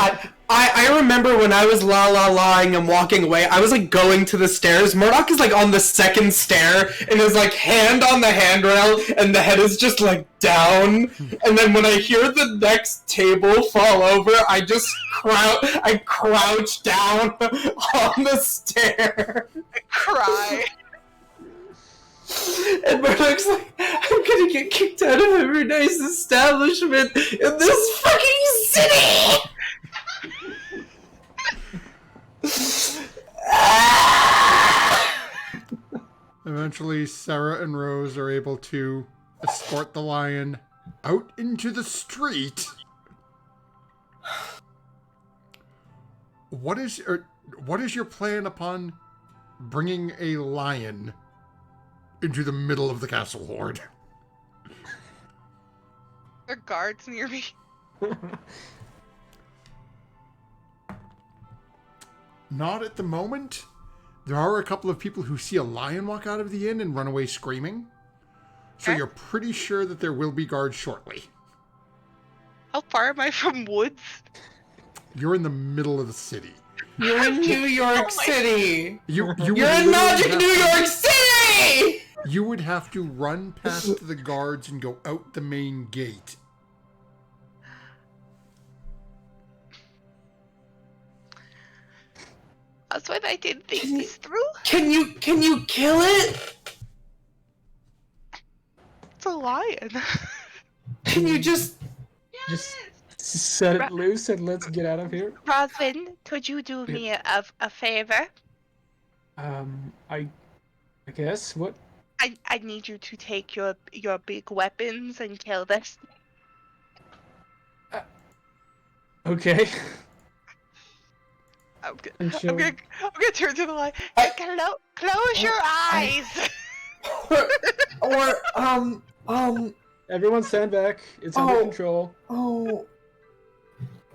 I remember when I was la-la-laing and walking away, I was like going to the stairs. Murdoch is like on the second stair and is like hand on the handrail and the head is just like down. And then when I hear the next table fall over, I just crouch down on the stair. Cry. And Murdoch's like, I'm gonna get kicked out of every nice establishment in this fucking city! Eventually, Sarah and Rose are able to escort the lion out into the street. What is your plan upon bringing a lion into the middle of the castle horde? There are guards near me. Not at the moment. There are a couple of people who see a lion walk out of the inn and run away screaming. So Okay. you're pretty sure that there will be guards shortly. How far am I from woods? You're in the middle of the city. You're in New York Oh my- City. You would You're in literally Magic have New to- York City. You would have to run past the guards and go out the main gate. Oh, that's what I didn't think this through. Can you kill it? It's a lion. Can you just? Just set it loose and let's get out of here. Roswin, could you do me a favor? I guess what? I need you to take your big weapons and kill this. Okay. I'm And she'll- gonna turn to the lion. Close your eyes. Or Everyone stand back. It's under control.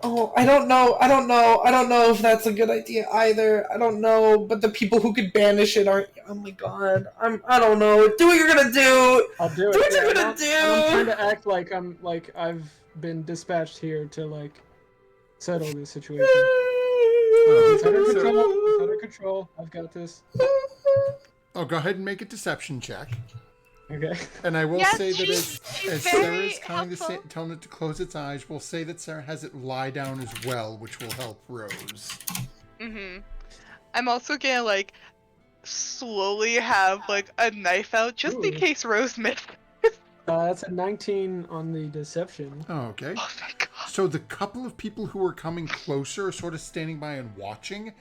I don't know if that's a good idea either. I don't know, but the people who could banish it aren't. Oh my god, I don't know. Do what you're gonna do. I'll do it. Do what you're and gonna I'm do. trying to act like I've been dispatched here to settle this situation. It's under control. It's under control. I've got this. Oh, go ahead and make a deception check. Okay. And I will Yes, say that she's as very Sarah's helpful. telling it to close its eyes, we'll say that Sarah has it lie down as well, which will help Rose. Mm-hmm. I'm also gonna slowly have a knife out just in Ooh. case Rose missed. That's a 19 on the deception. Oh, okay. Oh my god. So the couple of people who were coming closer, sort of standing by and watching,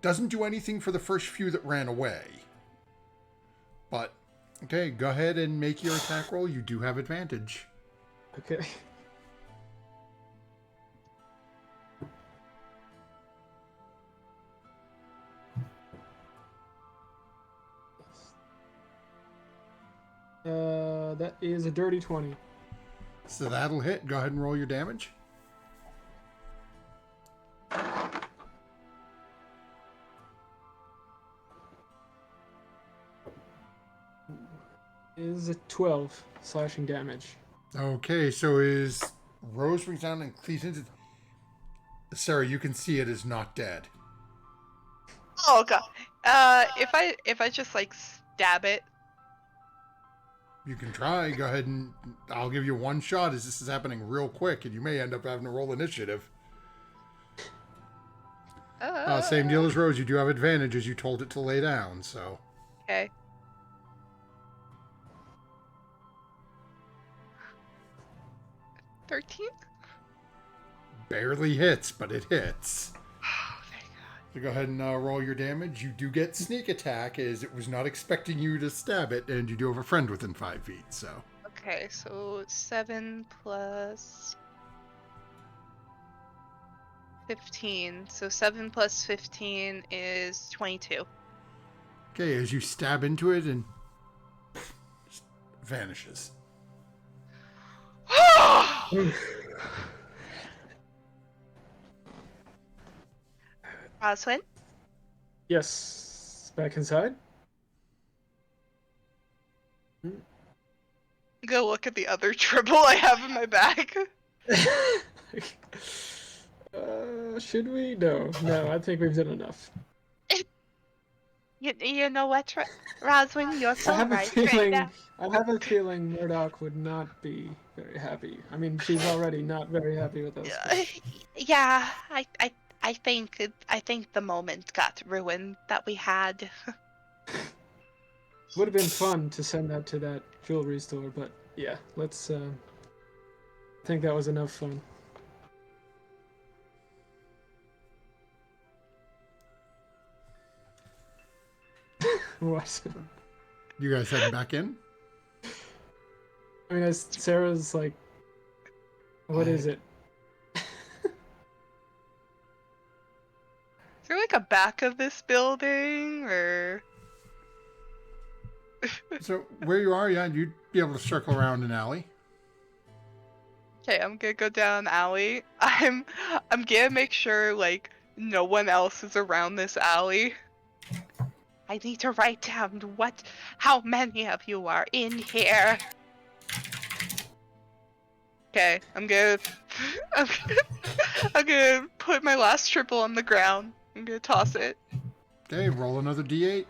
doesn't do anything for the first few that ran away. But, okay, go ahead and make your attack roll. You do have advantage. Okay. That is a dirty 20. So that'll hit. Go ahead and roll your damage. Is a 12 slashing damage. Okay, so is Rose brings down and cleaves into... Sarah, you can see it is not dead. Oh god. If I just stab it. You can try. Go ahead and I'll give you one shot as this is happening real quick, and you may end up having to roll initiative. Same deal as Rose. You do have advantage as you told it to lay down, so... Okay. $13? Barely hits, but it hits. Oh, thank god. So go ahead and roll your damage. You do get sneak attack, as it was not expecting you to stab it, and you do have a friend within 5 feet, so... Okay, so 7 plus 15. So 7 plus 15 is 22. Okay, as you stab into it, and... just vanishes. Roswin? Yes. Back inside. Go look at the other triple I have in my bag. Should we? No, I think we've done enough. You know what, Roswin? You're so I have a right right feeling. now. I have a feeling Murdoch would not be very happy. I mean, she's already not very happy with us. Yeah, I think the moment got ruined that we had. Would have been fun to send that to that jewelry store, but yeah, let's. I think that was enough fun. What? You guys heading back in? I mean, as Sarah's like, what is it? Is there a back of this building, or... So where you are, yeah, you'd be able to circle around an alley. Okay, I'm gonna go down an alley. I'm gonna make sure no one else is around this alley. I need to write down how many of you are in here. Okay, I'm gonna I'm gonna put my last triple on the ground. I'm gonna toss it. Okay, roll another d8.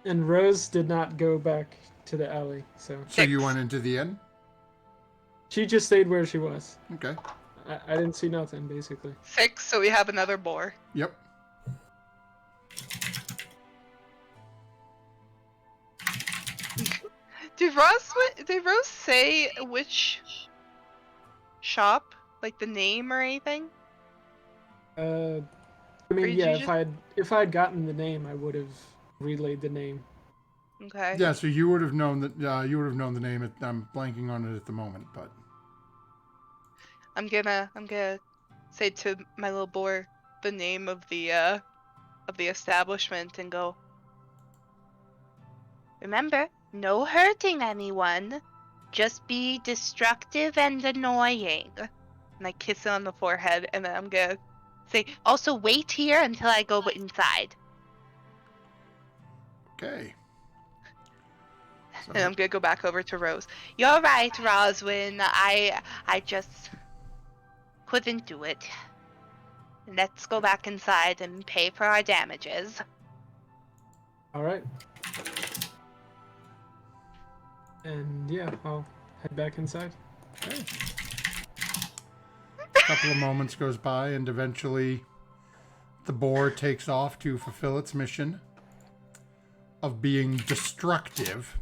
And Rose did not go back to the alley, so So you 6. went into the inn? she just stayed where she was. Okay. I didn't see nothing, basically. 6, so we have another boar. Yep. Did Rose say which shop, like the name or anything? I Or mean, did yeah, you if I had gotten the name, I would have relayed the name. Okay. Yeah, so you would have known that. You would have known the name. I'm blanking on it at the moment, but I'm gonna say to my little boar the name of the establishment and go. Remember, no hurting anyone. Just be destructive and annoying. And I kiss it on the forehead, and then I'm gonna say, Also, wait here until I go inside. okay. So, and I'm gonna go back over to Rose. You're right, Roswin. I just couldn't do it. Let's go back inside and pay for our damages. All right. And yeah, I'll head back inside. okay. A couple of moments goes by, and eventually, the boar takes off to fulfill its mission of being destructive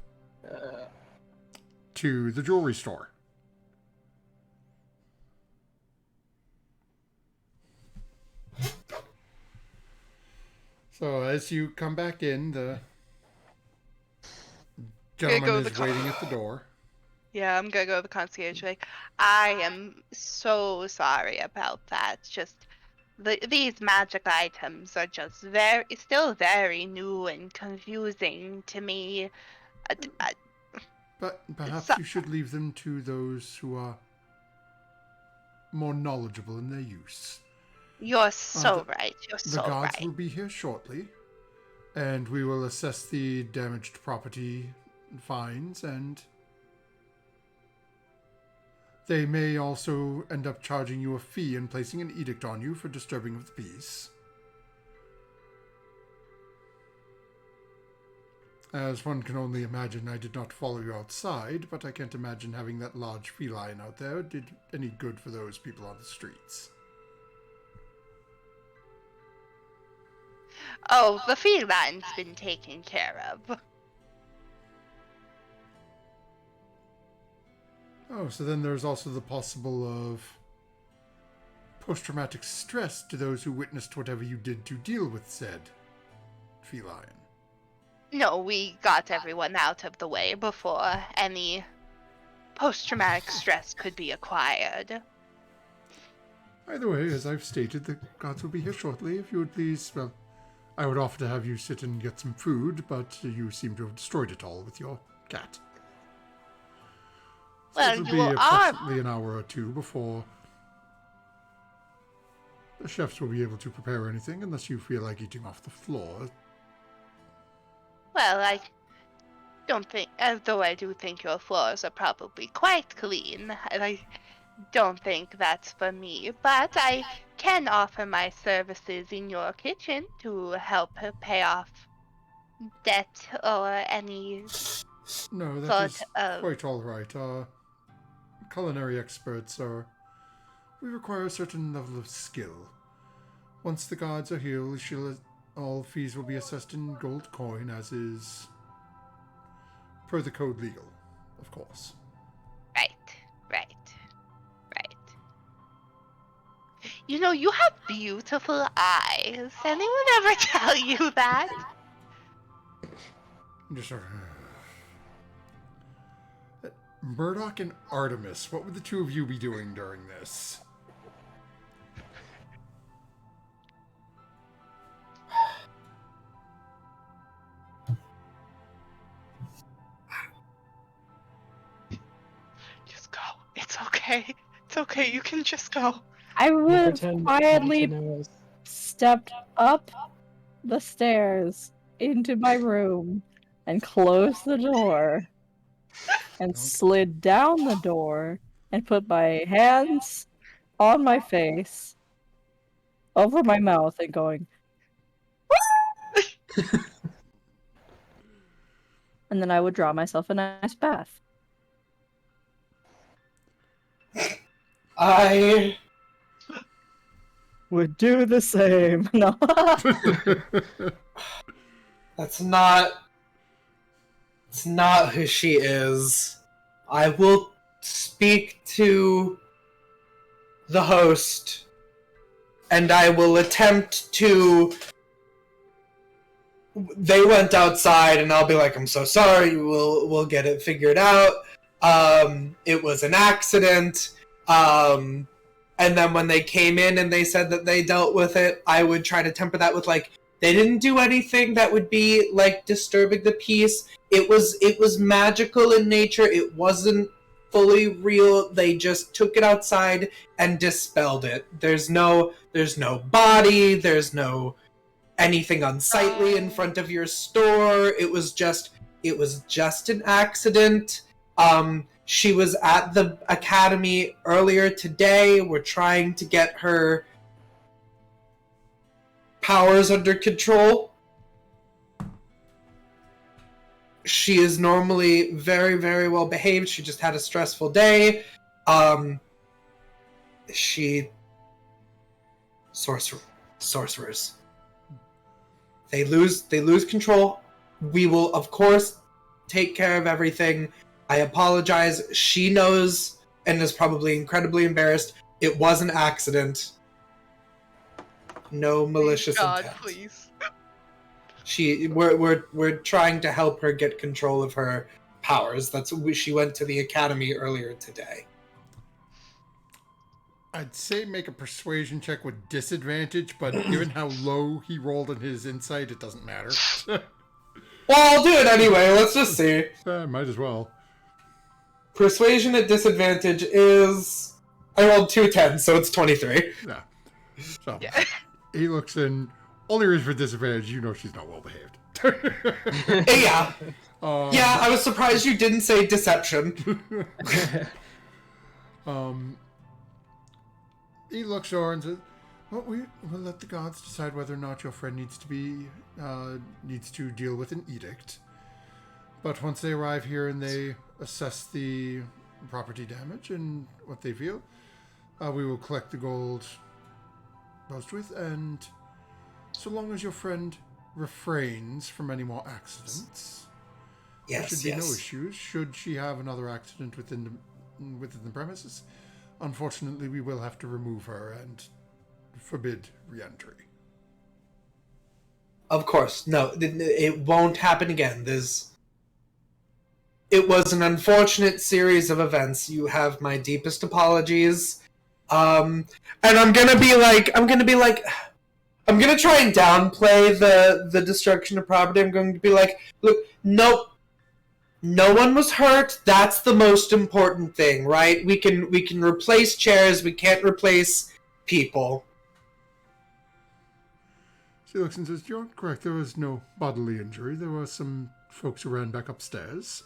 to the jewelry store. So as you come back in, the gentleman is waiting at the door. Yeah, I'm gonna go to the concierge. Like, I am so sorry about that. Just these magic items are just still very new and confusing to me. But perhaps So- you should leave them to those who are more knowledgeable in their use. You're so the- right. You're The so guards right. will be here shortly, and we will assess the damaged property fines, and they may also end up charging you a fee and placing an edict on you for disturbing of the peace. As one can only imagine, I did not follow you outside, but I can't imagine having that large feline out there did any good for those people on the streets. Oh, the feline's been taken care of. Oh, so then there's also the possible of post-traumatic stress to those who witnessed whatever you did to deal with said feline. No, we got everyone out of the way before any post-traumatic stress could be acquired. Either way, as I've stated, the gods will be here shortly. If you would please, well, I would offer to have you sit and get some food, but you seem to have destroyed it all with your cat. So Well, it'll you be are- approximately an hour or two before the chefs will be able to prepare anything, unless you feel like eating off the floor. Well, I don't think, though I do think your floors are probably quite clean, and I don't think that's for me, but I can offer my services in your kitchen to help pay off debt or any No, that sort is of... quite all right. Our culinary experts are... We require a certain level of skill. Once the guards are here, all fees will be assessed in gold coin, as is per the code legal, of course. Right. You know, you have beautiful eyes. Anyone ever tell you that? Just Murdoch and Artemis, what would the two of you be doing during this? Just go. It's okay. It's okay. You can just go. I You would pretend not quietly to know us. stepped up the stairs into my room and closed the door. and Okay. slid down the door and put my hands on my face, over my mouth, and going, and then I would draw myself a nice bath. I Would do the same. No. That's not. It's not who she is. I will speak to the host, and I will attempt to. They went outside, and I'll be like, "I'm so sorry. We'll get it figured out. It was an accident." And then when they came in and they said that they dealt with it, I would try to temper that with like, they didn't do anything that would be like disturbing the peace. It was magical in nature. It wasn't fully real. They just took it outside and dispelled it. There's no body. There's no anything unsightly in front of your store. It was just an accident. She was at the academy earlier today. We're trying to get her powers under control. She is normally very, very well behaved. She just had a stressful day. Sorcerers. They lose control. We will, of course, take care of everything. I apologize. She knows and is probably incredibly embarrassed. It was an accident. No malicious God, intent. please. We're trying to help her get control of her powers. She went to the academy earlier today. I'd say make a persuasion check with disadvantage, but given how low he rolled in his insight, it doesn't matter. Well, I'll do it anyway. Let's just see. Might as well. Persuasion at disadvantage is... I rolled 2 10s, so it's 23. Yeah. So, Yeah. he looks in. Only reason for disadvantage, you know she's not well behaved. Yeah. Yeah, I was surprised you didn't say deception. He looks over and says, "Well, we'll let the gods decide whether or not your friend needs to deal with an edict. But once they arrive here and they assess the property damage and what they feel, we will collect the gold forthwith, and so long as your friend refrains from any more accidents, there should be no issues. Should she have another accident within the premises, unfortunately, we will have to remove her and forbid re-entry." Of course. No, it won't happen again. It was an unfortunate series of events. You have my deepest apologies. And I'm gonna try and downplay the destruction of property. I'm going to be like, look, nope. No one was hurt. That's the most important thing, right? We can replace chairs. We can't replace people. She looks and says, "You're correct. There was no bodily injury. There were some folks who ran back upstairs.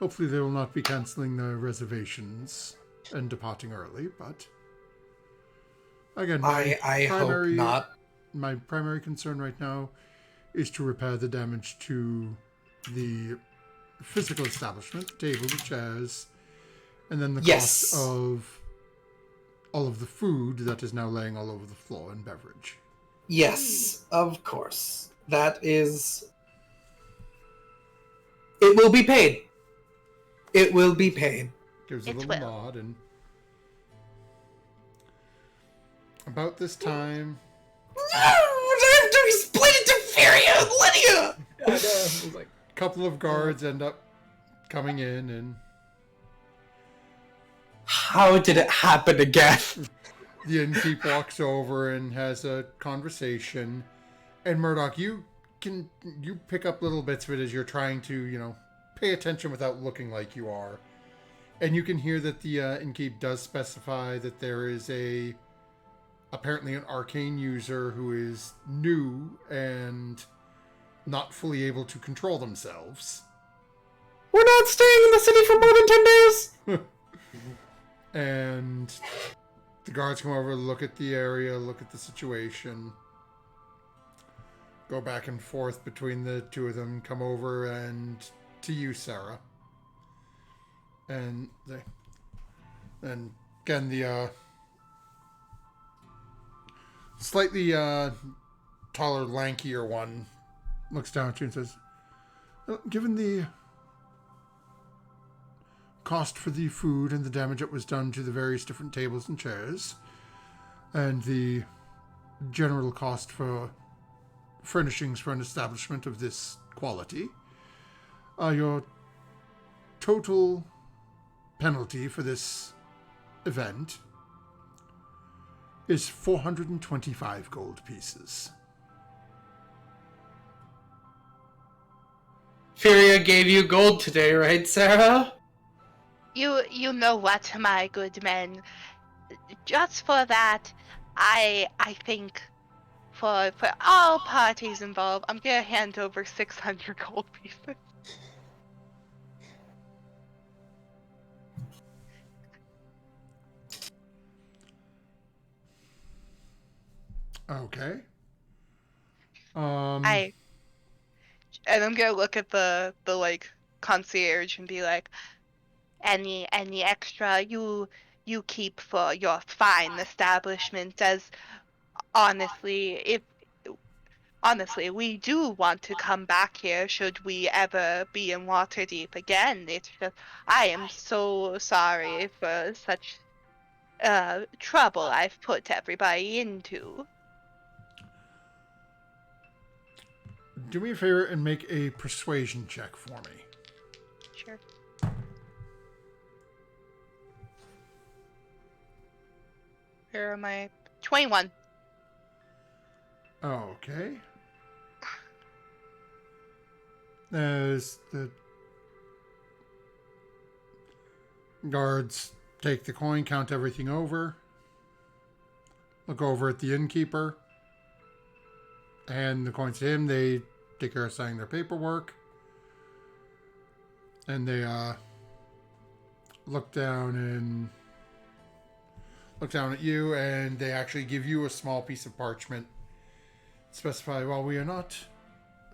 Hopefully they will not be cancelling their reservations and departing early, but again, I hope not. My primary concern right now is to repair the damage to the physical establishment, the table, the chairs, and then the cost of all of the food that is now laying all over the floor and beverage." Yes, of course. That is... It will be paid. It will be paid. Gives a It little will. nod, and about this time, I have to explain it to Feria and Lydia! I know. It was like, a couple of guards end up coming in, and How did it happen again? the innkeep walks over and has a conversation. And Murdoch, you pick up little bits of it as you're trying to, pay attention without looking like you are. And you can hear that the innkeep does specify that there is apparently an arcane user who is new and not fully able to control themselves. We're not staying in the city for more than 10 days! And the guards come over, look at the area, look at the situation, go back and forth between the two of them, come over and to you, Sarah. And again, the slightly taller, lankier one looks down at you and says, given the cost for the food and the damage that was done to the various different tables and chairs, and the general cost for furnishings for an establishment of this quality, your total penalty for this event is 425 gold pieces. Furia gave you gold today, right, Sarah? You know what, my good men? Just for that, I think for all parties involved, I'm gonna hand over 600 gold pieces. Okay. And I'm gonna look at the like concierge and be like, Any extra you keep for your fine establishment, as honestly we do want to come back here should we ever be in Waterdeep again. It's just I am so sorry for such trouble I've put everybody into. Do me a favor and make a persuasion check for me. Sure. "Here am I." 21. Okay. As the guards take the coin, count everything over, look over at the innkeeper, and the coins to him. They take care of signing their paperwork, and they look down at you, and they actually give you a small piece of parchment. Specify, while we are not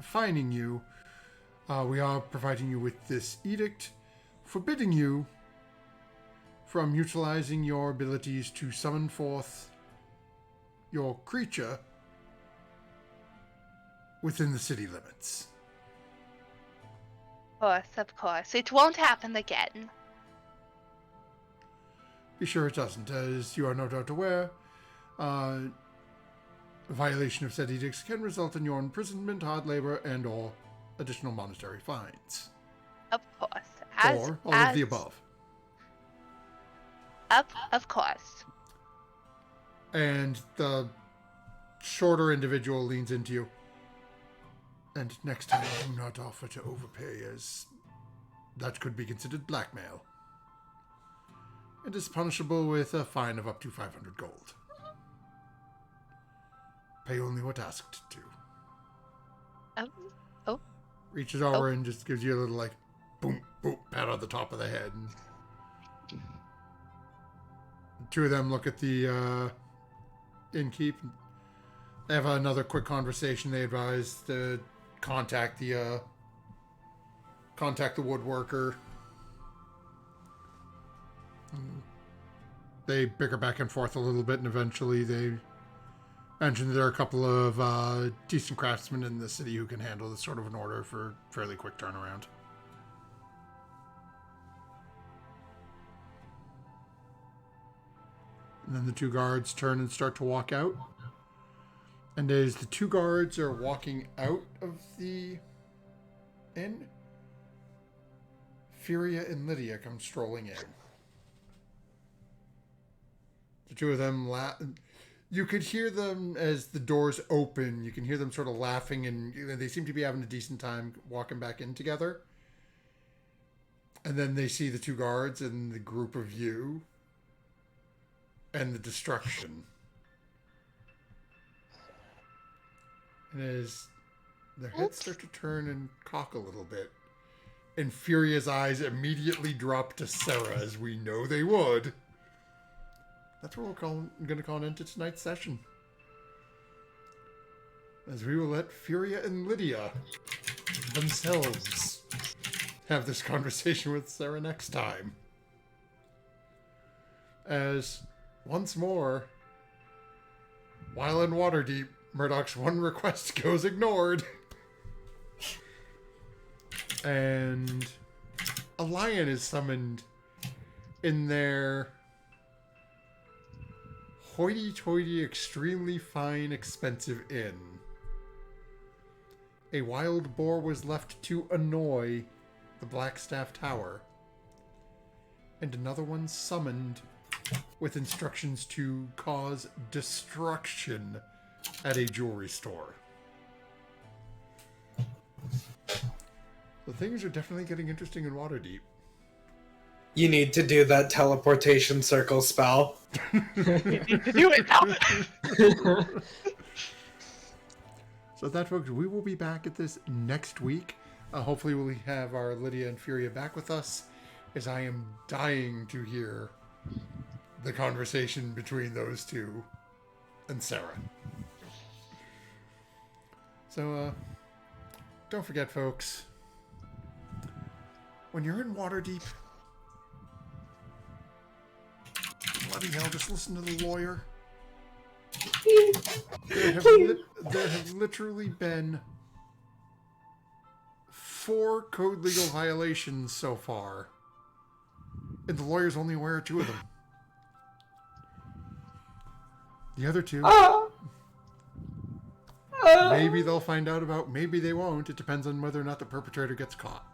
fining you, we are providing you with this edict forbidding you from utilizing your abilities to summon forth your creature within the city limits. Of course. It won't happen again. Be sure it doesn't, as you are no doubt aware. A violation of said edicts can result in your imprisonment, hard labor, and/or additional monetary fines. Of course. Or all of the above. Of course. And the shorter individual leans into you. And next time, do not offer to overpay, as that could be considered blackmail. It is punishable with a fine of up to 500 gold. Pay only what asked to. Oh. Reaches over and just gives you a little, like, boom, boom, pat on the top of the head. And the two of them look at the innkeep. They have another quick conversation. They advise to contact the woodworker. They bicker back and forth a little bit, and eventually they mention that there are a couple of decent craftsmen in the city who can handle this sort of an order for fairly quick turnaround. And then the two guards turn and start to walk out. And as the two guards are walking out of the inn, Furia and Lydia come strolling in. The two of them laugh. You could hear them as the doors open. You can hear them sort of laughing, and they seem to be having a decent time walking back in together. And then they see the two guards and the group of you and the destruction. And as their heads start to turn and cock a little bit, and Furia's eyes immediately drop to Sarah, as we know they would. That's what I'm going to call an end to tonight's session. As we will let Furia and Lydia themselves have this conversation with Sarah next time. As, once more, while in Waterdeep, Murdoch's one request goes ignored. And a lion is summoned in their hoity-toity, extremely fine, expensive inn. A wild boar was left to annoy the Blackstaff Tower, and another one summoned with instructions to cause destruction at a jewelry store. So things are definitely getting interesting in Waterdeep. You need to do that teleportation circle spell. You need to do it now. So that, folks, we will be back at this next week. Hopefully we'll have our Lydia and Furia back with us, as I am dying to hear the conversation between those two and Sarah. So, don't forget, folks, when you're in Waterdeep, bloody hell, just listen to the lawyer. There have literally been 4 code legal violations so far, and the lawyer's only aware of 2 of them. The other 2, maybe they'll find out about, maybe they won't. It depends on whether or not the perpetrator gets caught.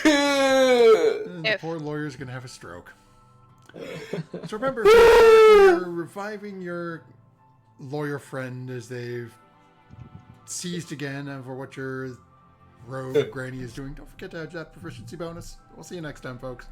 And the poor lawyer's going to have a stroke. So remember, when you're reviving your lawyer friend as they've seized again over what your rogue granny is doing, don't forget to add that proficiency bonus. We'll see you next time, folks.